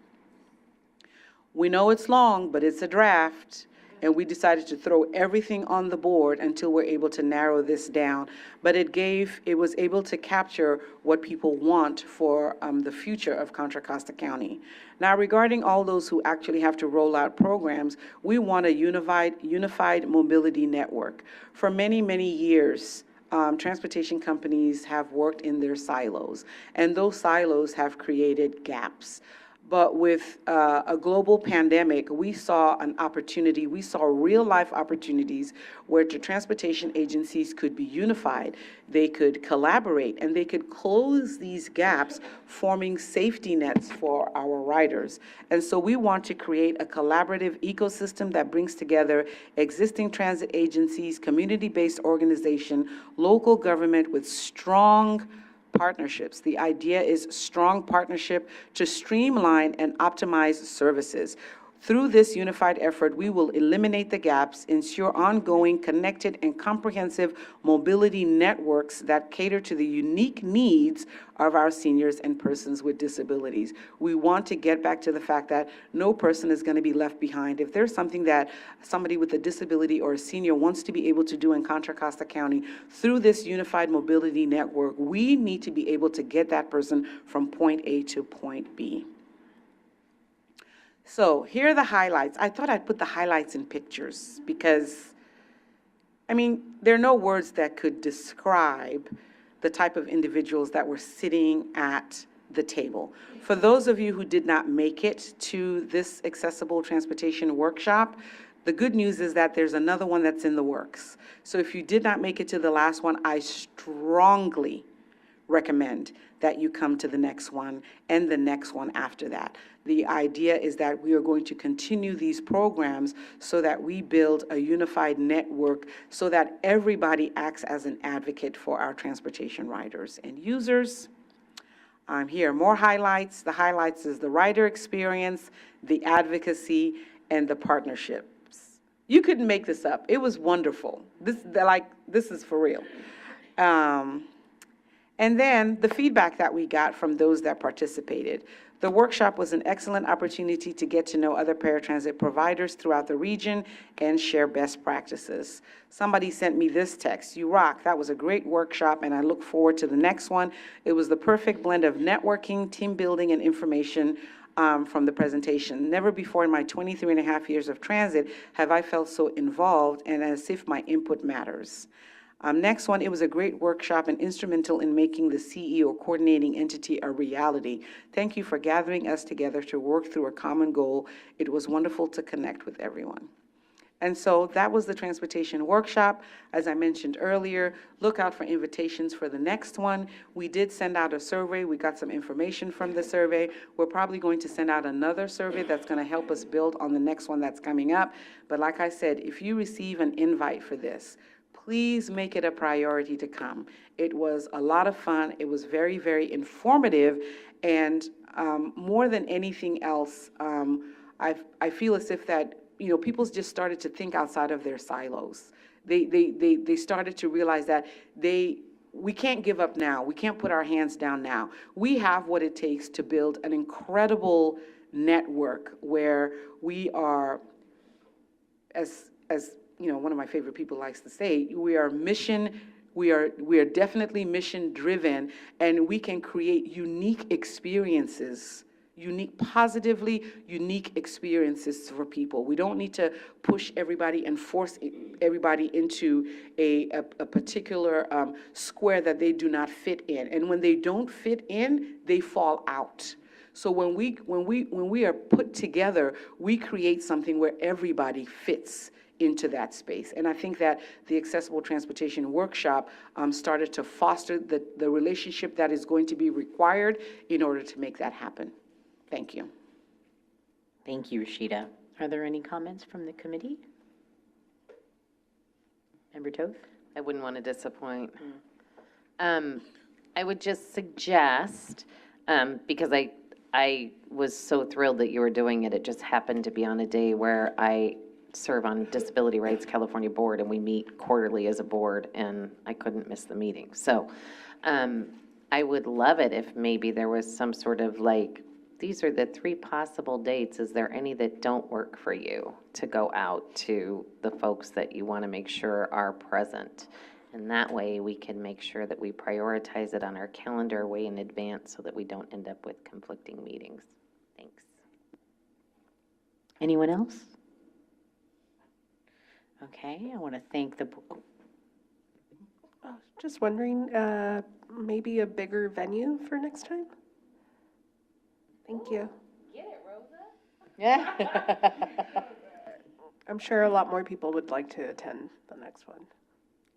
S8: We know it's long, but it's a draft, and we decided to throw everything on the board until we're able to narrow this down. But it was able to capture what people want for the future of Contra Costa County. Now, regarding all those who actually have to roll out programs, we want a unified mobility network. For many, many years, transportation companies have worked in their silos, and those silos have created gaps. But with a global pandemic, we saw an opportunity, we saw real-life opportunities where the transportation agencies could be unified, they could collaborate, and they could close these gaps, forming safety nets for our riders. And so we want to create a collaborative ecosystem that brings together existing transit agencies, community-based organization, local government with strong partnerships. The idea is strong partnership to streamline and optimize services. Through this unified effort, we will eliminate the gaps, ensure ongoing, connected, and comprehensive mobility networks that cater to the unique needs of our seniors and persons with disabilities. We want to get back to the fact that no person is going to be left behind. If there's something that somebody with a disability or a senior wants to be able to do in Contra Costa County through this unified mobility network, we need to be able to get that person from point A to point B. So here are the highlights. I thought I'd put the highlights in pictures because, I mean, there are no words that could describe the type of individuals that were sitting at the table. For those of you who did not make it to this accessible transportation workshop, the good news is that there's another one that's in the works. So if you did not make it to the last one, I strongly recommend that you come to the next one and the next one after that. The idea is that we are going to continue these programs so that we build a unified network so that everybody acts as an advocate for our transportation riders and users. Here are more highlights. The highlights is the rider experience, the advocacy, and the partnerships. You couldn't make this up. It was wonderful. This is for real. And then the feedback that we got from those that participated. The workshop was an excellent opportunity to get to know other paratransit providers throughout the region and share best practices. Somebody sent me this text: "You rock, that was a great workshop and I look forward to the next one. It was the perfect blend of networking, team building, and information from the presentation. Never before in my 23 and a half years of transit have I felt so involved and as if my input matters." Next one, "It was a great workshop and instrumental in making the CEO coordinating entity a reality. Thank you for gathering us together to work through a common goal. It was wonderful to connect with everyone." And so that was the transportation workshop. As I mentioned earlier, look out for invitations for the next one. We did send out a survey. We got some information from the survey. We're probably going to send out another survey that's going to help us build on the next one that's coming up. But like I said, if you receive an invite for this, please make it a priority to come. It was a lot of fun. It was very, very informative. And more than anything else, I feel as if that, people just started to think outside of their silos. They started to realize that we can't give up now. We can't put our hands down now. We have what it takes to build an incredible network where we are, as one of my favorite people likes to say, we are definitely mission driven, and we can create unique experiences, positively unique experiences for people. We don't need to push everybody and force everybody into a particular square that they do not fit in. And when they don't fit in, they fall out. So when we are put together, we create something where everybody fits into that space. And I think that the Accessible Transportation Workshop started to foster the relationship that is going to be required in order to make that happen. Thank you.
S4: Thank you, Rashida. Are there any comments from the committee? Member Toth?
S1: I wouldn't want to disappoint. I would just suggest, because I was so thrilled that you were doing it, it just happened to be on a day where I serve on Disability Rights California Board, and we meet quarterly as a board, and I couldn't miss the meeting. So I would love it if maybe there was some sort of like, these are the 3 possible dates. Is there any that don't work for you to go out to the folks that you want to make sure are present? And that way we can make sure that we prioritize it on our calendar way in advance so that we don't end up with conflicting meetings. Thanks.
S4: Anyone else? Okay, I want to thank the,
S11: Just wondering, maybe a bigger venue for next time? Thank you.
S4: yeah.
S11: I'm sure a lot more people would like to attend the next one.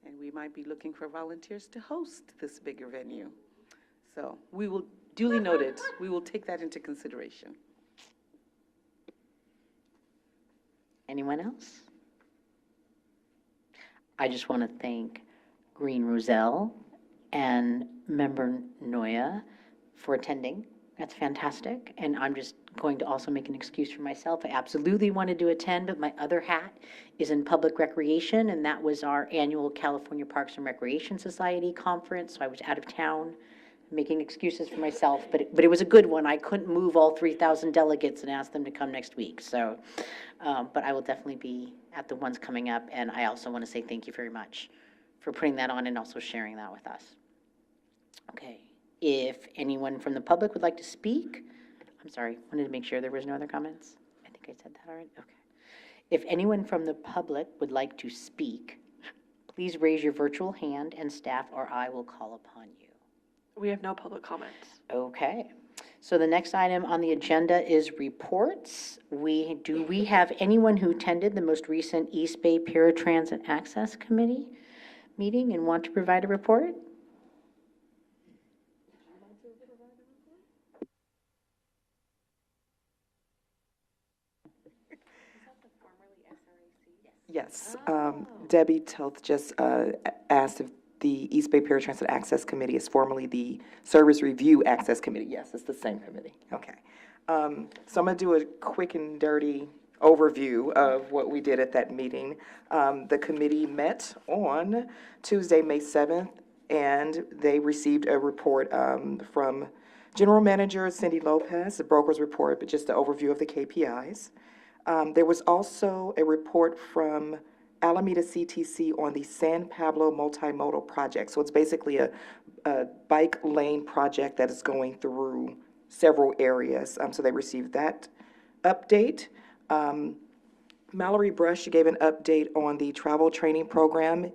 S8: And we might be looking for volunteers to host this bigger venue. So we will, duly noted, we will take that into consideration.
S4: Anyone else? I just want to thank Green Roselle and Member Noya for attending. That's fantastic. And I'm just going to also make an excuse for myself. I absolutely wanted to attend, but my other hat is in public recreation, and that was our annual California Parks and Recreation Society conference. So I was out of town, making excuses for myself, but it was a good one. I couldn't move all 3,000 delegates and ask them to come next week. So, but I will definitely be at the ones coming up. And I also want to say thank you very much for putting that on and also sharing that with us. Okay. If anyone from the public would like to speak, I'm sorry, wanted to make sure there was no other comments. I think I said that already. Okay. If anyone from the public would like to speak, please raise your virtual hand and staff or I will call upon you.
S2: We have no public comments.
S4: Okay. So the next item on the agenda is reports. Do we have anyone who attended the most recent East Bay Paratransit Access Committee meeting and want to provide a report?
S3: Yes, Debbie Toth just asked if the East Bay Paratransit Access Committee is formerly the Service Review Access Committee. Yes, it's the same committee. Okay. So I'm going to do a quick and dirty overview of what we did at that meeting. The committee met on Tuesday, May 7th, and they received a report from General Manager Cindy Lopez, the broker's report, but just the overview of the KPIs. There was also a report from Alameda CTC on the San Pablo multimodal project. So it's basically a bike lane project that is going through several areas. So they received that update. Mallory Brush gave an update on the travel training program.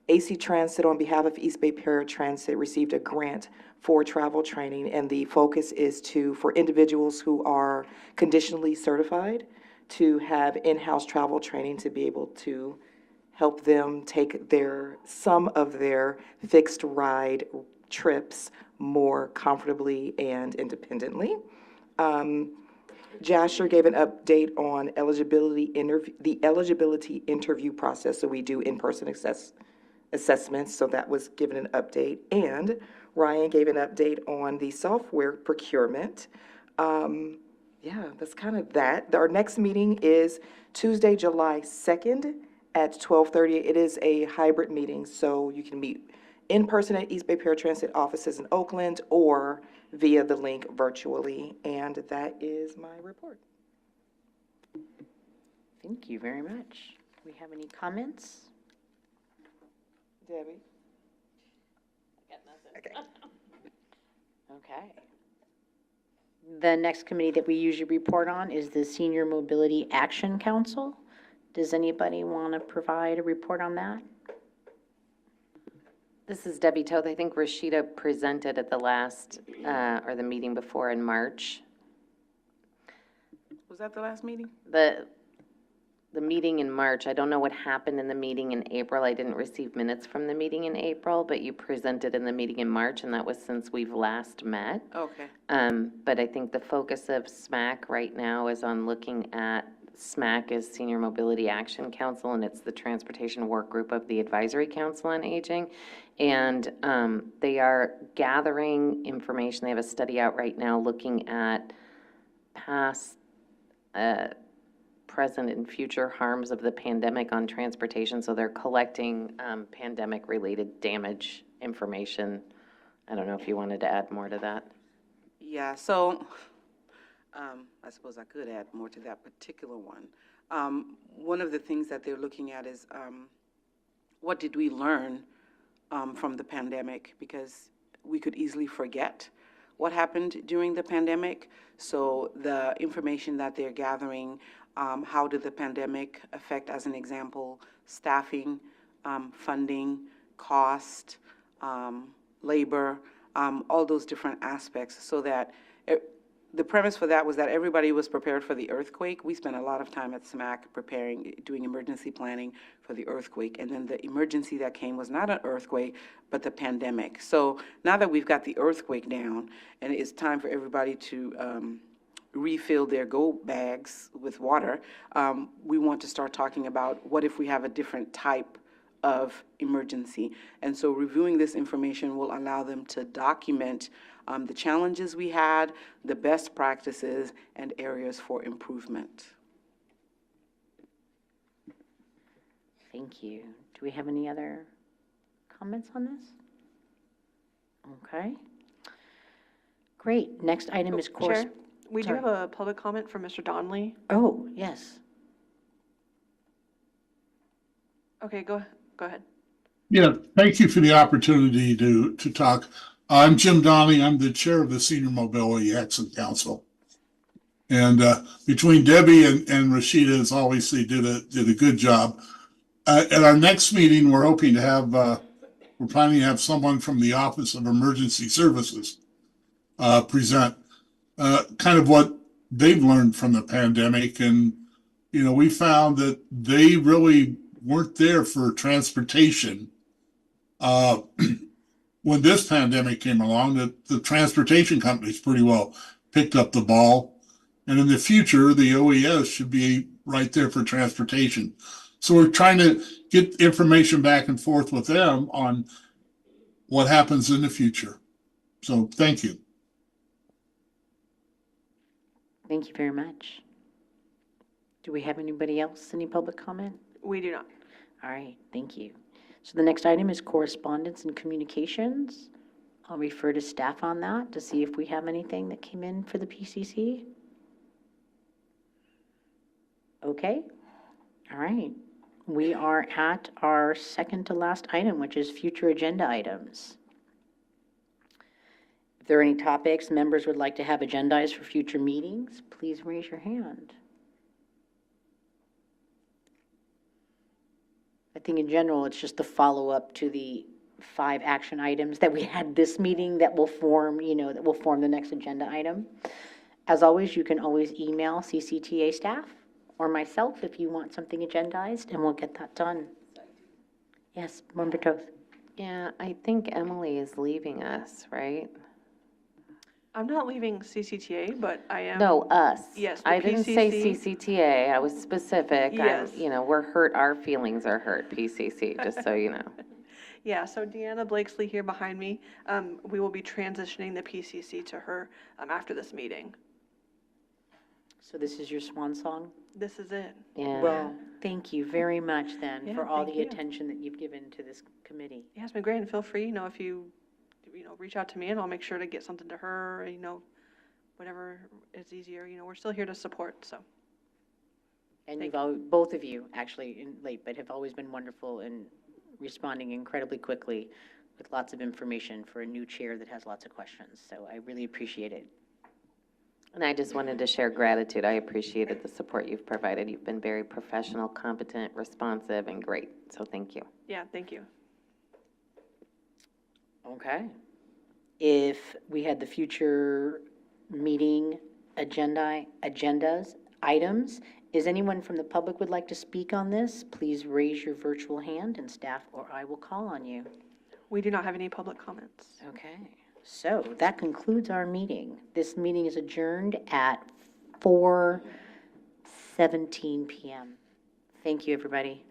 S3: AC Transit, on behalf of East Bay Paratransit, received a grant for travel training, and the focus is for individuals who are conditionally certified to have in-house travel training to be able to help them take some of their fixed ride trips more comfortably and independently. Jasher gave an update on the eligibility interview process. So we do in-person assessments, so that was given an update. And Ryan gave an update on the software procurement. Yeah, that's kind of that. Our next meeting is Tuesday, July 2nd at 12:30. It is a hybrid meeting, so you can meet in person at East Bay Paratransit offices in Oakland or via the link virtually. And that is my report.
S4: Thank you very much. Do we have any comments?
S3: Debbie?
S1: I got nothing.
S3: Okay.
S4: Okay. The next committee that we usually report on is the Senior Mobility Action Council. Does anybody want to provide a report on that?
S1: This is Debbie Toth. I think Rashida presented at the last, or the meeting before in March.
S8: Was that the last meeting?
S1: The meeting in March, I don't know what happened in the meeting in April. I didn't receive minutes from the meeting in April, but you presented in the meeting in March, and that was since we've last met.
S8: Okay.
S1: But I think the focus of SMAC right now is on looking at, SMAC is Senior Mobility Action Council, and it's the transportation work group of the Advisory Council on Aging. And they are gathering information. They have a study out right now looking at past, present and future harms of the pandemic on transportation. So they're collecting pandemic-related damage information. I don't know if you wanted to add more to that.
S8: Yeah, so I suppose I could add more to that particular one. One of the things that they're looking at is what did we learn from the pandemic? Because we could easily forget what happened during the pandemic. So the information that they're gathering, how did the pandemic affect, as an example, staffing, funding, cost, labor, all those different aspects, so that the premise for that was that everybody was prepared for the earthquake. We spent a lot of time at SMAC doing emergency planning for the earthquake. And then the emergency that came was not an earthquake, but the pandemic. So now that we've got the earthquake down, and it's time for everybody to refill their go bags with water, we want to start talking about what if we have a different type of emergency. And so reviewing this information will allow them to document the challenges we had, the best practices, and areas for improvement.
S4: Thank you. Do we have any other comments on this? Okay. Great. Next item is course.
S2: Chair, we do have a public comment from Mr. Donnelly.
S4: Oh, yes.
S2: Okay, go ahead.
S14: Yeah, thank you for the opportunity to talk. I'm Jim Donnelly. I'm the chair of the Senior Mobility Action Council. And between Debbie and Rashida, as always, they did a good job. At our next meeting, we're hoping to have, we're planning to have someone from the Office of Emergency Services present kind of what they've learned from the pandemic. And, you know, we found that they really weren't there for transportation. When this pandemic came along, the transportation companies pretty well picked up the ball. And in the future, the OES should be right there for transportation. So we're trying to get information back and forth with them on what happens in the future. So thank you.
S4: Thank you very much. Do we have anybody else, any public comment?
S2: We do not.
S4: All right, thank you. So the next item is correspondence and communications. I'll refer to staff on that to see if we have anything that came in for the PCC. Okay, all right. We are at our second to last item, which is future agenda items. If there are any topics members would like to have agendized for future meetings, please raise your hand. I think in general, it's just the follow-up to the 5 action items that we had this meeting that will form, that will form the next agenda item. As always, you can always email CCTA staff or myself if you want something agendized, and we'll get that done. Yes, Member Toth.
S1: Yeah, I think Emily is leaving us, right?
S2: I'm not leaving CCTA, but I am.
S1: No, us.
S2: Yes, the
S1: I didn't say
S2: PCC.
S1: CCTA, I was specific.
S2: Yes.
S1: We're hurt, our feelings are hurt, PCC, just so you know.
S2: Yeah, so Deanna Blakesley here behind me, we will be transitioning the PCC to her after this meeting.
S4: So this is your swan song?
S2: This is it.
S1: Yeah.
S4: Well, thank you very much then
S2: Yeah,
S4: for all
S2: thank
S4: the
S2: you.
S4: attention that you've given to this committee.
S2: Yeah, it's been great, and feel free, if you, reach out to me, and I'll make sure to get something to her, whatever is easier, we're still here to support, so.
S4: And
S2: Thank
S4: both of you, actually, late, but have always been wonderful in responding incredibly quickly with lots of information for a new chair that has lots of questions. So I really appreciate it.
S1: And I just wanted to share gratitude. I appreciated the support you've provided. You've been very professional, competent, responsive, and great. So thank you.
S2: Yeah, thank you.
S4: Okay. If we had the future meeting agendas, items, is anyone from the public would like to speak on this? Please raise your virtual hand and staff or I will call on you.
S2: We do not have any public comments.
S4: Okay, so that concludes our meeting. This meeting is adjourned at 4:17 p.m. Thank you, everybody.